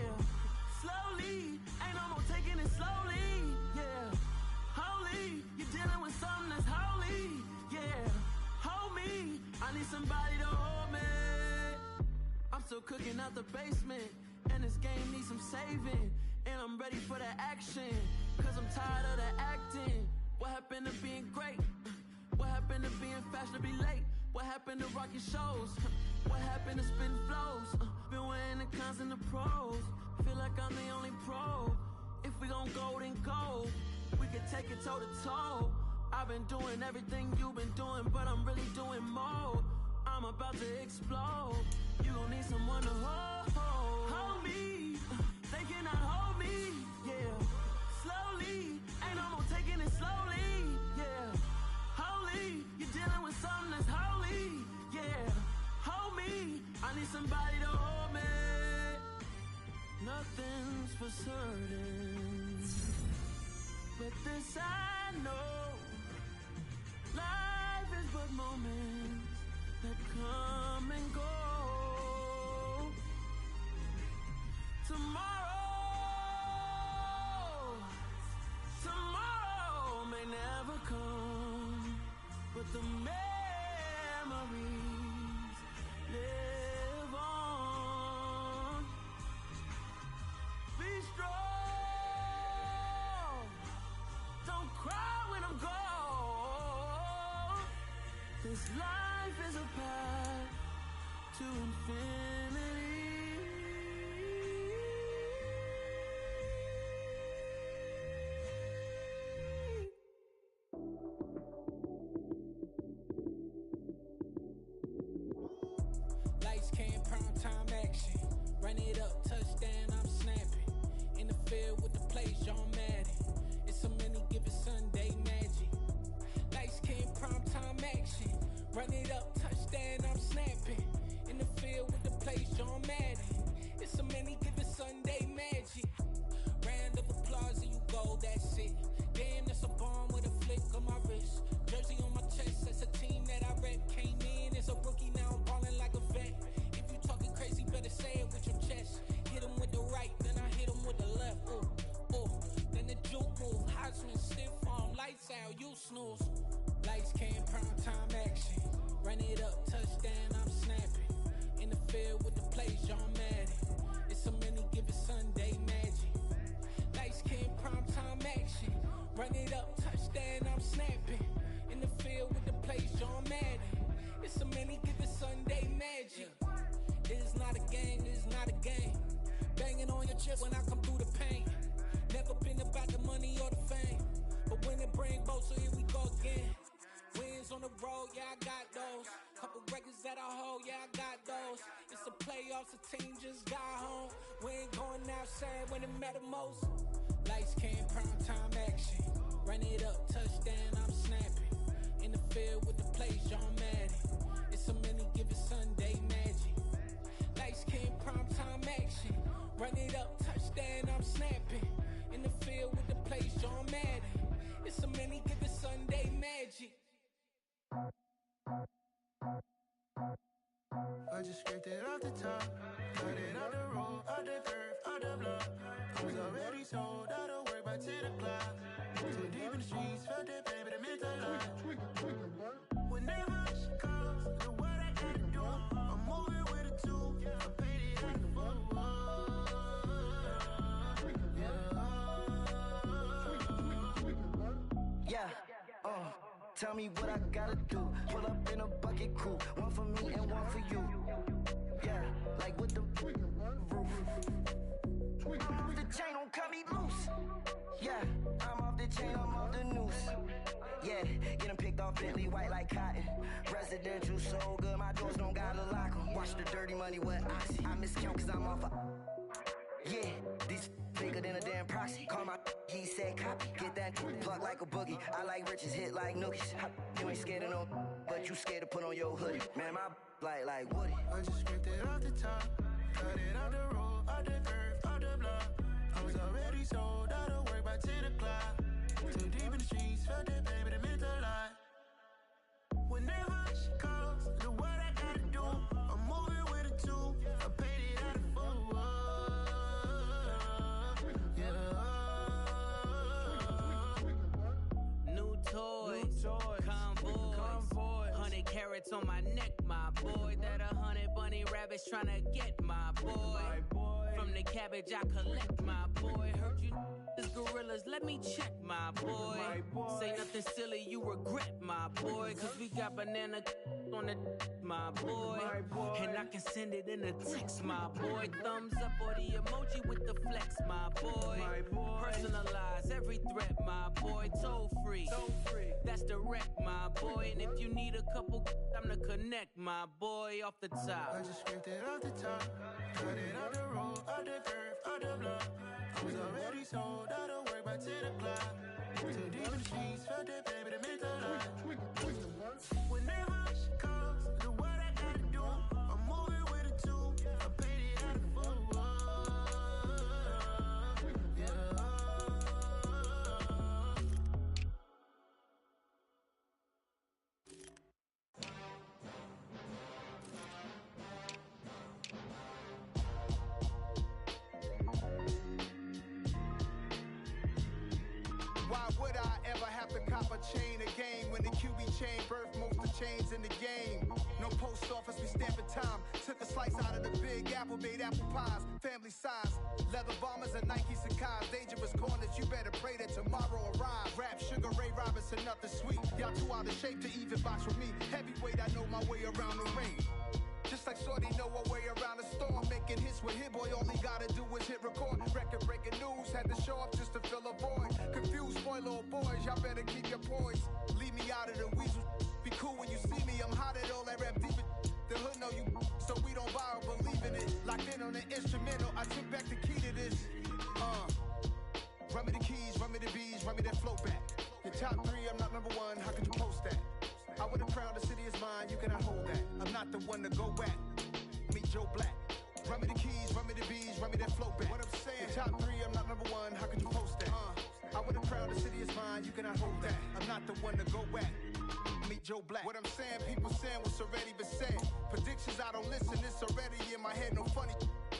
Slowly, ain't no more taking it slowly, yeah. Holy, you're dealing with something that's holy, yeah. Hold me, I need somebody to hold me. I'm still cooking out the basement, and this game needs some saving. And I'm ready for the action, cause I'm tired of the acting. What happened to being great? What happened to being fashionably late? What happened to rocking shows? What happened to spitting flows? Been wearing the cons and the pros. Feel like I'm the only pro. If we gon' go, then go. We could take it toe to toe. I've been doing everything you've been doing, but I'm really doing more. I'm about to explode. You gon' need someone to hold me. They cannot hold me, yeah. Slowly, ain't no more taking it slowly, yeah. Holy, you're dealing with something that's holy, yeah. Hold me, I need somebody to hold me. Nothing's for certain, but this I know. Life is but moments that come and go. Tomorrow may never come, but the memories live on. Be strong, don't cry when I'm gone. This life is a path to infinity. Lights came, prime time action. Run it up, touchdown, I'm snapping. In the field with the plays, John Madden. It's a many given Sunday magic. Lights came, prime time action. Run it up, touchdown, I'm snapping. In the field with the plays, John Madden. It's a many given Sunday magic. Round of applause and you go, that's it. Damn, that's a bomb with a flick on my wrist. Jersey on my chest, that's a team that I rep. Came in as a rookie, now I'm ballin' like a vet. If you talking crazy, better say it with your chest. Hit him with the right, then I hit him with the left. Then the juke move, Heisman stiff arm, lights out, you snooze. Lights came, prime time action. Run it up, touchdown, I'm snapping. In the field with the plays, John Madden. It's a many given Sunday magic. Lights came, prime time action. Run it up, touchdown, I'm snapping. In the field with the plays, John Madden. It's a many given Sunday magic. It is not a game, it is not a game. Banging on your chest when I come through the pain. Never been about the money or the fame, but when it bring both, so here we go again. Wins on the road, yeah, I got those. Couple records that I hold, yeah, I got those. It's the playoffs, the team just got home. We ain't going outside when it matter most. Lights came, prime time action. Run it up, touchdown, I'm snapping. In the field with the plays, John Madden. It's a many given Sunday magic. Lights came, prime time action. Run it up, touchdown, I'm snapping. In the field with the plays, John Madden. It's a many given Sunday magic. I just scraped it off the top, cut it off the road, off the curve, off the block. I was already sold out of work by 10 o'clock. Too deep in the streets, felt that pain, but it meant a lot. Whenever she calls, look what I gotta do. I'm moving with a two, I'm painted like a fool. Yeah, tell me what I gotta do. Pull up in a bucket crew, one for me and one for you. Yeah, like with the roof. I'm off the chain, don't cut me loose. Yeah, I'm off the chain, I'm off the noose. Yeah, getting picked off Bentley white like Presidential so good, my doors don't gotta lock 'em. Watch the dirty money with Oxy. I miscount cause I'm off yeah, these bigger than a damn proxy. Call my he said copy. Get that plug like a boogie. I like riches, hit like nookies. You ain't scared of no, but you scared to put on your hoodie. Man, my like Woody. I just scraped it off the top, cut it off the road, off the curve, off the block. I was already sold out of work by 10 o'clock. Too deep in the streets, felt that baby, that meant a lot. Whenever she calls, look what I gotta do. I'm moving with a two, I paid it out of full. Yeah. New toys, convoys, 100 carats on my neck, my boy. That 100 bunny rabbits tryna get my boy. From the cabbage I collect, my boy. Heard you gorillas, let me check, my boy. Say nothing silly, you regret, my boy. Cause we got banana on the my boy. And I can send it in a text, my boy. Thumbs up or the emoji with the flex, my boy. Personalize every threat, my boy. Toll free, that's direct, my boy. And if you need a couple, I'm the connect, my boy. Off the top, I just scraped it off the top, cut it off the road, off the curve, off the block. I was already sold out of work by 10 o'clock. Too deep in the streets, felt that baby, that meant a lot. Whenever she calls, look what I gotta do. I'm moving with a two, I paid it out of full. Why would I ever have to cop a chain again when the QB chain birthed most of the chains in the game? No post office, we stamping time. Took a slice out of the big apple, made apple pies, family size. Leather bombers and Nike Sacai's. Dangerous corners, you better pray that tomorrow arrives. Rap, Sugar Ray Robinson, nothing sweet. Y'all too out of shape to even box with me. Heavyweight, I know my way around the ring. Just like Shorty know her way around the storm. Making hits with Hit Boy, all he gotta do is hit record. Record breaking news, had to show up just to fill a void. Confused, spoiled little boys, y'all better keep your poise. Leave me out of the weasel. Be cool when you see me, I'm hot at all that rap deep. The hood know you, so we don't borrow, believe in it. Locked in on the instrumental, I took back the key to this. Run me the keys, run me the bees, run me that flow back. Your top three, I'm not number one, how could you post that? I would have crowned the city is mine, you cannot hold that. I'm not the one to go back. Meet Joe Black. Run me the keys, run me the bees, run me that flow back. What I'm saying, your top three, I'm not number one, how could you post that? I would have crowned the city is mine, you cannot hold that. I'm not the one to go back. Meet Joe Black. What I'm saying, people saying what's already been said. Predictions, I don't listen, it's already in my head, no funny.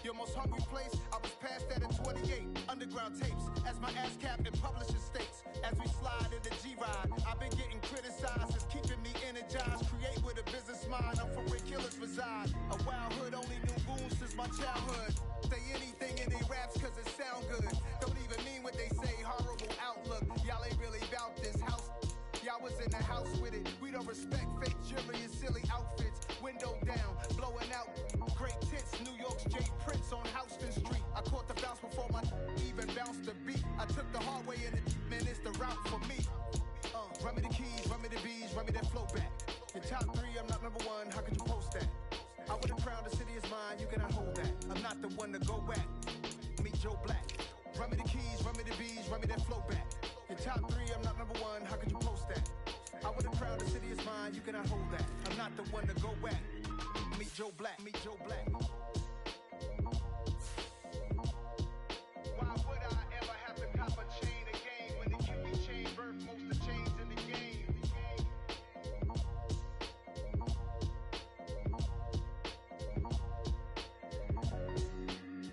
Your most hungry place, I was past that at 28. Underground tapes, as my ass cap in publishing states. As we slide in the G-Ride, I've been getting criticized, it's keeping me energized. Create with a business mind, I'm from where killers reside. A wild hood, only knew goons since my childhood. Say anything in they raps cause it sound good. Don't even mean what they say, horrible outlook. Y'all ain't really about this house. Y'all was in the house with it. We don't respect fake jewelry and silly outfits. Window down, blowing out. Great tits, New York's J. Prince on Houston Street. I caught the bounce before my even bounced the beat. I took the hard way in it, man, it's the route for me. Run me the keys, run me the bees, run me that flow back. Your top three, I'm not number one, how could you post that? I would have crowned the city is mine, you cannot hold that. I'm not the one to go back. Meet Joe Black. Run me the keys, run me the bees, run me that flow back. Your top three, I'm not number one, how could you post that? I would have crowned the city is mine, you cannot hold that. I'm not the one to go back. Meet Joe Black, meet Joe Black. Why would I ever have to cop a chain again when the QB chain birthed most of the chains in the game?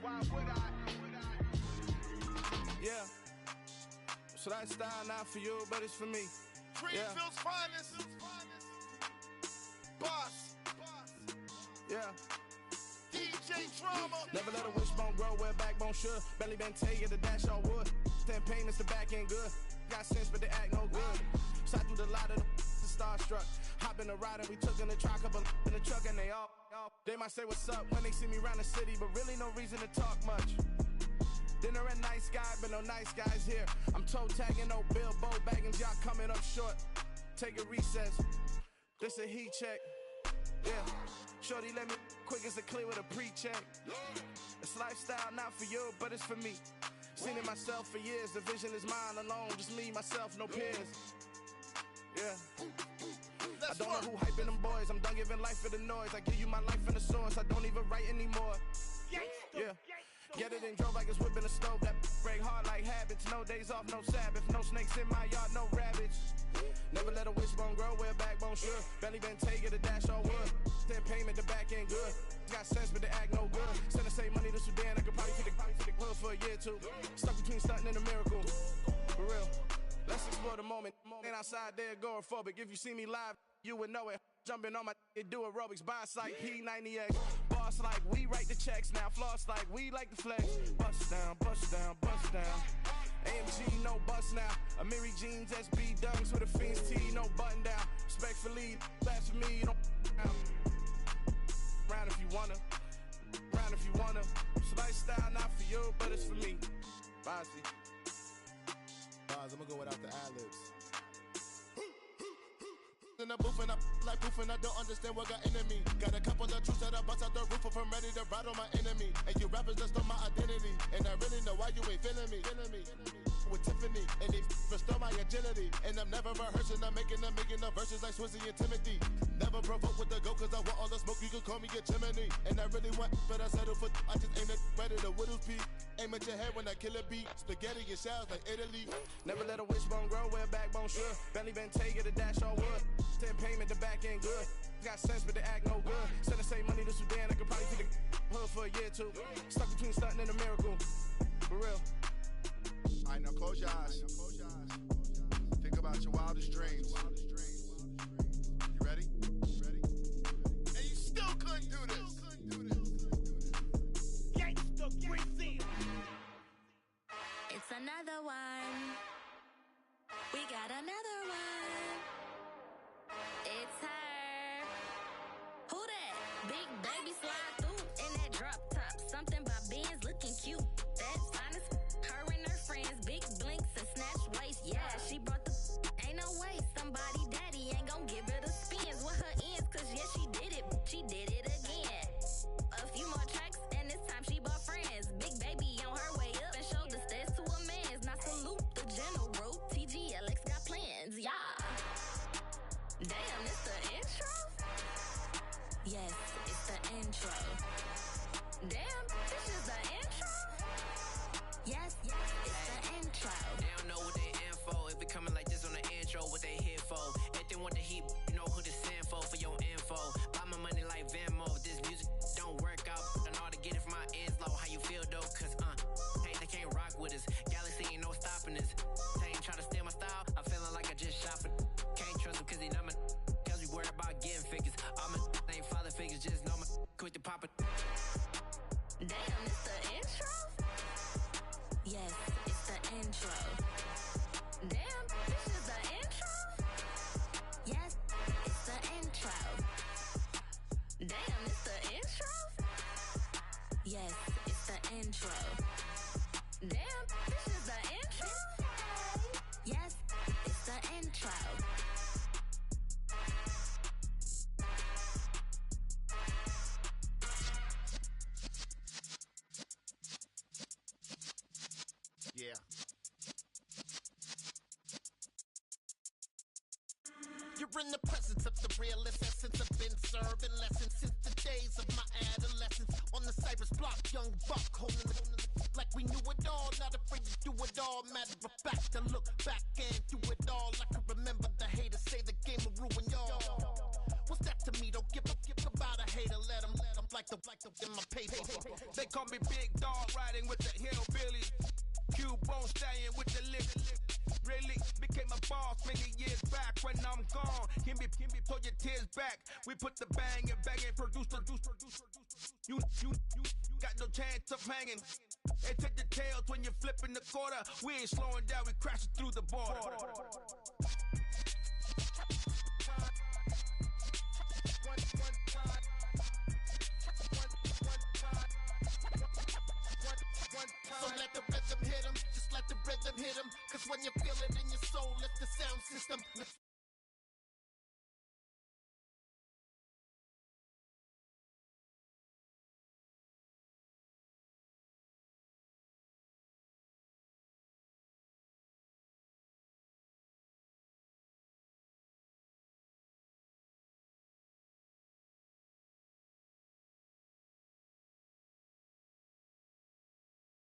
Why would I? Yeah. So that style not for you, but it's for me. Greenfield's finest. Boss. Yeah. DJ Drama. Never let a wishbone grow where backbone should. Belly been take the dash on wood. Then pain is the back end good. Got sense, but they act no good. Side through the lot of the starstruck. Hop in the ride and we took in the truck, couple in the truck, and they all. They might say what's up when they see me around the city, but really no reason to talk much. Dinner a nice guy, but no nice guys here. I'm toe tagging, no Bilbo Baggins, y'all coming up short. Take a recess. This a heat check. Yeah. Shorty let me quick as a clear with a pre-check. It's lifestyle not for you, but it's for me. Seen it myself for years. The vision is mine alone. Just me, myself, no peers. Yeah. I don't know who hyping them boys. I'm done giving life for the noise. I give you my life in the source. I don't even write anymore. Yeah. Get it and drove like it's whipping a stove. That break hard like habits. No days off, no Sabbath. No snakes in my yard, no rabbits. Never let a wishbone grow where a backbone should. Belly been take it, a dash all wood. Then payment, the back end good. Got sense, but the act no good. Send the same money to Sudan. I could probably take the hood for a year or two. Stuck between stunting and a miracle. For real. Let's explore the moment. Ain't outside there agoraphobic. If you see me live, you would know it. Jumping on my do aerobics. Boss like P90X. Boss like we write the checks now. Floss like we like the flex. Bust down, bust down, bust down. AMG, no bust now. Amiri jeans, SB dunks with a Fiends T, no button down. Respectfully, that's for me, you don't down. Round if you wanna. Round if you wanna. It's lifestyle not for you, but it's for me. Bossy. Bars, I'm gonna go without the ad-libs. In the booth and I like proof and I don't understand what got into me. Got a couple of truths that I bust out the roof if I'm ready to ride on my enemy. And you rappers just stole my identity. And I really know why you ain't feeling me. With Tiffany, and they restore my agility. And I'm never rehearsing, I'm making the verses like Swizzy and Timothy. Never provoke with the go, cause I want all the smoke, you can call me a chimney. And I really want, but I settle for, I just aim it ready to Whittles Peak. Aim at your head when I kill a beat. Spaghetti and shells like Italy. Never let a wishbone grow where a backbone should. Belly been take it, a dash all wood. 10 payment, the back end good. Got sense, but the act no good. Send the same money to Sudan, I could probably take the hood for a year or two. Stuck between stunting and a miracle. For real. Alright, now close your eyes. Think about your wildest dreams. You ready? And you still couldn't do this. Gangsta Brazil. It's another one. We got another one. It's her. Who that? Big baby slide through in that drop top. Something by Benz looking cute. That's honest. Her and her friends, big blinks and snatch waist. Yeah, she brought the. Ain't no way somebody daddy ain't gon' give her the spins with her ends. Cause yeah, she did it. She did it again. A few more tracks and this time she bought friends. Big baby on her way up and showed the stairs to a man's. Now salute the general. TGLX got plans, yeah. Damn, it's the intro? Yes, it's the intro. Damn, this is the intro? Yes, it's the intro. They don't know what they in for. If it coming like this on the intro, what they here for? If they want the heat, you know who to send for your info. Buy my money like Venmo. If this music don't work out, I know how to get it from my ends low. How you feel though? Cause hey, they can't rock with us. Galaxy ain't no stopping us. They ain't trying to steal my style. I'm feeling like I just shot for. Can't trust him cause he not my. Cause we worried about getting figures. All my ain't father figures, just know my quick to pop it. Damn, it's the intro? Yes, it's the intro. Damn, this is the intro? Yes, it's the intro. Damn, it's the intro? Yes, it's the intro. Damn, this is the intro? Yes, it's the intro. Yeah. You're in the presence of the realest essence. I've been serving lessons since the days of my adolescence. On the Cypress block, young buck holding the like we knew it all, not afraid to do it all. Matter of fact, I look back and do it all. I can remember the haters say the game will ruin y'all. What's that to me? Don't give about a hater. Let them like the in my paper. They call me Big Dog, riding with the hillbillies. Cubone staying with the lick. Really became a boss many years back. When I'm gone, can be pull your tears back. We put the bang and produce. You got no chance of hanging. They take the tails when you're flipping the quarter. We ain't slowing down, we crashing through the border. So let the rhythm hit 'em, just let the rhythm hit 'em. Cause when you feel it in your soul, lift the sound system.